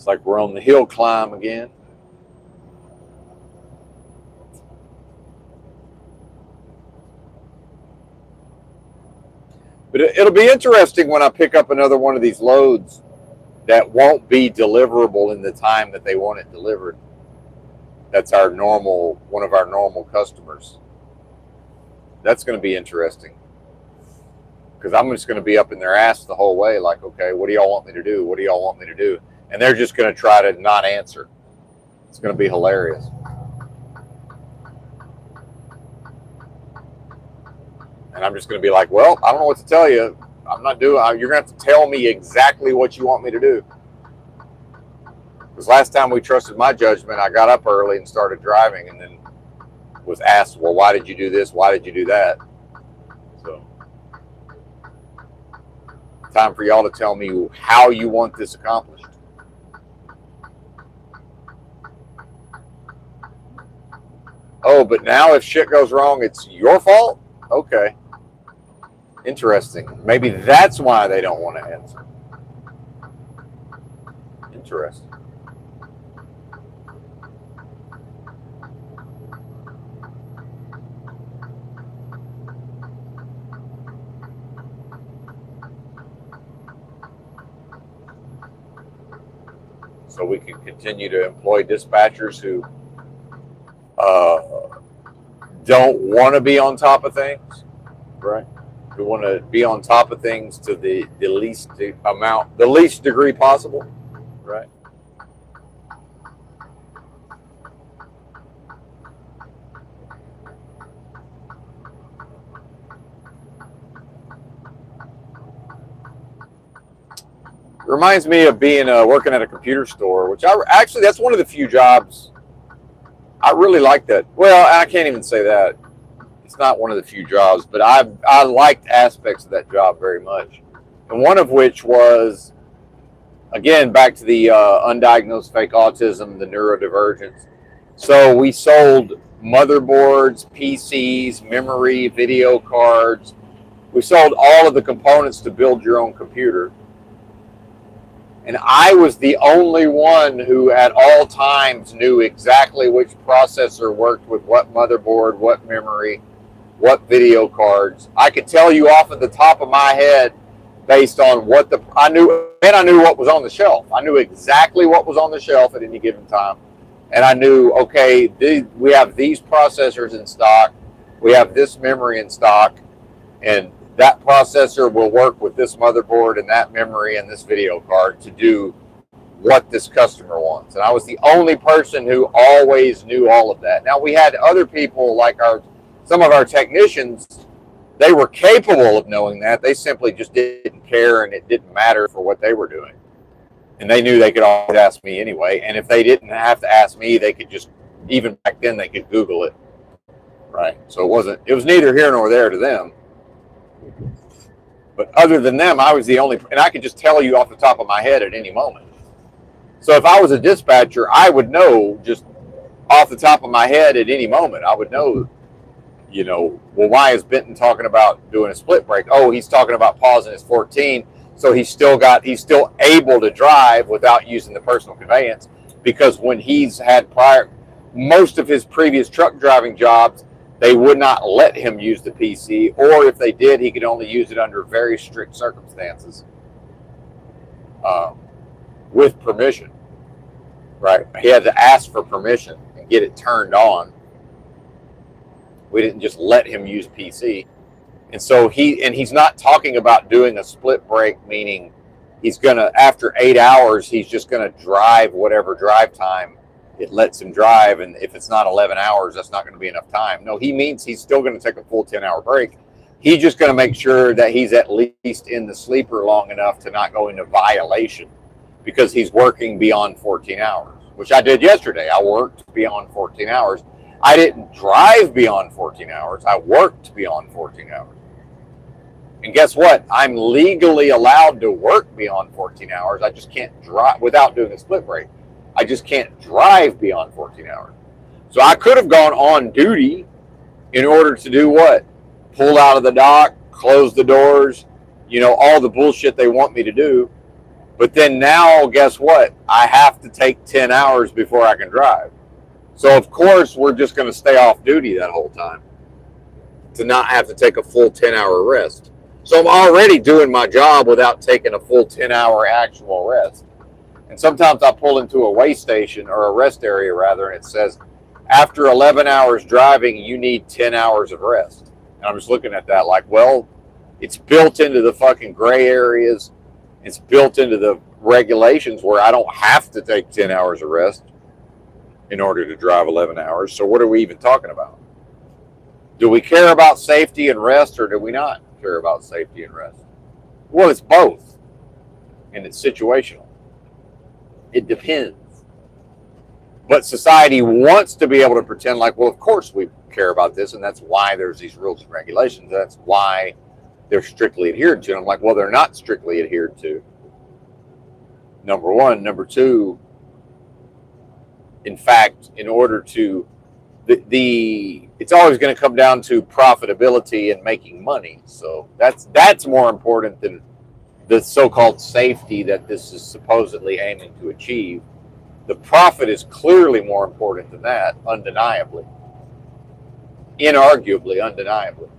It's like we're on the hill climb again. But it'll be interesting when I pick up another one of these loads that won't be deliverable in the time that they want it delivered. That's one of our normal customers. That's going to be interesting. Because I'm just going to be up in their ass the whole way, like, okay, what do y'all want me to do? What do y'all want me to do? And they're just going to try to not answer. It's going to be hilarious. And I'm just going to be like, well, I don't know what to tell you. I'm not doing, you're going to have to tell me exactly what you want me to do. Because last time we trusted my judgment, I got up early and started driving and then was asked, well, why did you do this? Why did you do that? So, time for y'all to tell me how you want this accomplished. Oh, but now if shit goes wrong, it's your fault? Okay. Interesting. Maybe that's why they don't want to answer. Interesting. So we can continue to employ dispatchers who don't want to be on top of things, right? We want to be on top of things to the least degree possible, right? Reminds me of being working at a computer store, which that's one of the few jobs I really like. That. Well, I can't even say that. It's not one of the few jobs, but I liked aspects of that job very much. And one of which was, again, back to the undiagnosed fake autism, the neurodivergence. So we sold motherboards, PCs, memory, video cards. We sold all of the components to build your own computer. And I was the only one who at all times knew exactly which processor worked with what motherboard, what memory, what video cards. I could tell you off at the top of my head based on what I knew what was on the shelf. I knew exactly what was on the shelf at any given time. And I knew, okay, we have these processors in stock. We have this memory in stock. And that processor will work with this motherboard and that memory and this video card to do what this customer wants. And I was the only person who always knew all of that. Now, we had other people like some of our technicians, they were capable of knowing that. They simply just didn't care, and it didn't matter for what they were doing. And they knew they could always ask me anyway. And if they didn't have to ask me, they could just, even back then, they could Google it. Right? So it was neither here nor there to them. But other than them, I was the only, and I could just tell you off the top of my head at any moment. So if I was a dispatcher, I would know just off the top of my head at any moment. I would know, well, why is Benton talking about doing a split break? Oh, he's talking about pausing his 14. So he's still able to drive without using the personal conveyance, because when he's had most of his previous truck driving jobs, they would not let him use the PC, or if they did, he could only use it under very strict circumstances with permission, right? He had to ask for permission and get it turned on. We didn't just let him use PC. And so he's not talking about doing a split break, meaning he's going to, after 8 hours, he's just going to drive whatever drive time it lets him drive, and if it's not 11 hours, that's not going to be enough time. No, he means he's still going to take a full 10-hour break. He's just going to make sure that he's at least in the sleeper long enough to not go into violation, because he's working beyond 14 hours, which I did yesterday. I worked beyond 14 hours. I didn't drive beyond 14 hours. I worked beyond 14 hours. And guess what? I'm legally allowed to work beyond 14 hours. I just can't drive without doing a split break. I just can't drive beyond 14 hours. So I could have gone on duty in order to do what? Pull out of the dock, close the doors, all the bullshit they want me to do. But then now, guess what? I have to take 10 hours before I can drive. So, of course, we're just going to stay off duty that whole time to not have to take a full 10-hour rest. So I'm already doing my job without taking a full 10-hour actual rest. And sometimes I pull into a way station or a rest area rather, and it says, after 11 hours driving, you need 10 hours of rest. And I'm just looking at that like, well, it's built into the fucking gray areas. It's built into the regulations where I don't have to take 10 hours of rest in order to drive 11 hours. So what are we even talking about? Do we care about safety and rest, or do we not care about safety and rest? Well, it's both, and it's situational. It depends. But society wants to be able to pretend like, well, of course we care about this, and that's why there's these rules and regulations. That's why they're strictly adhered to. And I'm like, well, they're not strictly adhered to. Number one. Number two, in fact, in order to, it's always going to come down to profitability and making money. So that's more important than the so-called safety that this is supposedly aiming to achieve. The profit is clearly more important than that, undeniably. Inarguably, undeniably.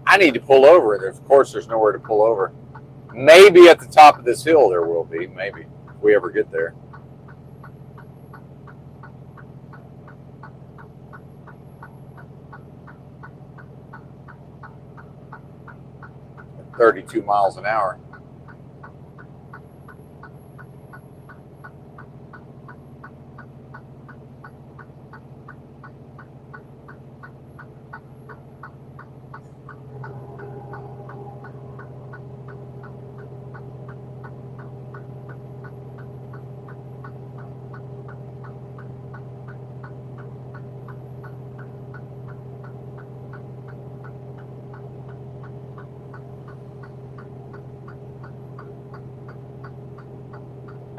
I need to pull over. Of course, there's nowhere to pull over. Maybe at the top of this hill there will be. Maybe if we ever get there. At 32 miles an hour.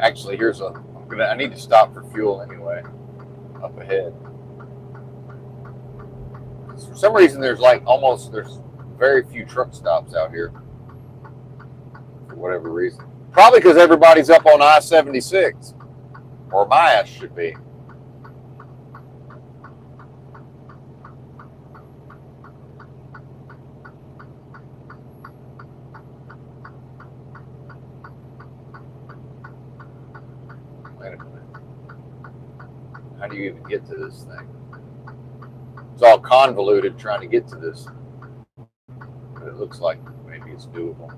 Actually, I need to stop for fuel anyway, up ahead. For some reason, there's very few truck stops out here. For whatever reason. Probably because everybody's up on I-76. Or my ass should be. Wait a minute. How do you even get to this thing? It's all convoluted trying to get to this. But it looks like maybe it's doable.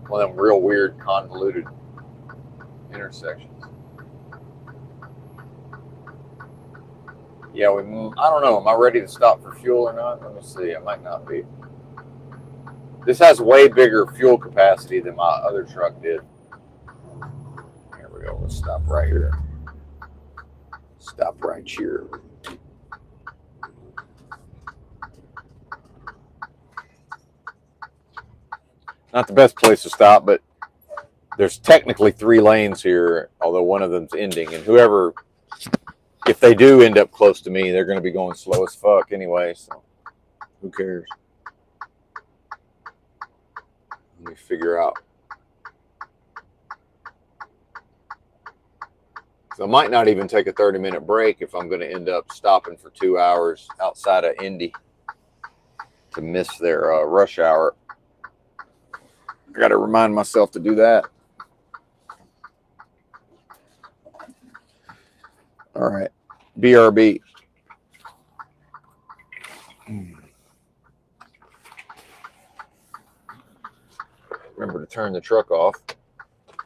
One of them real weird convoluted intersections. Yeah, I don't know. Am I ready to stop for fuel or not? Let me see. I might not be. This has way bigger fuel capacity than my other truck did. Here we go. Let's stop right here. Stop right here. Not the best place to stop, but there's technically 3 lanes here, although one of them's ending. And whoever, if they do end up close to me, they're going to be going slow as fuck anyway. So who cares? Let me figure out. So I might not even take a 30-minute break if I'm going to end up stopping for 2 hours outside of Indy to miss their rush hour. I got to remind myself to do that. All right. BRB. Remember to turn the truck off.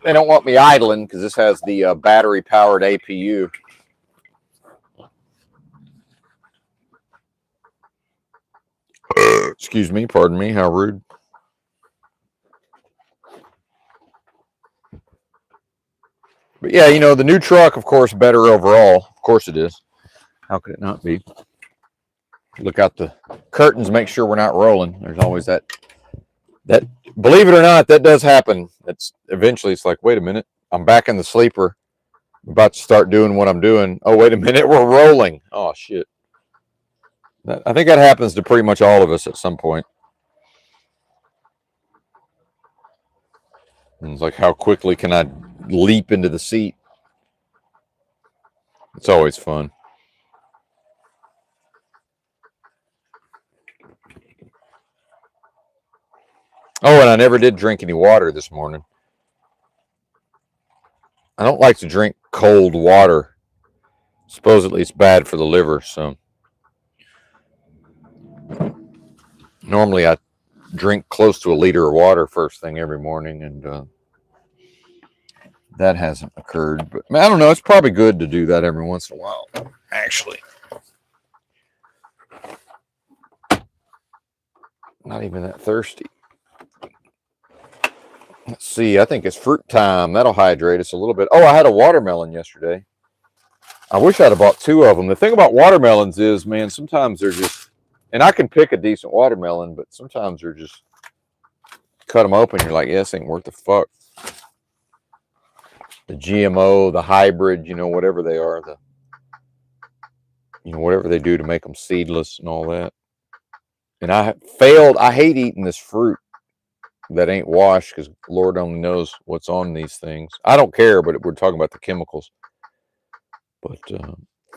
They don't want me idling because this has the battery-powered APU. Excuse me, pardon me, how rude. But yeah, you know, the new truck, of course, better overall. Of course it is. How could it not be? Look out the curtains, make sure we're not rolling. There's always that, believe it or not, that does happen. It's eventually, it's like, wait a minute, I'm back in the sleeper. I'm about to start doing what I'm doing. Oh, wait a minute, we're rolling. Oh, shit. I think that happens to pretty much all of us at some point. And it's like, how quickly can I leap into the seat? It's always fun. Oh, and I never did drink any water this morning. I don't like to drink cold water. Supposedly it's bad for the liver, so normally I drink close to a liter of water first thing every morning, and that hasn't occurred. But I don't know, it's probably good to do that every once in a while, actually. Not even that thirsty. Let's see, I think it's fruit time. That'll hydrate us a little bit. Oh, I had a watermelon yesterday. I wish I'd have bought 2 of them. The thing about watermelons is, man, sometimes they're just, and I can pick a decent watermelon, but sometimes they're just, cut them open, you're like, yeah, this ain't worth the fuck. The GMO, the hybrid, you know, whatever they are, whatever they do to make them seedless and all that. And I hate eating this fruit that ain't washed because Lord only knows what's on these things. I don't care, but we're talking about the chemicals. But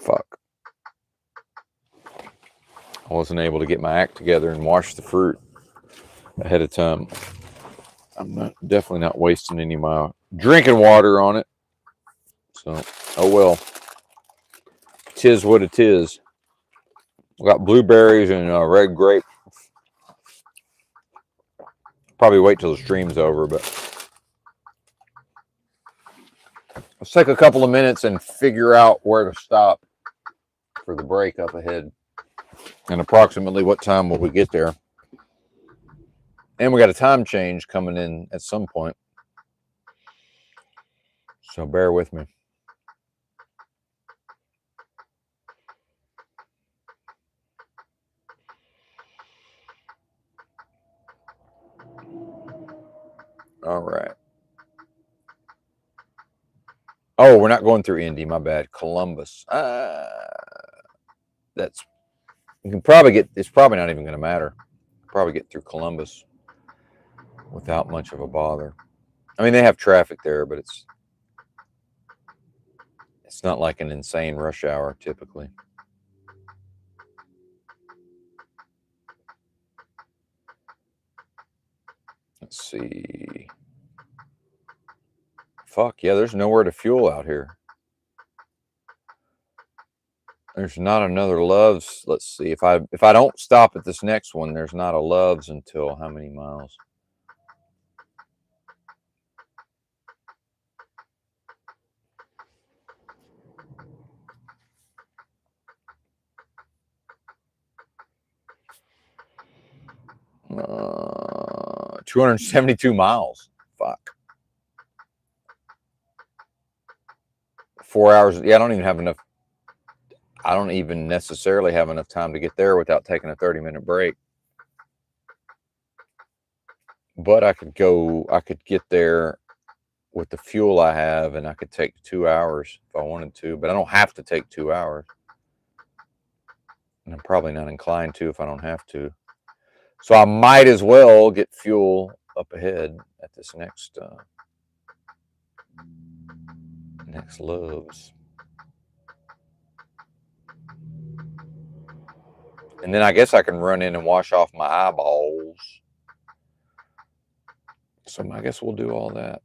fuck. I wasn't able to get my act together and wash the fruit ahead of time. I'm definitely not wasting any of my drinking water on it. So, oh well. Tis what it is. We got blueberries and red grape. Probably wait till the stream's over, but let's take a couple of minutes and figure out where to stop for the break up ahead. And approximately what time will we get there? And we got a time change coming in at some point. So bear with me. All right. Oh, we're not going through Indy. My bad. Columbus. That's, you can probably get, it's probably not even going to matter. Probably get through Columbus without much of a bother. I mean, they have traffic there, but it's not like an insane rush hour typically. Let's see. Fuck yeah, there's nowhere to fuel out here. There's not another Love's. Let's see. If I don't stop at this next one, there's not a Love's until how many miles? Uh, 272 miles. Fuck. 4 hours. Yeah, I don't even necessarily have enough time to get there without taking a 30-minute break. But I could get there with the fuel I have, and I could take 2 hours if I wanted to, but I don't have to take 2 hours. And I'm probably not inclined to if I don't have to. So I might as well get fuel up ahead at this next Love's. And then I guess I can run in and wash off my eyeballs. So I guess we'll do all that.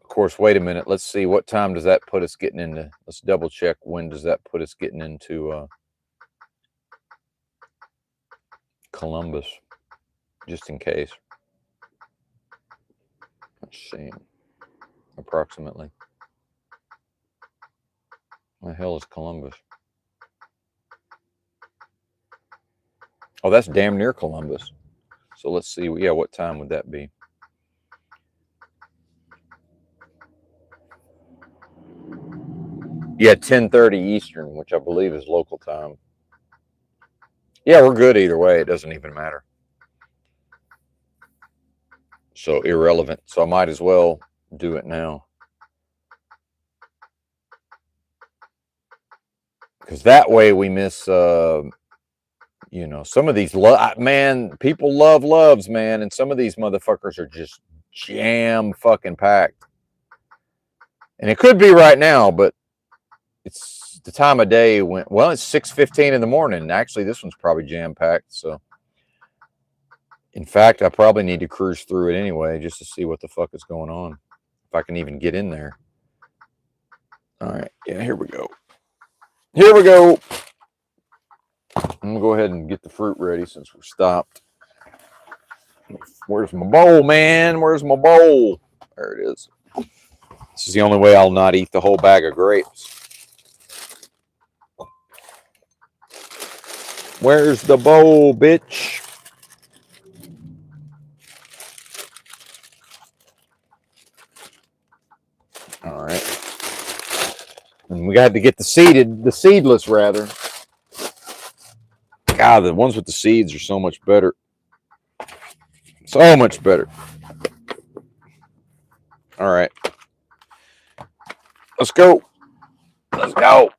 Of course, wait a minute. Let's see. What time does that put us getting into? Let's double check. When does that put us getting into Columbus? Just in case. Let's see. Approximately. What the hell is Columbus? Oh, that's damn near Columbus. So let's see. Yeah, what time would that be? Yeah, 10:30 Eastern, which I believe is local time. Yeah, we're good either way. It doesn't even matter. So irrelevant. So I might as well do it now. Because that way we miss, some of these, man, people love Loves, man. And some of these motherfuckers are just jam fucking packed. And it could be right now, but it's the time of day when, well, it's 6:15 in the morning. Actually, this one's probably jam packed. So, in fact, I probably need to cruise through it anyway just to see what the fuck is going on. If I can even get in there. All right. Yeah, here we go. Here we go. I'm going to go ahead and get the fruit ready since we're stopped. Where's my bowl, man? Where's my bowl? There it is. This is the only way I'll not eat the whole bag of grapes. Where's the bowl, bitch? All right. And we got to get the seedless rather. God, the ones with the seeds are so much better. So much better. All right. Let's go. Let's go.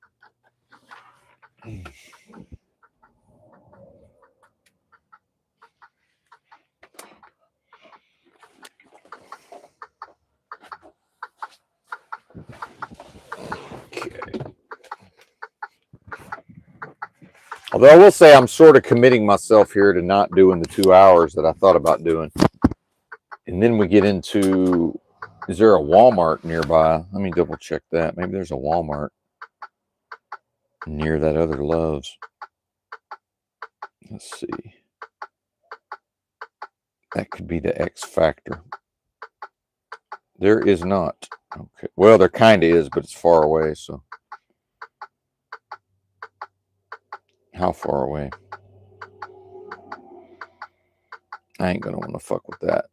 Okay. Although I will say I'm sort of committing myself here to not doing the 2 hours that I thought about doing. And then we get into, is there a Walmart nearby? Let me double check that. Maybe there's a Walmart near that other Love's. Let's see. That could be the X factor. There is not. Okay. Well, there kind of is, but it's far away. So, how far away? I ain't gonna want to fuck with that.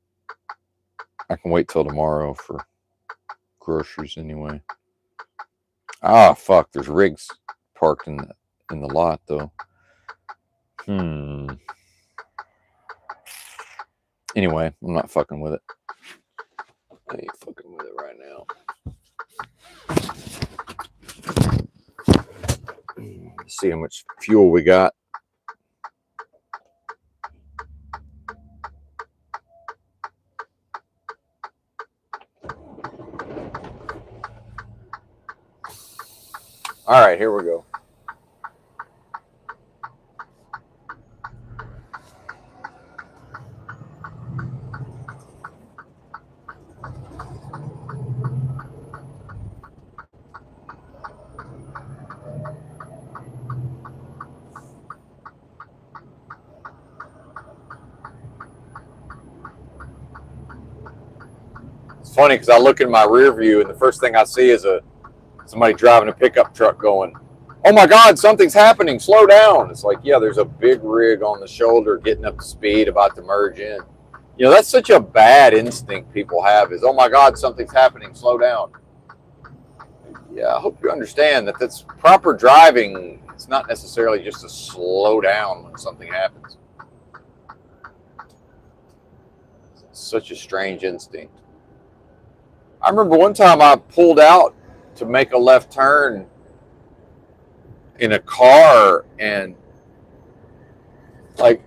I can wait till tomorrow for groceries anyway. Ah, fuck. There's rigs parked in the lot though. Anyway, I'm not fucking with it. I ain't fucking with it right now. Let's see how much fuel we got. All right, here we go. It's funny because I look in my rear view and the first thing I see is somebody driving a pickup truck going, "Oh my God, something's happening, slow down." It's like, yeah, there's a big rig on the shoulder getting up to speed, about to merge in. That's such a bad instinct people have is, "Oh my God, something's happening, slow down." Yeah, I hope you understand that that's proper driving. It's not necessarily just to slow down when something happens. It's such a strange instinct. I remember one time I pulled out to make a left turn in a car, and like,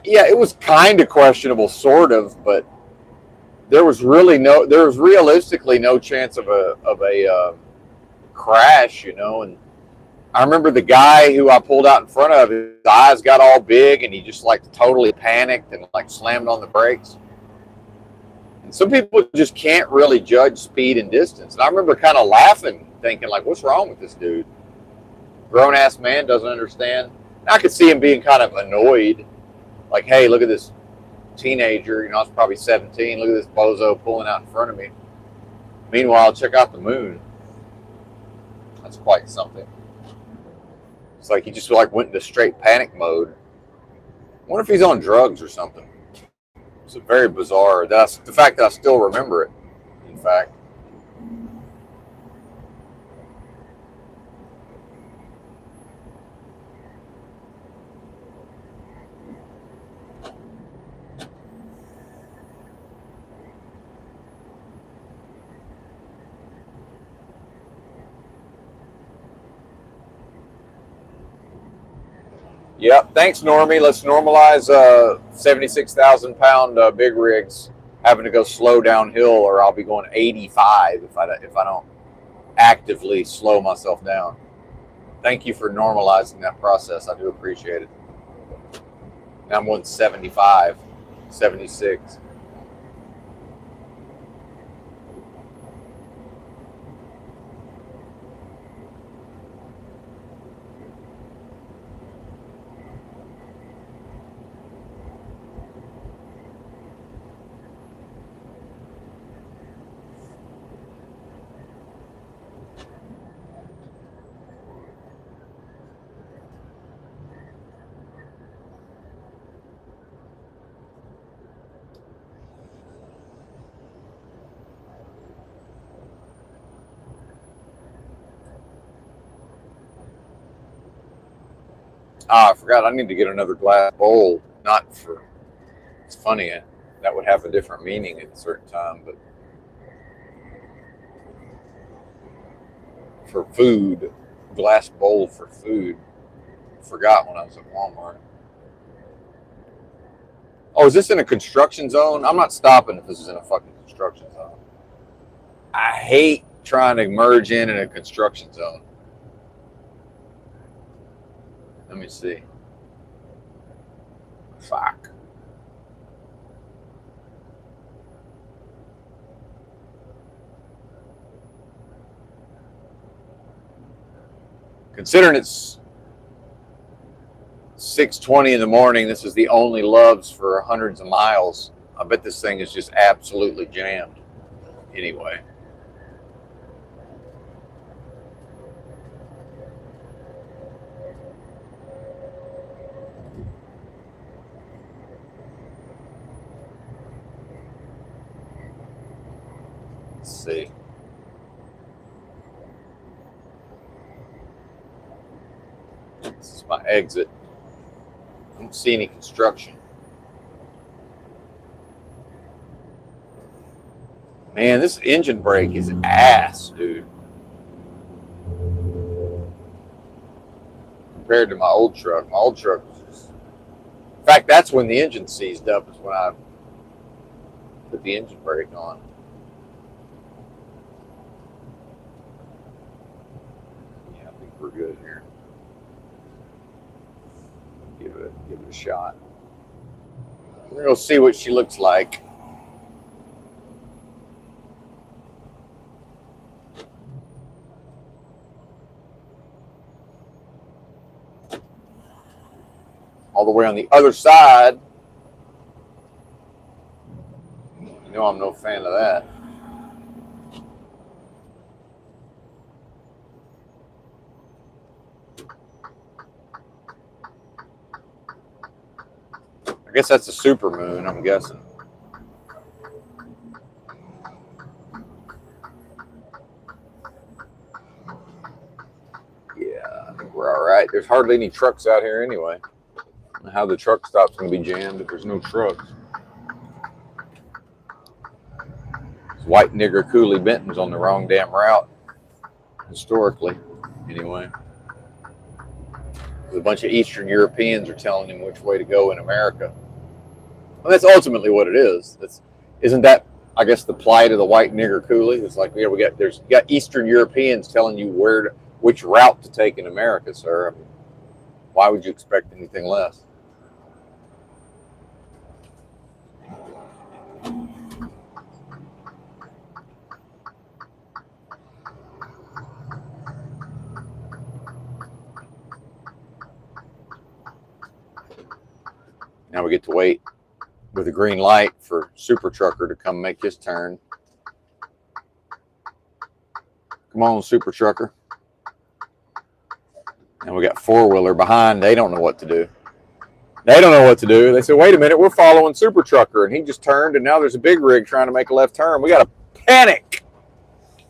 yeah, it was kind of questionable, sort of, but there was realistically no chance of a crash, you know. And I remember the guy who I pulled out in front of, his eyes got all big, and he just like totally panicked and like slammed on the brakes. And some people just can't really judge speed and distance. And I remember kind of laughing, thinking like, "What's wrong with this dude? Grown ass man doesn't understand." And I could see him being kind of annoyed, like, "Hey, look at this teenager. You know, I was probably 17. Look at this bozo pulling out in front of me. Meanwhile, check out the moon. That's quite something." It's like he just like went into straight panic mode. I wonder if he's on drugs or something. It's very bizarre. That's the fact that I still remember it. In fact. Yep. Thanks, Normie. Let's normalize 76,000 pound big rigs having to go slow downhill, or I'll be going 85 if I don't actively slow myself down. Thank you for normalizing that process. I do appreciate it. Now I'm going 75, 76. I forgot. I need to get another glass bowl. Not for. It's funny. That would have a different meaning at a certain time, but for food, glass bowl for food. Forgot when I was at Walmart. Oh, is this in a construction zone? I'm not stopping if this is in a fucking construction zone. I hate trying to merge in a construction zone. Let me see. Fuck. Considering it's 6:20 in the morning, this is the only Love's for hundreds of miles. I bet this thing is just absolutely jammed. Anyway. Let's see. This is my exit. I don't see any construction. Man, this engine brake is ass, dude. Compared to my old truck. My old truck was just... In fact, that's when the engine seized up, is when I put the engine brake on. Yeah, I think we're good here. Give it a shot. We're gonna see what she looks like. All the way on the other side. You know I'm no fan of that. I guess that's a super moon, I'm guessing. Yeah, I think we're all right. There's hardly any trucks out here anyway. I don't know how the truck stop's going to be jammed if there's no trucks. White nigger coolie Benton's on the wrong damn route, historically, anyway. A bunch of Eastern Europeans are telling him which way to go in America. And that's ultimately what it is. Isn't that, I guess, the plight of the white nigger coolie? It's like, yeah, you got Eastern Europeans telling you which route to take in America, sir. I mean, why would you expect anything less? Now we get to wait with a green light for Super Trucker to come make his turn. Come on, Super Trucker. And we got four-wheeler behind. They don't know what to do. They don't know what to do. They said, wait a minute, we're following Super Trucker. And he just turned, and now there's a big rig trying to make a left turn. We got to panic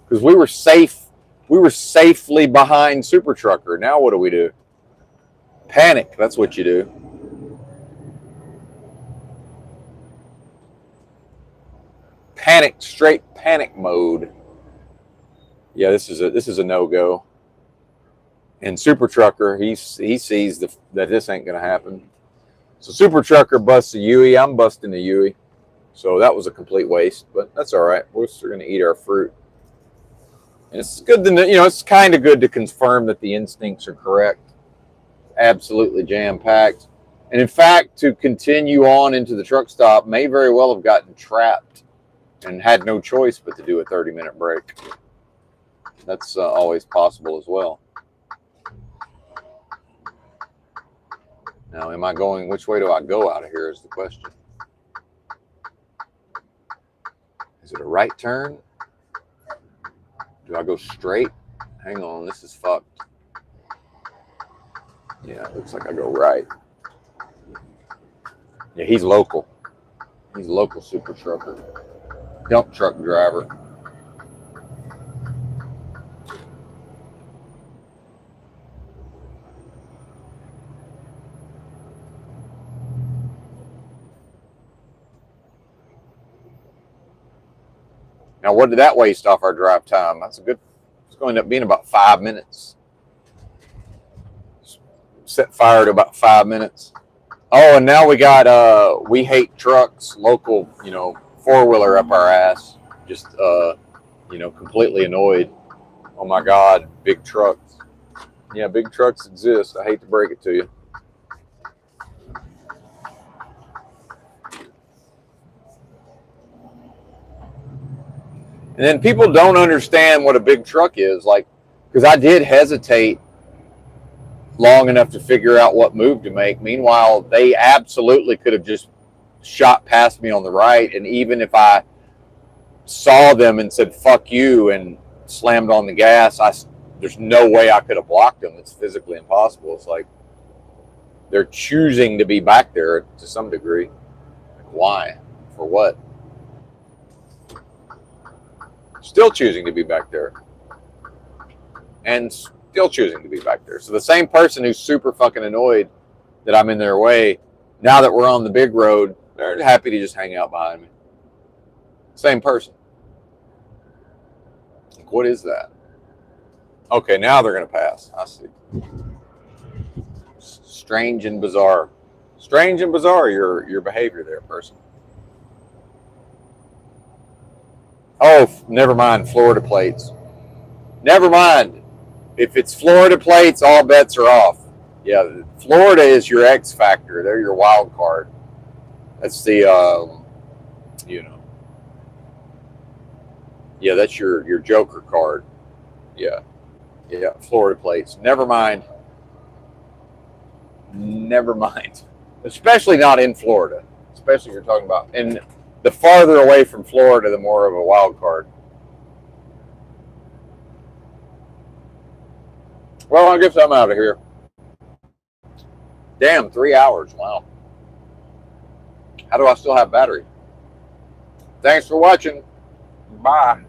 because we were safe. We were safely behind Super Trucker. Now what do we do? Panic. That's what you do. Panic, straight panic mode. Yeah, this is a no-go. And Super Trucker, he sees that this ain't gonna happen. So Super Trucker busts a Yui. I'm busting the Yui. So that was a complete waste, but that's all right. We're still gonna eat our fruit. And it's good to, it's kind of good to confirm that the instincts are correct. Absolutely jam-packed. And in fact, to continue on into the truck stop may very well have gotten trapped and had no choice but to do a 30-minute break. That's always possible as well. Now, which way do I go out of here is the question. Is it a right turn? Do I go straight? Hang on, this is fucked. Yeah, it looks like I go right. Yeah, he's local. He's a local Super Trucker. Dump truck driver. Now, what did that waste off our drive time? It's going to end up being about 5 minutes. Set fire to about 5 minutes. Oh, and now we got we hate trucks, local, four-wheeler up our ass. Just, completely annoyed. Oh my God, big trucks. Yeah, big trucks exist. I hate to break it to you. And then people don't understand what a big truck is. Like, because I did hesitate long enough to figure out what move to make. Meanwhile, they absolutely could have just shot past me on the right. And even if I saw them and said, fuck you, and slammed on the gas, there's no way I could have blocked them. It's physically impossible. It's like they're choosing to be back there to some degree. Like, why? For what? Still choosing to be back there. And still choosing to be back there. So the same person who's super fucking annoyed that I'm in their way, now that we're on the big road, they're happy to just hang out behind me. Same person. Like, what is that? Okay, now they're going to pass. I see. Strange and bizarre. Strange and bizarre, your behavior there, person. Oh, never mind. Florida plates. Never mind. If it's Florida plates, all bets are off. Yeah, Florida is your X factor. They're your wild card. That's the, yeah, that's your Joker card. Yeah, Florida plates. Never mind. Never mind. Especially not in Florida. Especially if you're talking about, and the farther away from Florida, the more of a wild card. Well, I guess I'm out of here. Damn, 3 hours. Wow. How do I still have battery? Thanks for watching. Bye.